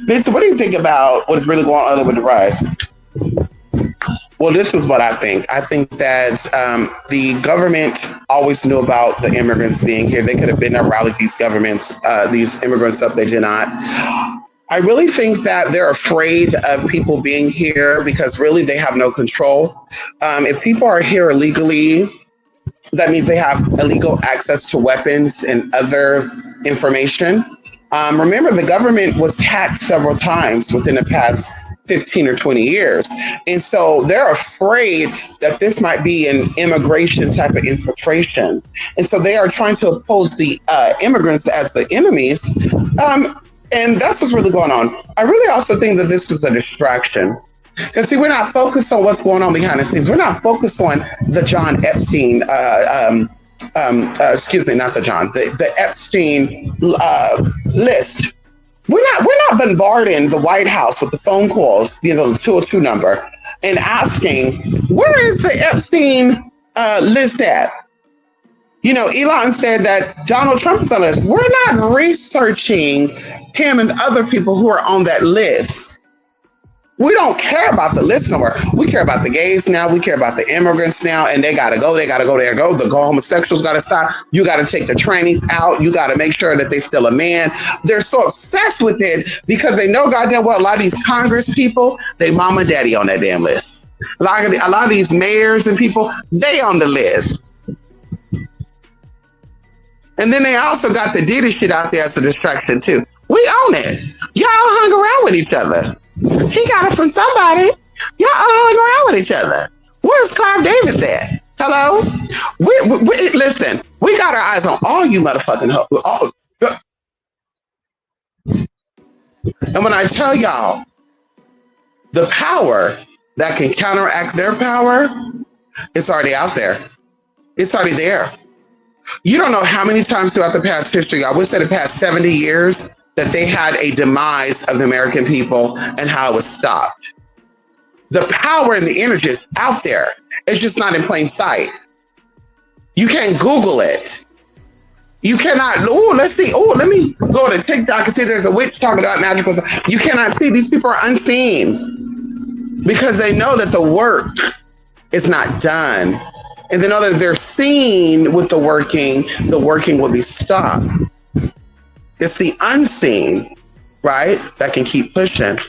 Speaker 1: Lisa, what do you think about what is really going on with the rise? Well, this is what I think. I think that the government always knew about the immigrants being here. They could have been there, rallied these immigrants up. They did not. I really think that they're afraid of people being here because really they have no control. If people are here illegally, That means they have illegal access to weapons and other information. Remember, the government was hacked several times within the past 15 or 20 years. And so they're afraid that this might be an immigration type of infiltration. And so they are trying to oppose the immigrants as the enemies. And that's what's really going on. I really also think that this is a distraction. Because see, we're not focused on what's going on behind the scenes. We're not focused on the John Epstein, excuse me, not the John, the Epstein list. We're not bombarding the White House with the phone calls, the 202 number, and asking where is the Epstein list at. Elon said that Donald Trump is on the list. We're not researching him and other people who are on that list. We don't care about the list no more. We care about the gays now. We care about the immigrants now, and they gotta go. They gotta go. They gotta go. The homosexuals gotta stop. You gotta take the trannies out. You gotta make sure that they still a man. They're so obsessed with it because they know goddamn well a lot of these Congress people, they mama and daddy on that damn list. A lot of these mayors and people, they on the list. And then they also got the Diddy shit out there as a distraction too. We own it. Y'all hung around with each other. He got it from somebody. Y'all hung around with each other. Where's Clive Davis at? Hello? We listen, we got our eyes on all you motherfucking hoes. And when I tell y'all the power that can counteract their power, it's already out there. It's already there. You don't know how many times throughout the past history, I would say the past 70 years, that they had a demise of the American people and how it was stopped. The power and the energy is out there. It's just not in plain sight. You can't Google it. You cannot, let's see, let me go to TikTok and see there's a witch talking about magical stuff. You cannot see, these people are unseen because they know that the work is not done. And they know that if they're seen with the working will be stopped. It's the unseen, right, that can keep pushing.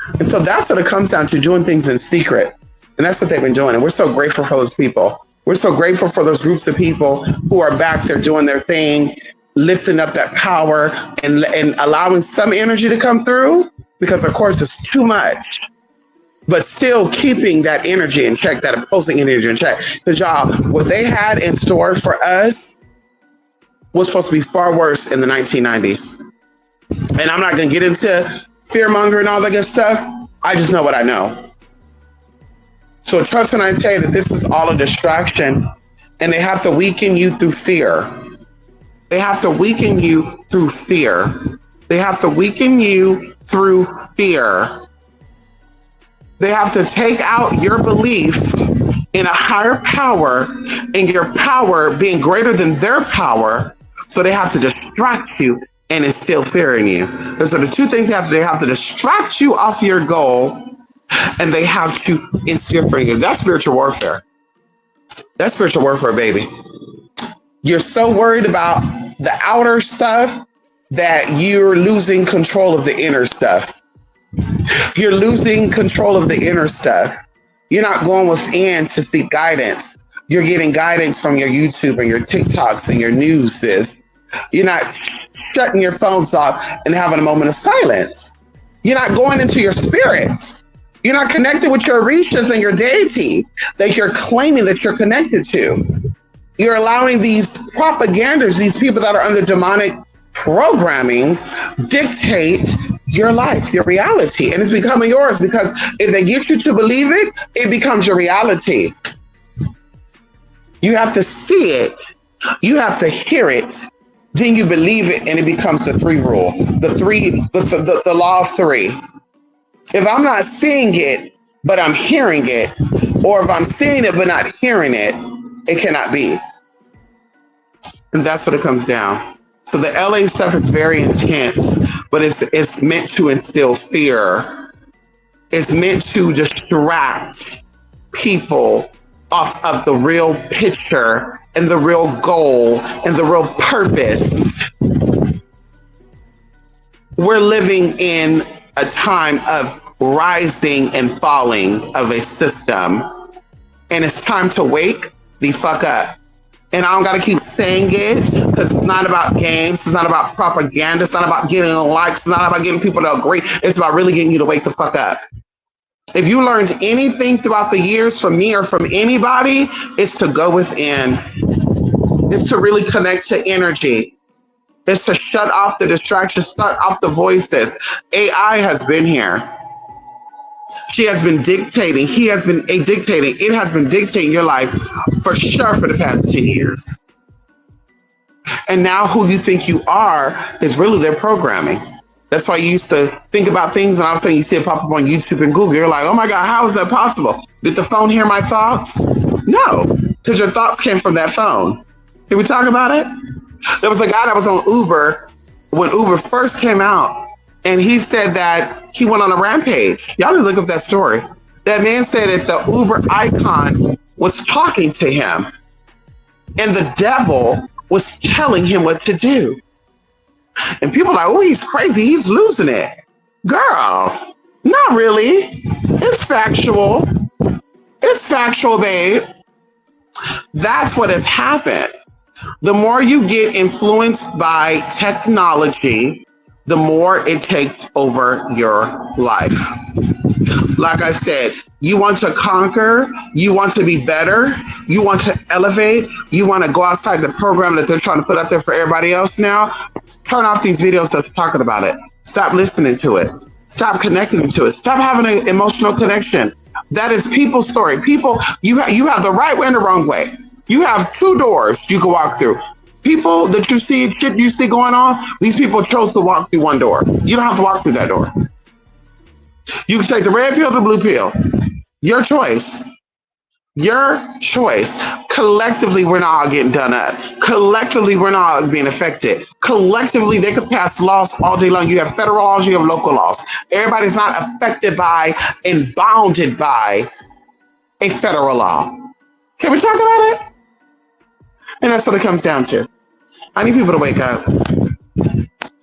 Speaker 1: And so that's what it comes down to, doing things in secret. And that's what they've been doing. And we're so grateful for those people. We're so grateful for those groups of people who are back there doing their thing, lifting up that power and allowing some energy to come through, because of course it's too much, but still keeping that energy in check, that opposing energy in check. Because y'all, what they had in store for us was supposed to be far worse in the 1990s. And I'm not going to get into fear mongering and all that good stuff. I just know what I know. So trust when I tell you that this is all a distraction, and they have to weaken you through fear. They have to weaken you through fear. They have to weaken you through fear. They have to take out your belief in a higher power and your power being greater than their power. So they have to distract you and instill fear in you. And so the two things they have to distract you off your goal, and they have to instill fear in you. That's spiritual warfare. That's spiritual warfare, baby. You're so worried about the outer stuff that you're losing control of the inner stuff. You're losing control of the inner stuff. You're not going within to seek guidance. You're getting guidance from your YouTube and your TikToks and your news. You're not shutting your phones off and having a moment of silence. You're not going into your spirit. You're not connected with your Orishas and your deities that you're claiming that you're connected to. You're allowing these propagandas, these people that are under demonic programming, dictate your life, your reality, and it's becoming yours, because if they get you to believe it, it becomes your reality. You have to see it, you have to hear it, then you believe it, and it becomes the three rule, the law of three. If I'm not seeing it, but I'm hearing it, or if I'm seeing it but not hearing it, it cannot be. And that's what it comes down. So the LA stuff is very intense, but it's meant to instill fear. It's meant to distract people off of the real picture and the real goal and the real purpose. We're living in a time of rising and falling of a system, and it's time to wake the fuck up. And I don't got to keep saying it because it's not about games. It's not about propaganda. It's not about getting likes. It's not about getting people to agree. It's about really getting you to wake the fuck up. If you learned anything throughout the years from me or from anybody, it's to go within. It's to really connect to energy. It's to shut off the distractions, shut off the voices. AI has been here. She has been dictating. He has been dictating. It has been dictating your life for sure for the past 10 years. And now who you think you are is really their programming. That's why you used to think about things and all of a sudden you see it pop up on YouTube and Google. You're like, oh my God, how is that possible? Did the phone hear my thoughts? No, because your thoughts came from that phone. Can we talk about it? There was a guy that was on Uber when Uber first came out, and he said that he went on a rampage. Y'all need to look up that story. That man said that the Uber icon was talking to him, and the devil was telling him what to do. And people are like, oh, he's crazy. He's losing it. Girl, not really. It's factual. It's factual, babe. That's what has happened. The more you get influenced by technology, the more it takes over your life. Like I said, you want to conquer, you want to be better, you want to elevate, you want to go outside the program that they're trying to put out there for everybody else now. Turn off these videos that's talking about it. Stop listening to it. Stop connecting to it. Stop having an emotional connection. That is people's story. People, you have the right way and the wrong way. You have two doors you can walk through. People that you see, shit you see going on, these people chose to walk through one door. You don't have to walk through that door. You can take the red pill or the blue pill. Your choice. Your choice. Collectively, we're not all getting done up. Collectively, we're not all being affected. Collectively, they could pass laws all day long. You have federal laws, you have local laws. Everybody's not affected by and bounded by a federal law. Can we talk about it? And that's what it comes down to. I need people to wake up.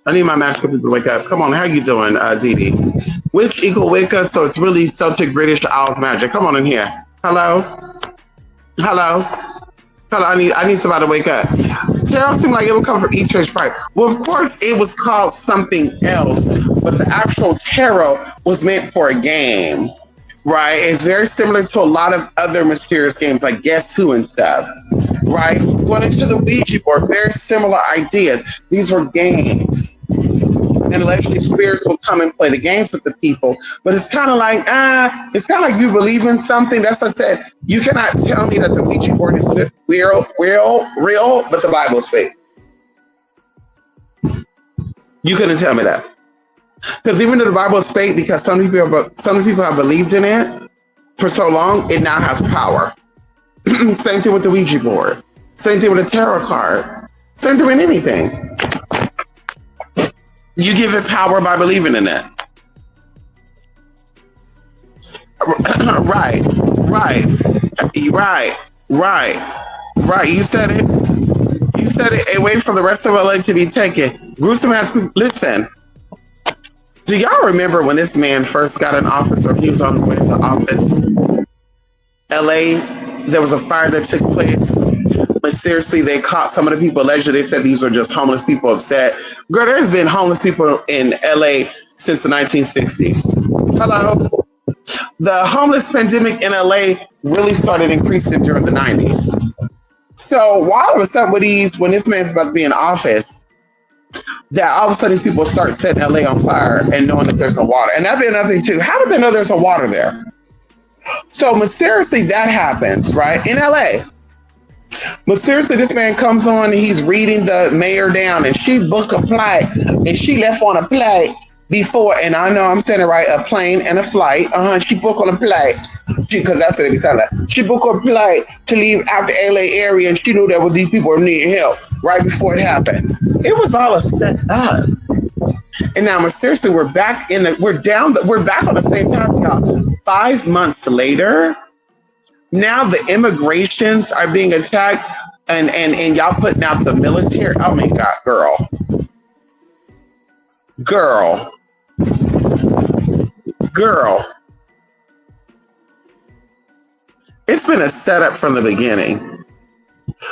Speaker 1: I need my magical people to wake up. Come on, how you doing, Dee Dee? Which equal wake up, so it's really Celtic, British, Owls magic. Come on in here. Hello? Hello? Hello, I need somebody to wake up. Tarot seemed like it would come from East Church Pride. Well, of course, it was called something else, but the actual tarot was meant for a game, right? It's very similar to a lot of other mysterious games like Guess Who and stuff, right? Going into the Ouija board, very similar ideas. These were games. And eventually spirits will come and play the games with the people. But it's kind of like, you believe in something. That's what I said. You cannot tell me that the Ouija board is real, but the Bible is fake. You couldn't tell me that. Because even though the Bible is fake, because some people have believed in it for so long, it now has power. Same thing with the Ouija board. Same thing with a tarot card. Same thing with anything. You give it power by believing in it. Right. You said it. A way for the rest of LA to be taken. Gruesome has listen. Do y'all remember when this man first got in office, or he was on his way to office? LA, there was a fire that took place. Mysteriously, they caught some of the people. Allegedly, they said these were just homeless people upset. Girl, there's been homeless people in LA since the 1960s. Hello? The homeless pandemic in LA really started increasing during the 90s. So all of a sudden, when this man's about to be in office, that all of a sudden these people start setting LA on fire and knowing that there's no water. And that'd be another thing too. How do they know there's no water there? So mysteriously that happens, right? In LA. Mysteriously, this man comes on and he's reading the mayor down, and she booked a flight, and she left on a flight before, and I know I'm saying it right, a plane and a flight. She booked on a flight, because that's what they be saying. She booked a flight to leave out the LA area, and she knew that these people were needing help right before it happened. It was all a set up. And now mysteriously, we're back on the same path, y'all. 5 months later, now the immigrations are being attacked, and y'all putting out the military. Oh my God, girl. It's been a setup from the beginning.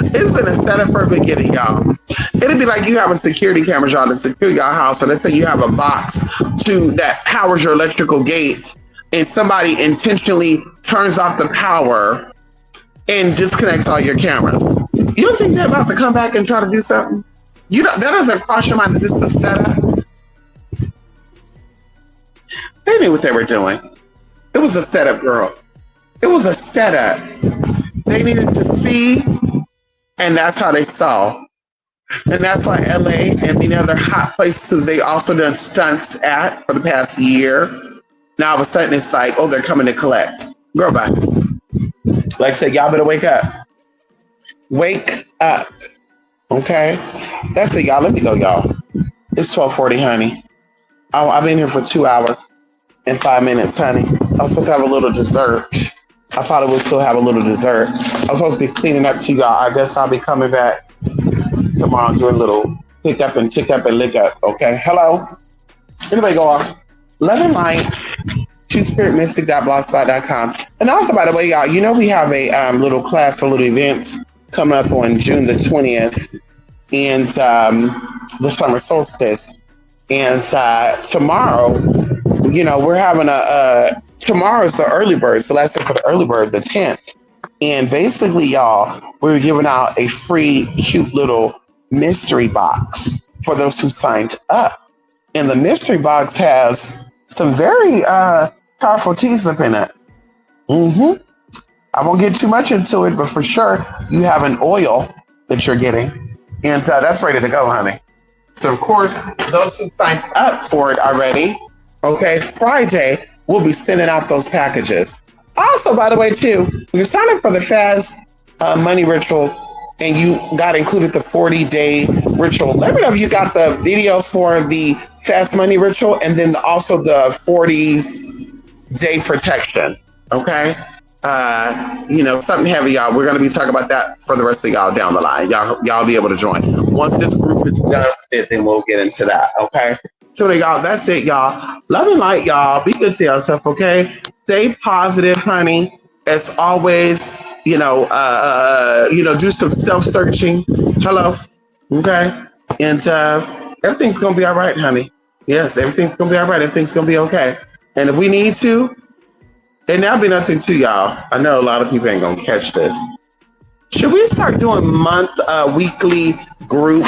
Speaker 1: It's been a setup for a beginning, y'all. It'd be like you have a security camera, y'all, to secure your house. And let's say you have a box that powers your electrical gate, and somebody intentionally turns off the power and disconnects all your cameras. You don't think they're about to come back and try to do something? You know that doesn't cross your mind that this is a setup. They knew what they were doing. It was a setup, girl. It was a setup. They needed to see, and that's how they saw. And that's why LA and many other hot places they also done stunts at for the past year. Now all of a sudden it's like, oh, they're coming to collect. Girl, bye. Like I said, y'all better wake up. Wake up. Okay? That's it, y'all. Let me go, y'all. It's 12:40, honey. Oh, I've been here for 2 hours and 5 minutes, honey. I was supposed to have a little dessert. I probably would still have a little dessert. I was supposed to be cleaning up to y'all. I guess I'll be coming back tomorrow and do a little pick up and lick up. Okay? Hello? Anybody go off? Love and light. TrueSpiritMystic.blogspot.com. And also, by the way, y'all, you know we have a little class, a little event coming up on June the 20th and the summer solstice. And tomorrow, you know, we're having tomorrow's the early bird, the last day for the early bird, the 10th. And basically, y'all, we're giving out a free, cute little mystery box for those who signed up. And the mystery box has some very powerful teas up in it. I won't get too much into it, but for sure, you have an oil that you're getting. And that's ready to go, honey. So, of course, those who signed up for it already, okay, Friday, we'll be sending out those packages. Also, by the way, too, when you sign up for the Fast Money Ritual and you got included the 40-day ritual, let me know if you got the video for the Fast Money Ritual and then also the 40-day protection, okay? You know, something heavy, y'all. We're going to be talking about that for the rest of y'all down the line. Y'all be able to join. Once this group is done, then we'll get into that, okay? So, y'all, that's it, y'all. Love and light, y'all. Be good to yourself, okay? Stay positive, honey. As always, do some self-searching. Hello, okay? And everything's going to be all right, honey. Yes, everything's going to be all right. Everything's going to be okay. And if we need to, and that'll be nothing to y'all. I know a lot of people ain't going to catch this. Should we start doing weekly group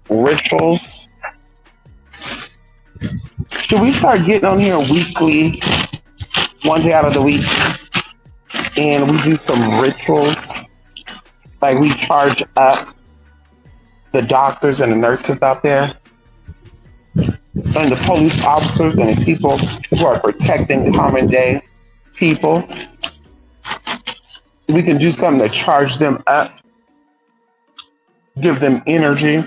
Speaker 1: rituals? Should we start getting on here weekly, one day out of the week, and we do some rituals? Like we charge up the doctors and the nurses out there, and the police officers and the people who are protecting common day people. We can do something to charge them up, give them energy.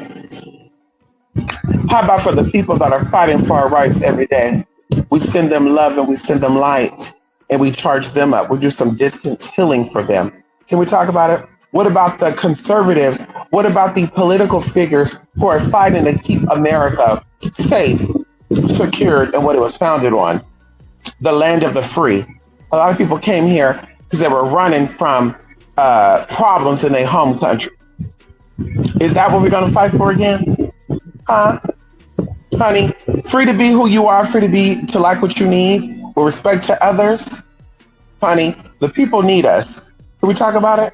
Speaker 1: How about for the people that are fighting for our rights every day? We send them love and we send them light and we charge them up. We do some distance healing for them. Can we talk about it? What about the conservatives? What about the political figures who are fighting to keep America safe, secured, and what it was founded on? The land of the free. A lot of people came here because they were running from problems in their home country. Is that what we're going to fight for again? Huh? Honey, free to be who you are, free to like what you need, with respect to others. Honey, the people need us. Can we talk about it?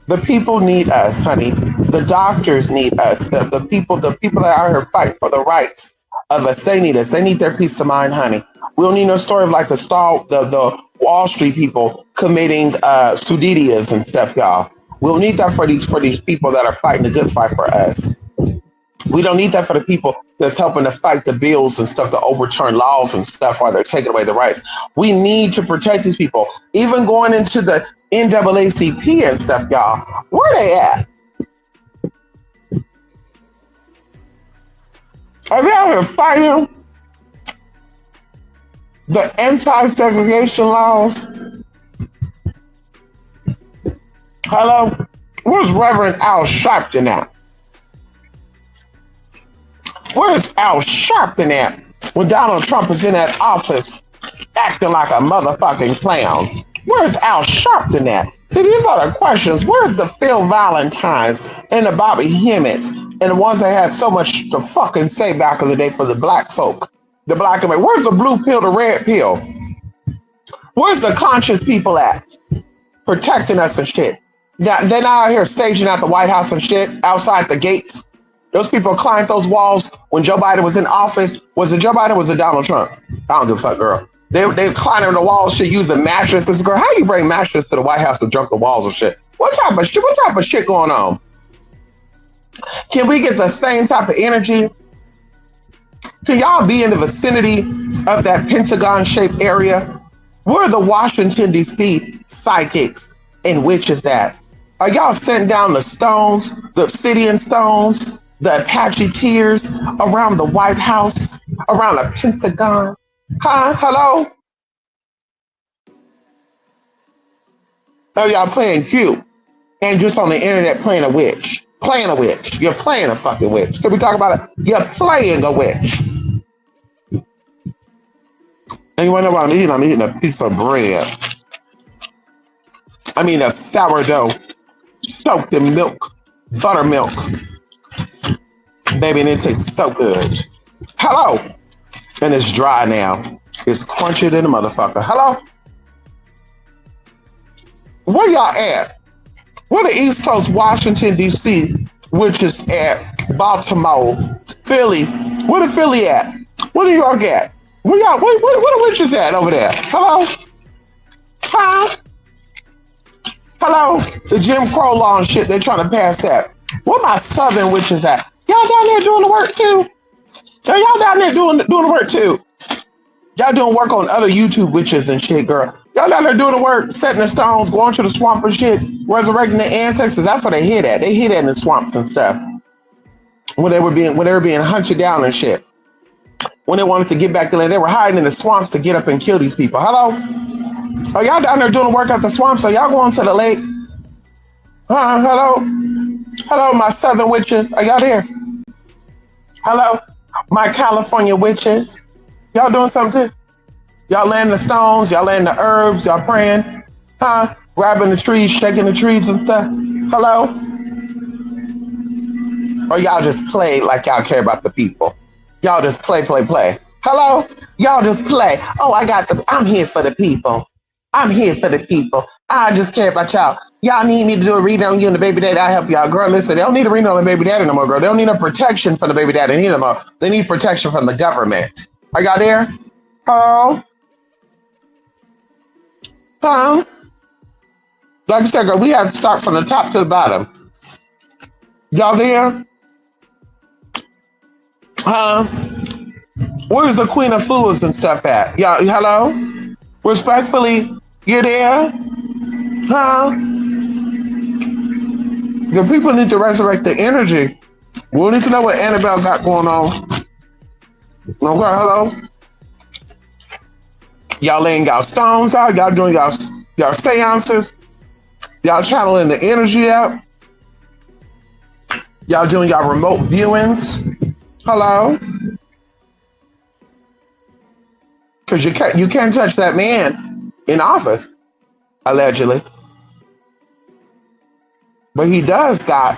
Speaker 1: The people need us, honey. The doctors need us. The people that are here fighting for the rights of us, they need us. They need their peace of mind, honey. We don't need no story of like the Wall Street people committing suicidias and stuff, y'all. We don't need that for these people that are fighting a good fight for us. We don't need that for the people that's helping to fight the bills and stuff to overturn laws and stuff while they're taking away the rights. We need to protect these people. Even going into the NAACP and stuff, y'all. Where they at? Are they out here fighting the anti-segregation laws? Hello? Where's Reverend Al Sharpton at? Where's Al Sharpton at when Donald Trump is in that office acting like a motherfucking clown? Where's Al Sharpton at? See, these are the questions. Where's the Phil Valentines and the Bobby Hemmets and the ones that had so much to fucking say back in the day for the black folk? The black and white. Where's the blue pill, the red pill? Where's the conscious people at? Protecting us and shit. Now, they're not out here staging at the White House and shit, outside the gates. Those people climbed those walls when Joe Biden was in office. Was it Joe Biden or was it Donald Trump? I don't give a fuck, girl. They climbing the walls, shit, using mattresses. Girl, how do you bring mattresses to the White House to jump the walls and shit? What type of shit going on? Can we get the same type of energy? Can y'all be in the vicinity of that Pentagon-shaped area? Where are the Washington, D.C. psychics and witches at? Are y'all sending down the stones, the obsidian stones, the Apache tears around the White House, around the Pentagon? Huh? Hello? Oh, y'all playing cute and just on the internet playing a witch. Playing a witch. You're playing a fucking witch. Can we talk about it? You're playing a witch. And you want to know what I'm eating? I'm eating a piece of bread. I mean a sourdough soaked in milk, buttermilk. Baby, and it tastes so good. Hello? And it's dry now. It's crunchy than a motherfucker. Hello? Where y'all at? Where the East Coast, Washington, D.C., which is at Baltimore, Philly? Where the Philly at? Where New York at? Where y'all? Where the witches at over there? Hello? Huh? Hello? The Jim Crow law and shit, they're trying to pass that. Where my Southern witches at? Y'all down there doing the work too? So y'all down there doing the work too? Y'all doing work on other YouTube witches and shit, girl. Y'all down there doing the work, setting the stones, going to the swamp and shit, resurrecting their ancestors. That's where they hid at. They hid at in the swamps and stuff. When they were being hunted down and shit. When they wanted to get back to land, they were hiding in the swamps to get up and kill these people. Hello? Are y'all down there doing the work at the swamps? Are y'all going to the lake? Hello? Hello, my Southern witches. Are y'all there? Hello? My California witches. Y'all doing something too? Y'all laying the stones, y'all laying the herbs, y'all praying, grabbing the trees, shaking the trees and stuff. Hello? Or y'all just play like y'all care about the people. Y'all just play. Hello? Y'all just play. Oh, I'm here for the people. I'm here for the people. I just care about y'all. Y'all need me to do a reading on you and the baby daddy. I'll help y'all. Girl, listen, they don't need a reading on the baby daddy no more, girl. They don't need no protection from the baby daddy anymore. They need protection from the government. Are y'all there? Hello? Huh? Like I said, girl, we have to start from the top to the bottom. Y'all there? Where's the Queen of Fools and stuff at? Y'all, hello? Respectfully, you there? Huh? The people need to resurrect the energy. We need to know what Annabelle got going on. Okay, hello? Y'all laying y'all stones out. Y'all doing y'all seances. Y'all channeling the energy out. Y'all doing y'all remote viewings. Hello? Because you can't touch that man in office, allegedly. But he does got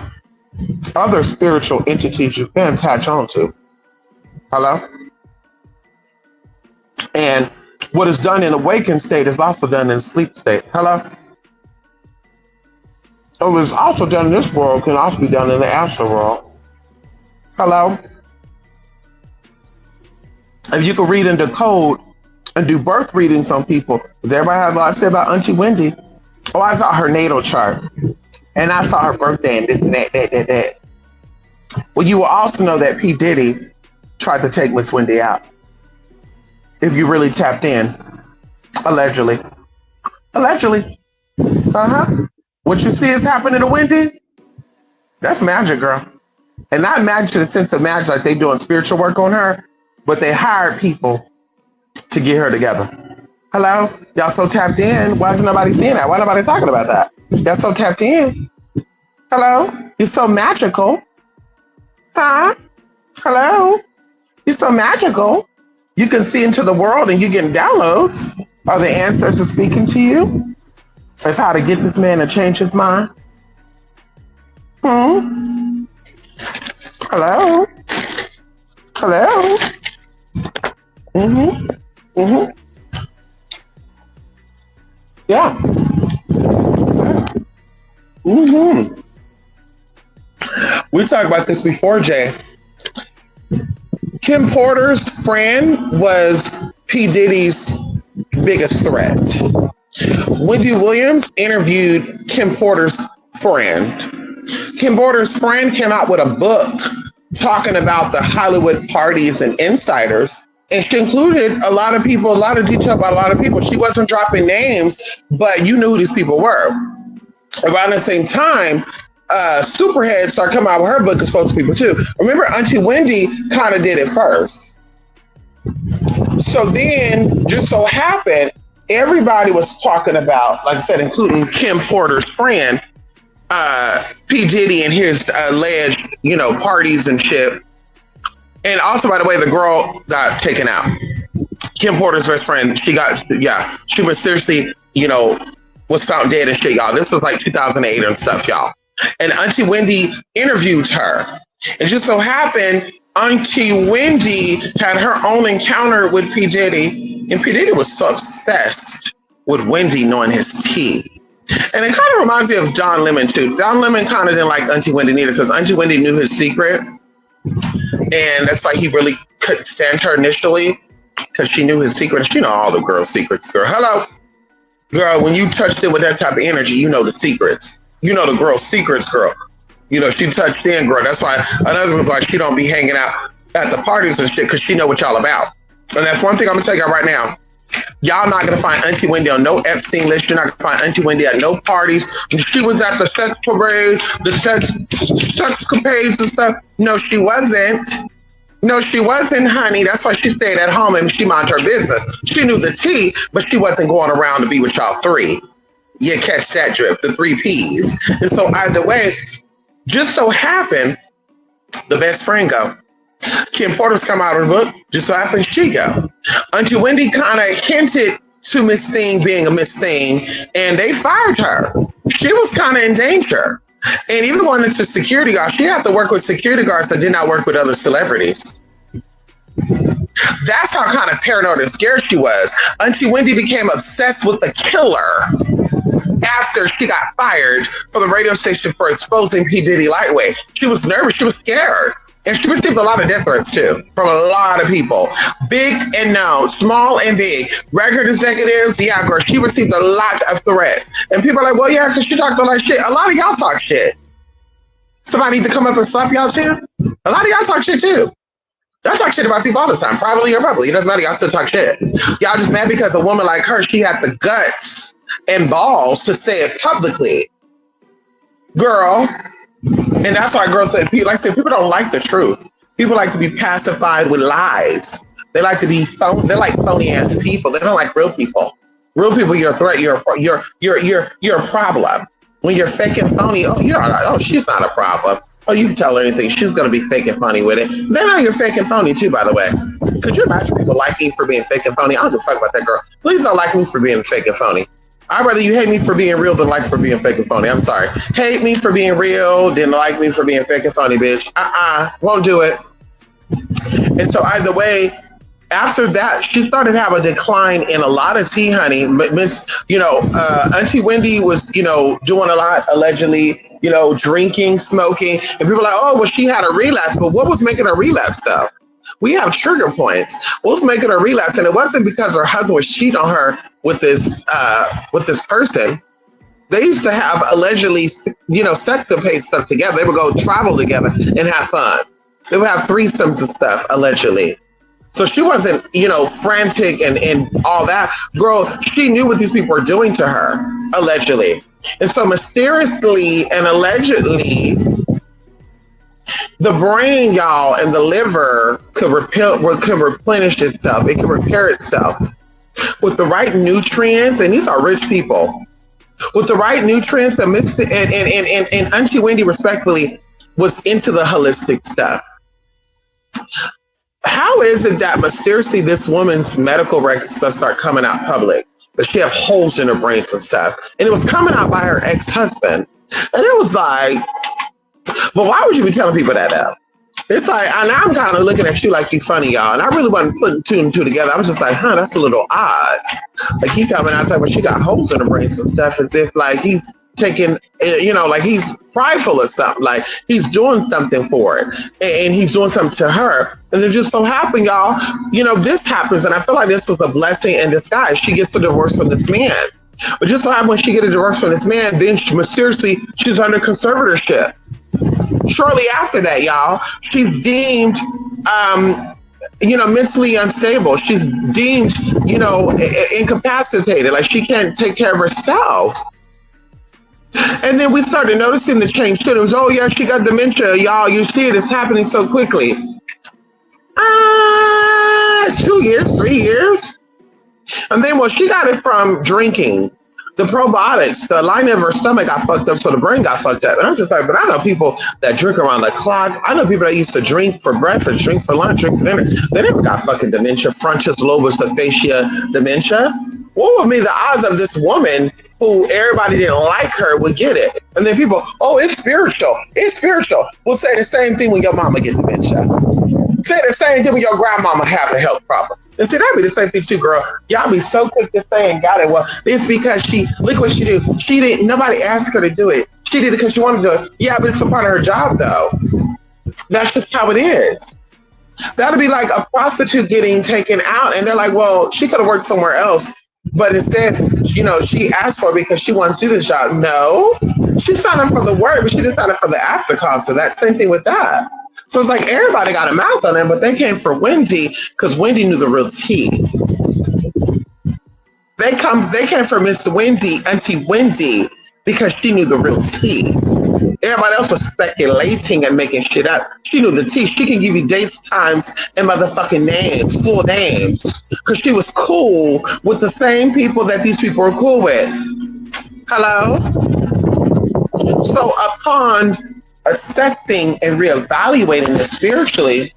Speaker 1: other spiritual entities you can attach onto. Hello? And what is done in awakened state is also done in sleep state. Hello? What is also done in this world can also be done in the astral world. Hello? If you can read and decode and do birth readings on people, because everybody has a lot to say about Auntie Wendy. Oh, I saw her natal chart. And I saw her birthday and this and that. Well, you will also know that P. Diddy tried to take Miss Wendy out. If you really tapped in. Allegedly. What you see is happening to Wendy, that's magic, girl. And not magic in the sense of magic like they doing spiritual work on her, but they hired people to get her together. Hello? Y'all so tapped in. Why isn't nobody seeing that? Why nobody talking about that? Y'all so tapped in. Hello? You're so magical. Huh? Hello? You're so magical. You can see into the world and you're getting downloads. Are the ancestors speaking to you? Is how to get this man to change his mind? Hmm? Hello? Hello? Mm-hmm. Mm-hmm. Yeah. Mm-hmm. We talked about this before, Jay. Kim Porter's friend was P. Diddy's biggest threat. Wendy Williams interviewed Kim Porter's friend. Kim Porter's friend came out with a book talking about the Hollywood parties and insiders. And she included a lot of people, a lot of detail about a lot of people. She wasn't dropping names, but you knew who these people were. Around the same time, Superhead started coming out with her book exposed to people too. Remember, Auntie Wendy kind of did it first. So then, just so happened, everybody was talking about, like I said, including Kim Porter's friend, P. Diddy and his alleged, parties and shit. And also, by the way, the girl got taken out. Kim Porter's best friend, she was seriously, was found dead and shit, y'all. This was like 2008 and stuff, y'all. And Auntie Wendy interviewed her. It just so happened Auntie Wendy had her own encounter with P. Diddy, and P. Diddy was so obsessed with Wendy knowing his tea. And it kind of reminds me of Don Lemon too. Don Lemon kind of didn't like Auntie Wendy neither because Auntie Wendy knew his secret. And that's why he really couldn't stand her initially because she knew his secret. She know all the girls' secrets, girl. Hello. Girl, when you touched it with that type of energy, you know the secrets. You know the girl's secrets, girl. She touched in, girl. That's why another one's like she don't be hanging out at the parties and shit because she know what y'all about. And that's one thing I'm gonna tell y'all right now. Y'all not gonna find Auntie Wendy on no Epstein list. You're not gonna find Auntie Wendy at no parties. She was at the sex parade, the sex capades and stuff. No, she wasn't. No, she wasn't, honey. That's why she stayed at home and she minded her business. She knew the tea, but she wasn't going around to be with y'all three. You catch that drift, the 3 Ps. And so either way, just so happened, the best friend go. Kim Porter's come out of the book, just so happened she go. Auntie Wendy kind of hinted to Miss Thing being a Miss Thing, and they fired her. She was kind of in danger. And even going into security guards, she had to work with security guards that did not work with other celebrities. That's how kind of paranoid and scared she was. Auntie Wendy became obsessed with the killer after she got fired from the radio station for exposing P. Diddy Lightweight. She was nervous. She was scared. And she received a lot of death threats too from a lot of people, big and known, small and big, record executives. Yeah, girl, she received a lot of threats. And people are like, well, yeah, because she talked a lot of shit. A lot of y'all talk shit. Somebody need to come up and slap y'all too. A lot of y'all talk shit too. Y'all talk shit about people all the time, privately or publicly. It doesn't matter. Y'all still talk shit. Y'all just mad because a woman like her, she had the guts and balls to say it publicly. Girl. And that's why girls say, people don't like the truth. People like to be pacified with lies. They like to be they're like phony ass people. They don't like real people. Real people, you're a threat. You're a problem. When you're fake and phony, she's not a problem. Oh, you can tell her anything. She's gonna be fake and phony with it. Then you're fake and phony too, by the way. Could you imagine people liking me for being fake and phony? I don't give a fuck about that girl. Please don't like me for being fake and phony. I'd rather you hate me for being real than like for being fake and phony. I'm sorry. Hate me for being real, than like me for being fake and phony, bitch. Won't do it. And so either way, after that, she started to have a decline in a lot of tea, honey. Auntie Wendy was, doing a lot, allegedly, drinking, smoking. And people are like, oh, well, she had a relapse. But what was making her relapse, though? We have trigger points. What was making her relapse? And it wasn't because her husband was cheating on her with this person. They used to have allegedly, sexcapade stuff together. They would go travel together and have fun. They would have threesomes and stuff, allegedly. So she wasn't, frantic and all that. Girl, she knew what these people were doing to her, allegedly. And so mysteriously and allegedly, the brain, y'all, and the liver could replenish itself. It can repair itself with the right nutrients. And these are rich people. With the right nutrients, and Auntie Wendy, respectfully, was into the holistic stuff. How is it that mysteriously this woman's medical records start coming out public? but she had holes in her brains and stuff. And it was coming out by her ex-husband. And it was like, but why would you be telling people that though? It's like, and I'm kind of looking at you like you funny, y'all. And I really wasn't putting two and two together. I was just like, huh, that's a little odd. Like he coming out talking about she got holes in her brains and stuff as if like he's taking, like he's prideful or something. Like he's doing something for it. And he's doing something to her. And it just so happened, y'all, this happens. And I feel like this was a blessing in disguise. She gets a divorce from this man. But just so happened when she gets a divorce from this man, then mysteriously she's under conservatorship. Shortly after that, y'all, she's deemed, mentally unstable. She's deemed, incapacitated. Like she can't take care of herself. And then we started noticing the change too. It was, oh yeah, she got dementia, y'all. You see it, it's happening so quickly. 2 years, 3 years. And then, she got it from drinking. The probiotics, the lining of her stomach got fucked up, so the brain got fucked up. And I'm just like, but I know people that drink around the clock. I know people that used to drink for breakfast, drink for lunch, drink for dinner. They never got fucking dementia, frontis lobus aphasia dementia. What would be the odds of this woman who everybody didn't like her would get it? And then people, oh, it's spiritual. It's spiritual. We'll say the same thing when your mama gets dementia. Say the same thing when your grandmama having a health problem. And see, that'd be the same thing too, girl. Y'all be so quick to say and got it. Well, it's because look what she did. She didn't, nobody asked her to do it. She did it because she wanted to do it. Yeah, but it's a part of her job though. That's just how it is. That'd be like a prostitute getting taken out and they're like, well, she could have worked somewhere else. But instead, she asked for it because she wants to do this job. No, she signed up for the work, but she didn't sign up for the after cost. So that same thing with that. So it's like everybody got a mouth on them, but they came for Wendy because Wendy knew the real tea. They came for Miss Wendy, Auntie Wendy, because she knew the real tea. Everybody else was speculating and making shit up. She knew the tea. She can give you dates, times, and motherfucking names, full names, because she was cool with the same people that these people were cool with. Hello? So upon assessing and reevaluating this spiritually,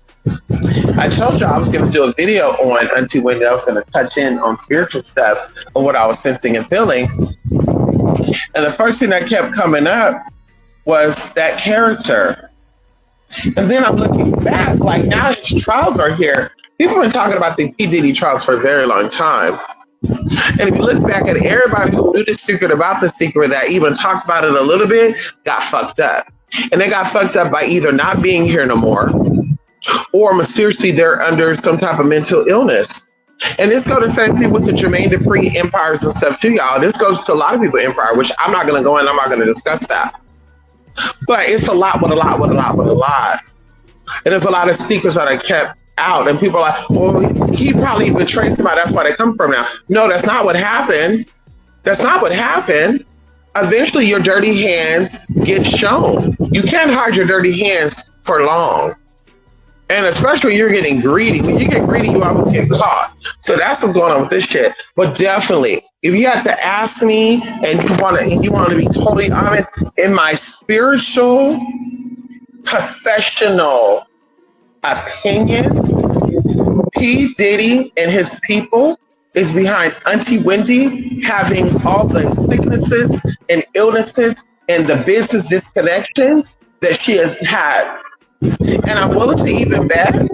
Speaker 1: I told you I was going to do a video on Auntie Wendy. I was going to touch in on spiritual stuff and what I was sensing and feeling. And the first thing that kept coming up was that character. And then I'm looking back, like now his trials are here. People have been talking about the P. Diddy trials for a very long time. And if you look back at everybody who knew the secret about the secret that even talked about it a little bit, got fucked up. And they got fucked up by either not being here no more or mysteriously they're under some type of mental illness. And this goes the same thing with the Jermaine Dupri empires and stuff too, y'all. This goes to a lot of people empire, which I'm not going to go in. I'm not going to discuss that. But it's a lot with a lot with a lot with a lot. And there's a lot of secrets that are kept out. And people are like, well, he probably betrayed somebody. That's why they come from now. No, that's not what happened. That's not what happened. Eventually, your dirty hands get shown. You can't hide your dirty hands for long. And especially when you're getting greedy. When you get greedy, you always get caught. So that's what's going on with this shit. But definitely, if you had to ask me and you want to be totally honest, in my spiritual, professional opinion, P. Diddy and his people is behind Auntie Wendy having all the sicknesses and illnesses and the business disconnections that she has had. And I'm willing to even bet